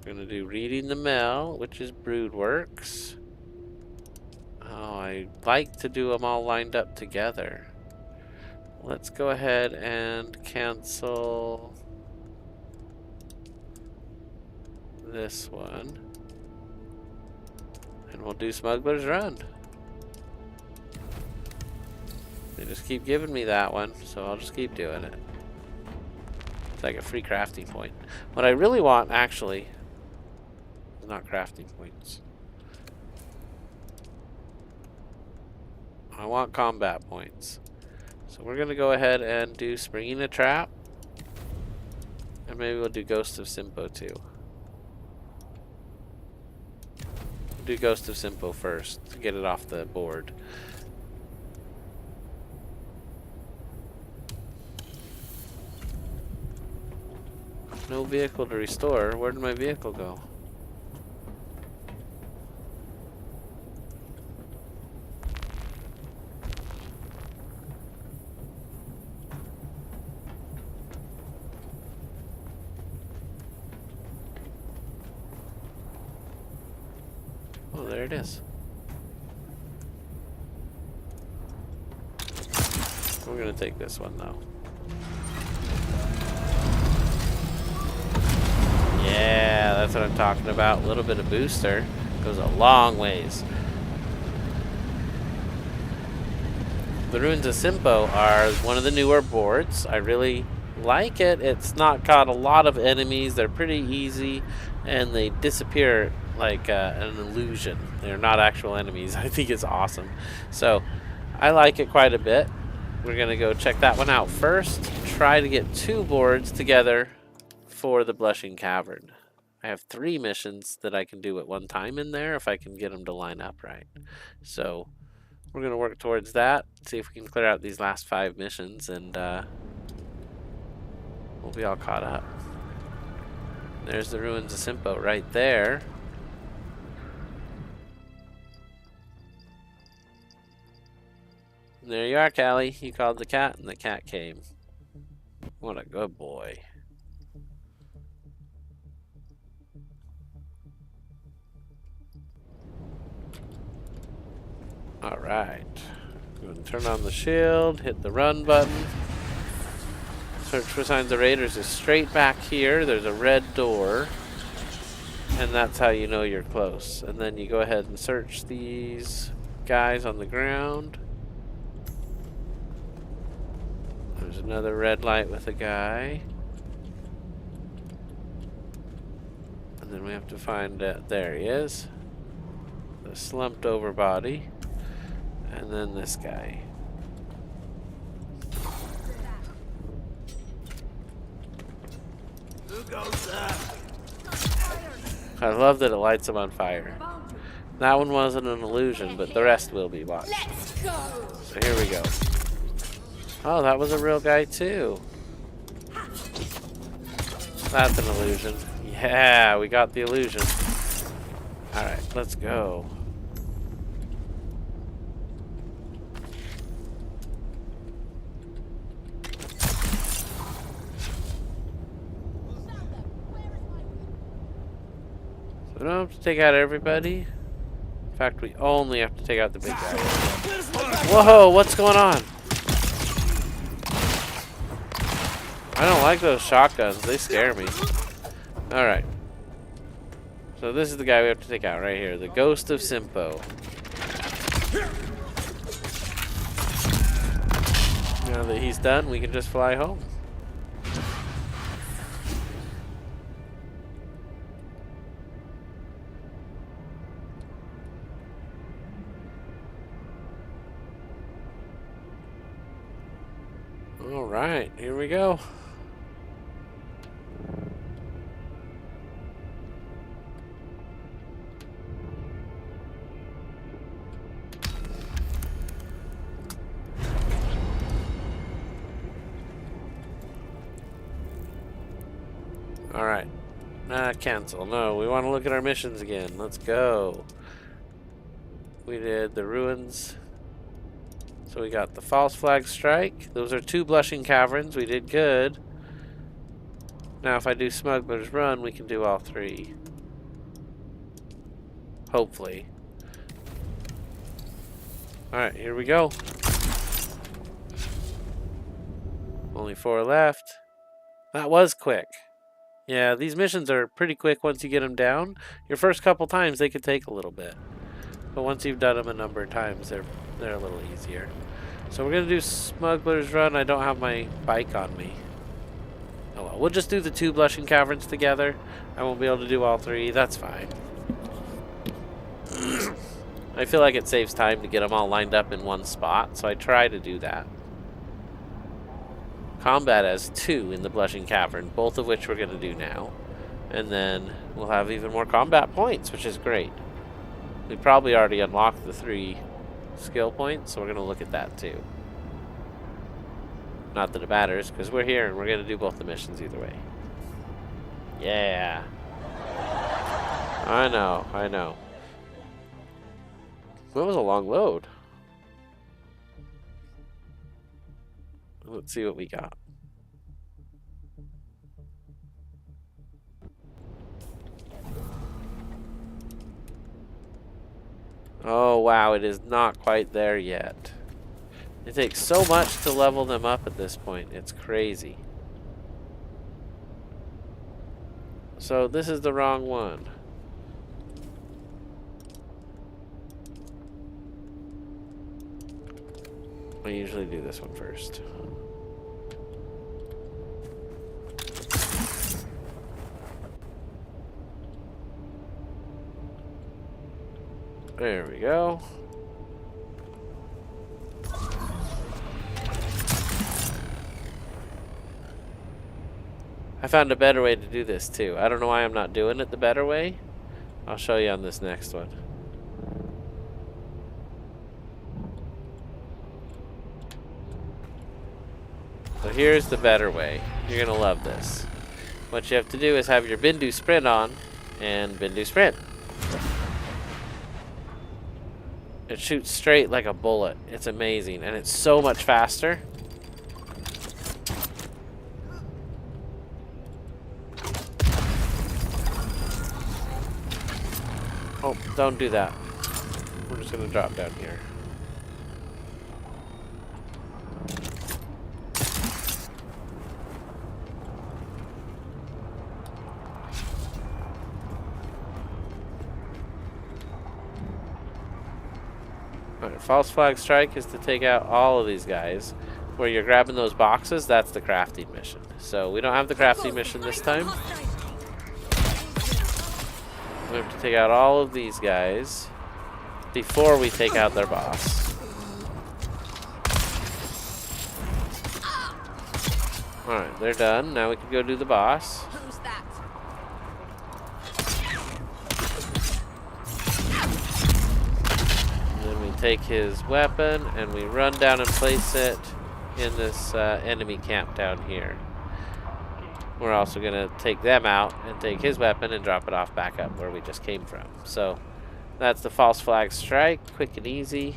We're gonna do reading the mail, which is Broodworks. Oh, I like to do them all lined up together. Let's go ahead and cancel this one. And we'll do Smuggler's Run. They just keep giving me that one, so I'll just keep doing it. It's like a free crafting point. What I really want, actually, is not crafting points. I want combat points. So we're going to go ahead and do Springing a Trap. And maybe we'll do Ghost of Simpo too. We'll do Ghost of Simpo first to get it off the board. No vehicle to restore. Where did my vehicle go? Oh, there it is. We're gonna take this one though. Yeah, that's what I'm talking about. A little bit of booster goes a long ways. The Ruins of Simpo are one of the newer boards. I really like it. It's not got a lot of enemies. They're pretty easy, and they disappear like an illusion. They're not actual enemies. I think it's awesome. So I like it quite a bit. We're going to go check that one out first. Try to get 2 boards together for the Blushing Cavern. I have 3 missions that I can do at one time in there if I can get them to line up right. So we're going to work towards that, see if we can clear out these last 5 missions, and we'll be all caught up. There's the Ruins of Simpo right there. There you are, Callie. You called the cat, and the cat came. What a good boy. Alright. Go and turn on the shield, hit the run button. Search for signs of raiders is straight back here. There's a red door. And that's how you know you're close. And then you go ahead and search these guys on the ground. There's another red light with a guy. And then we have to find, there he is. The slumped over body. And then this guy. Who goes there? I love that it lights him on fire. That one wasn't an illusion, but the rest will be. Watch. Let's go. So here we go. Oh, that was a real guy too. That's an illusion. Yeah, we got the illusion. Alright, let's go. So we don't have to take out everybody. In fact, we only have to take out the big guy. Whoa, what's going on? I don't like those shotguns. They scare me. Alright. So this is the guy we have to take out right here. The Ghost of Simpo. Now that he's done, we can just fly home. Alright, here we go. Alright. Cancel. No, we want to look at our missions again. Let's go. We did the ruins. So we got the false flag strike. Those are 2 blushing caverns. We did good. Now if I do smuggler's run, we can do all 3. Hopefully. Alright, here we go. Only 4 left. That was quick. Yeah, these missions are pretty quick once you get them down. Your first couple times they could take a little bit. But once you've done them a number of times, they're a little easier. So we're going to do Smuggler's Run. I don't have my bike on me. Oh well, we'll just do the 2 blushing caverns together. I won't be able to do all 3. That's fine. I feel like it saves time to get them all lined up in one spot, so I try to do that. Combat has 2 in the Blushing Cavern, both of which we're going to do now. And then we'll have even more combat points, which is great. We probably already unlocked the 3 skill points, so we're going to look at that too. Not that it matters, because we're here and we're going to do both the missions either way. Yeah. I know, I know. That was a long load. Let's see what we got. Oh wow, it is not quite there yet. It takes so much to level them up at this point. It's crazy. So this is the wrong one. I usually do this one first. There we go. I found a better way to do this too. I don't know why I'm not doing it the better way. I'll show you on this next one. So here's the better way. You're gonna love this. What you have to do is have your Bindu Sprint on and Bindu Sprint. It shoots straight like a bullet. It's amazing and it's so much faster. Oh, don't do that. We're just gonna drop down here. Alright, false flag strike is to take out all of these guys. Where you're grabbing those boxes, that's the crafting mission. So we don't have the crafting mission this time. We have to take out all of these guys before we take out their boss. Alright, they're done. Now we can go do the boss. Who's that? And then we take his weapon and we run down and place it in this enemy camp down here. We're also going to take them out and take his weapon and drop it off back up where we just came from. So that's the false flag strike. Quick and easy.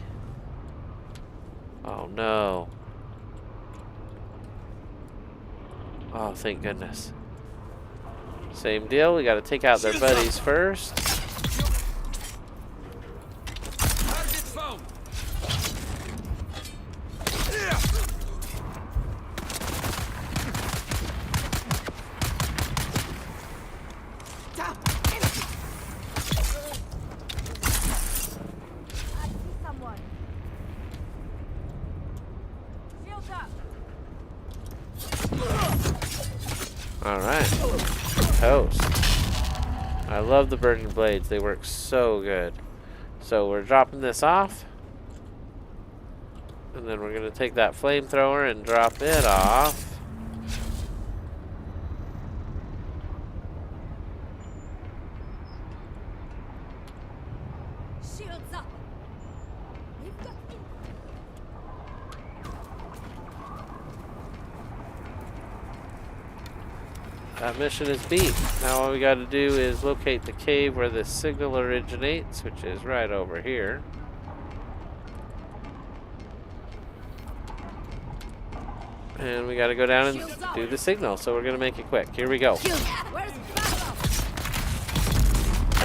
Oh no. Oh, thank goodness. Same deal. We got to take out their buddies first. Alright. Toast. I love the burning blades. They work so good. So we're dropping this off. And then we're going to take that flamethrower and drop it off. Shields up. We've got That mission is beat. Now all we got to do is locate the cave where the signal originates, which is right over here. And we got to go down and do the signal, so we're going to make it quick. Here we go. Where's backup?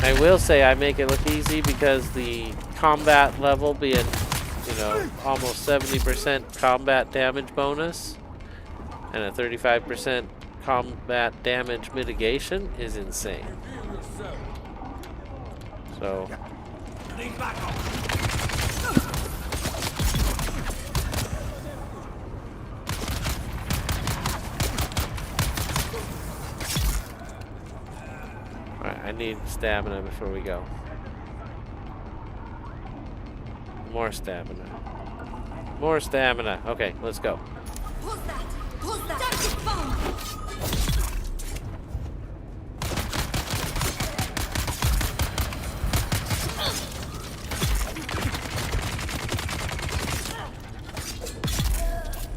I will say I make it look easy because the combat level being, you know, almost 70% combat damage bonus and a 35% combat damage mitigation is insane. So alright, I need stamina before we go. More stamina. More stamina. Okay, let's go. Who's that? Who's that? Target found.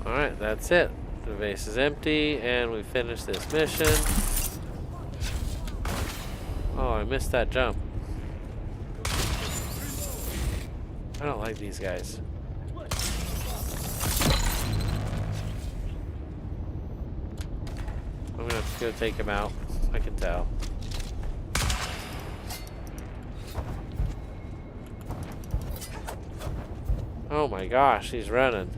Alright, that's it. The base is empty, and we finished this mission. Oh, I missed that jump. I don't like these guys. I'm gonna have to go take him out. I can tell. Oh my gosh, he's running.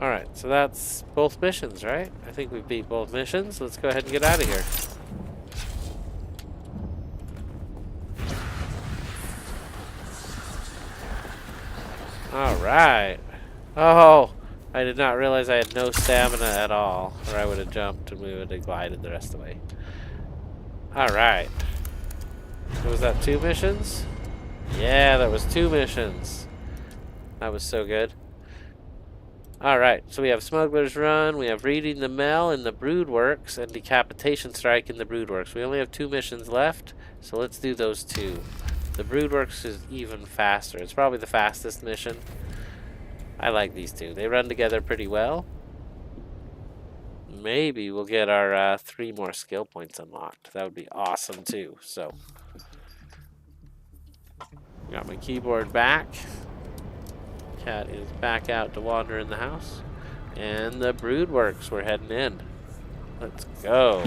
Alright, so that's both missions, right? I think we beat both missions. Let's go ahead and get out of here. Alright. Oh, I did not realize I had no stamina at all, or I would have jumped and we would have glided the rest of the way. Alright. So was that 2 missions? Yeah, that was 2 missions. That was so good. Alright, so we have Smuggler's Run, we have Reading the Mail in the Broodworks, and Decapitation Strike in the Broodworks. We only have 2 missions left, so let's do those 2. The Broodworks is even faster. It's probably the fastest mission. I like these 2. They run together pretty well. Maybe we'll get our 3 more skill points unlocked. That would be awesome too. So, got my keyboard back. Cat is back out to wander in the house. And the Broodworks, we're heading in. Let's go.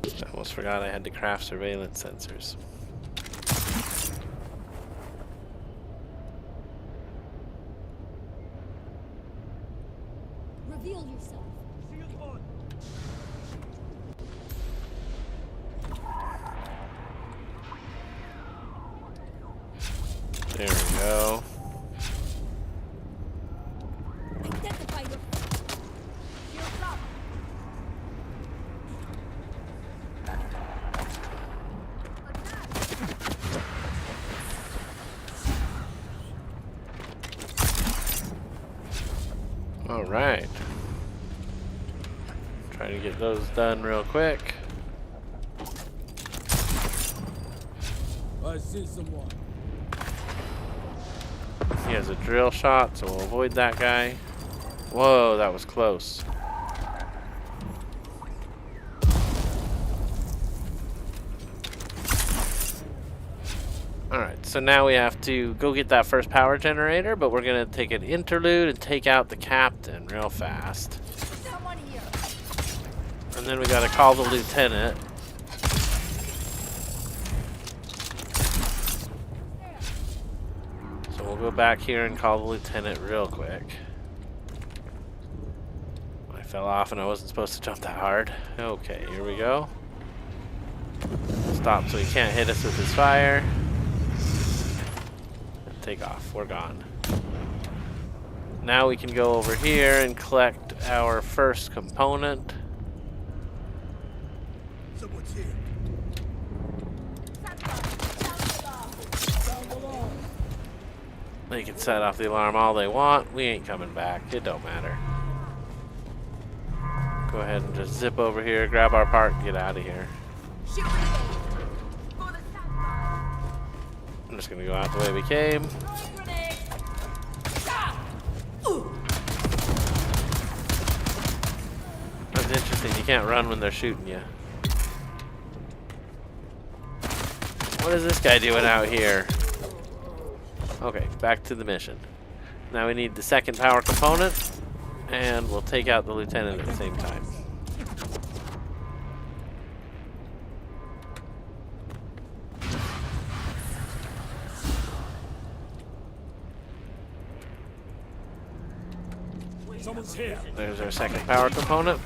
I almost forgot I had to craft surveillance sensors. Reveal yourself. There we go. Identify your shields up. All right. Try to get those done real quick. I see someone. He has a drill shot, so we'll avoid that guy. Whoa, that was close. Alright, so now we have to go get that first power generator, but we're going to take an interlude and take out the captain real fast. Someone here. And then we got to call the lieutenant. So we'll go back here and call the lieutenant real quick. I fell off and I wasn't supposed to jump that hard. Okay, here we go. Stop so he can't hit us with his fire. Take off, we're gone. Now we can go over here and collect our first component. Someone's here. They can set off the alarm all they want. We ain't coming back. It don't matter. Go ahead and just zip over here, grab our part, and get out of here. I'm just gonna go out the way we came. That's interesting. You can't run when they're shooting you. What is this guy doing out here? Okay, back to the mission. Now we need the second power component, and we'll take out the lieutenant at the same time. Someone's here. There's our second power component.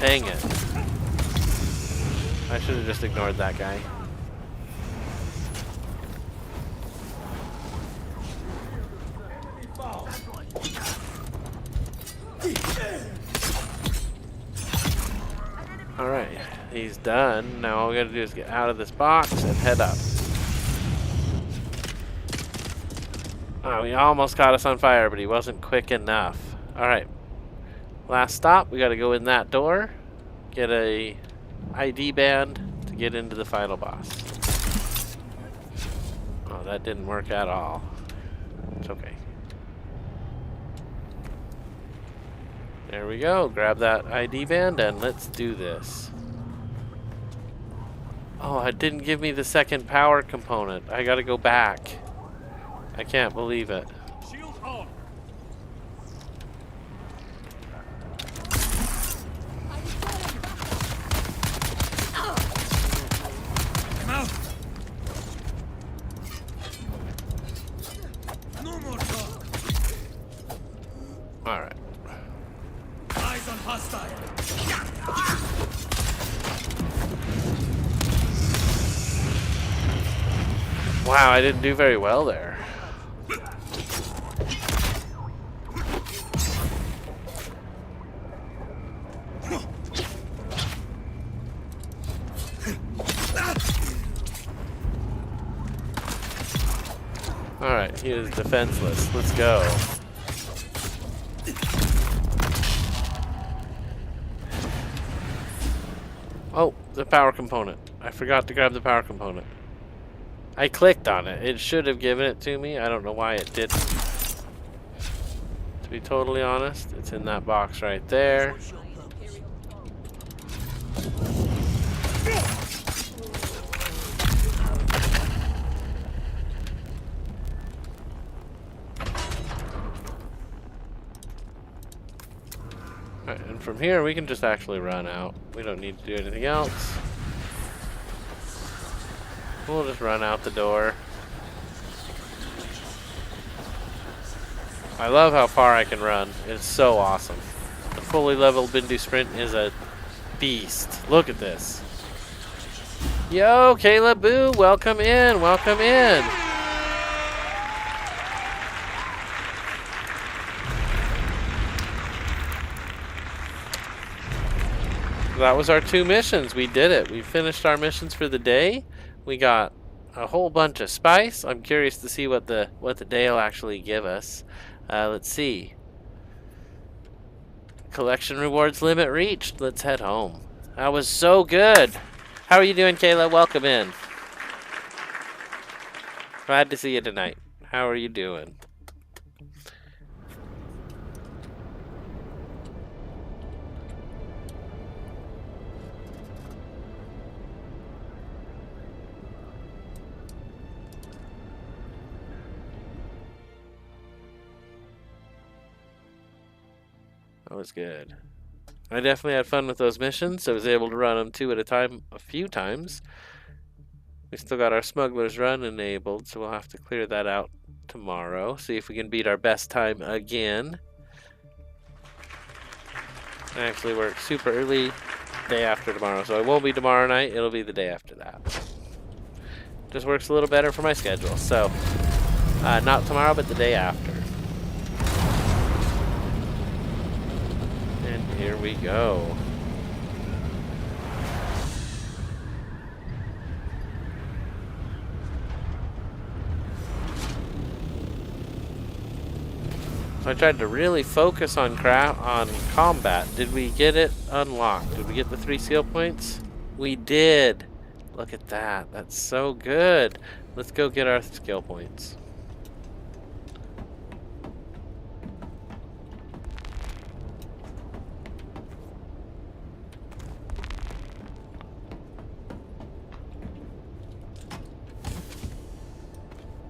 Dang it. I should have just ignored that guy. Alright, he's done. Now all we gotta do is get out of this box and head up. Oh, he almost caught us on fire, but he wasn't quick enough. Alright, last stop, we gotta go in that door, get a ID band to get into the final boss. Oh, that didn't work at all. It's okay. There we go. Grab that ID band and let's do this. Oh, it didn't give me the second power component. I gotta go back. I can't believe it. Shield on. I'm out. No more talk. Alright. Eyes on hostile. Wow, I didn't do very well there. Alright, he is defenseless. Let's go. Oh, the power component. I forgot to grab the power component. I clicked on it. It should have given it to me. I don't know why it didn't. To be totally honest, it's in that box right there. Alright, and from here we can just actually run out. We don't need to do anything else. We'll just run out the door. I love how far I can run. It's so awesome. The fully leveled Bindu Sprint is a beast. Look at this. Yo, Kayla Boo, welcome in, welcome in. That was our 2 missions. We did it. We finished our missions for the day. We got a whole bunch of spice. I'm curious to see what the day will actually give us. Let's see. Collection rewards limit reached. Let's head home. That was so good. How are you doing, Kayla? Welcome in. Glad to see you tonight. How are you doing? That was good. I definitely had fun with those missions. I was able to run them 2 at a time a few times. We still got our smuggler's run enabled, so we'll have to clear that out tomorrow. See if we can beat our best time again. I actually work super early day after tomorrow, so it won't be tomorrow night. It'll be the day after that. Just works a little better for my schedule. So, not tomorrow, but the day after. And here we go. So I tried to really focus on combat. Did we get it unlocked? Did we get the 3 skill points? We did. Look at that. That's so good. Let's go get our skill points.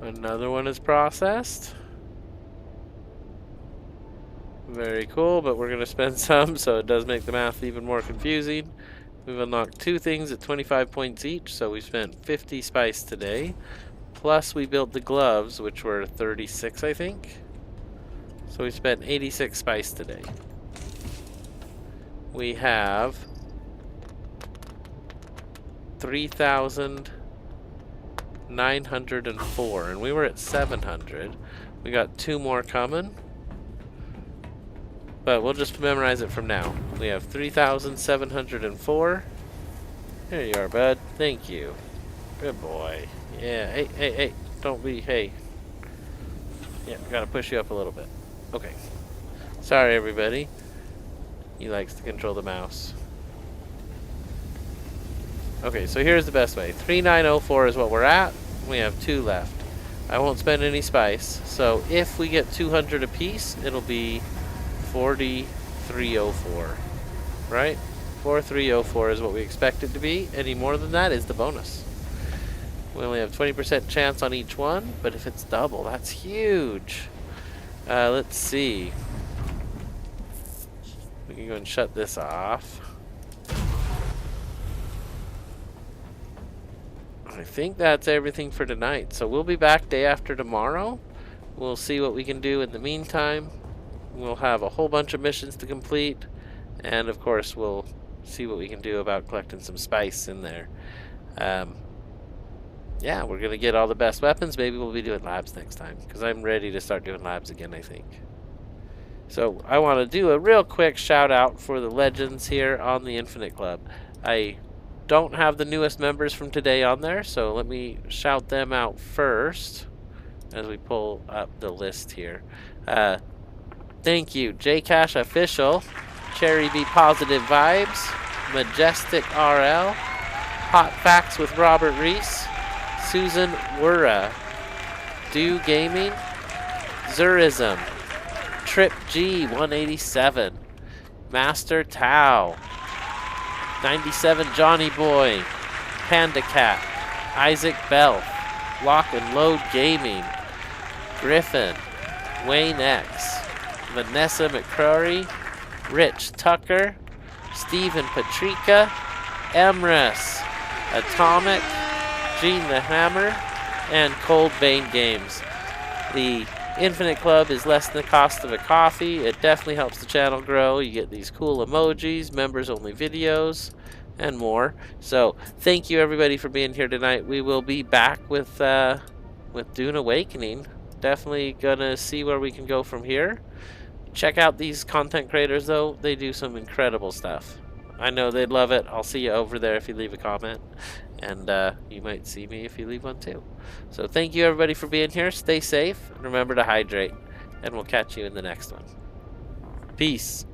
Another one is processed. Very cool, but we're going to spend some, so it does make the math even more confusing. We've unlocked 2 things at 25 points each, so we spent 50 spice today. Plus we built the gloves, which were 36, I think. So we spent 86 spice today. We have 3,904, and we were at 700. We got 2 more coming. But we'll just memorize it from now. We have 3,704. Here you are, bud. Thank you. Good boy. Yeah, hey. Don't be, hey. Yeah, gotta push you up a little bit. Okay. Sorry, everybody. He likes to control the mouse. Okay, so here's the best way. 3,904 is what we're at. We have 2 left. I won't spend any spice. So if we get 200 apiece, it'll be 4,304, right? 4,304 is what we expect it to be. Any more than that is the bonus. We only have 20% chance on each one, but if it's double, that's huge. Let's see. We can go and shut this off. I think that's everything for tonight. So we'll be back day after tomorrow. We'll see what we can do in the meantime. We'll have a whole bunch of missions to complete, and of course we'll see what we can do about collecting some spice in there. Yeah, we're gonna get all the best weapons. Maybe we'll be doing labs next time, because I'm ready to start doing labs again, I think. So I want to do a real quick shout out for the legends here on the Infinite Club. I don't have the newest members from today on there, so let me shout them out first as we pull up the list here. Thank you, JCash Official, Cherry B Positive Vibes, Majestic RL, Hot Facts with Robert Reese, Susan Wura, Do Gaming, Zurism, Trip G 187, Master Tao, 97 Johnny Boy, Panda Cat, Isaac Bell, Lock and Load Gaming, Griffin, Wayne X, Vanessa McCrory, Rich Tucker, Stephen Patrica, Emrys, Atomic, Gene the Hammer, and Cold Vein Games. The Infinite Club is less than the cost of a coffee. It definitely helps the channel grow. You get these cool emojis, members only videos, and more. So thank you everybody for being here tonight. We will be back with Dune Awakening. Definitely gonna see where we can go from here. Check out these content creators though. They do some incredible stuff. I know they'd love it. I'll see you over there if you leave a comment. And you might see me if you leave one too. So thank you everybody for being here. Stay safe. And remember to hydrate. And we'll catch you in the next one. Peace.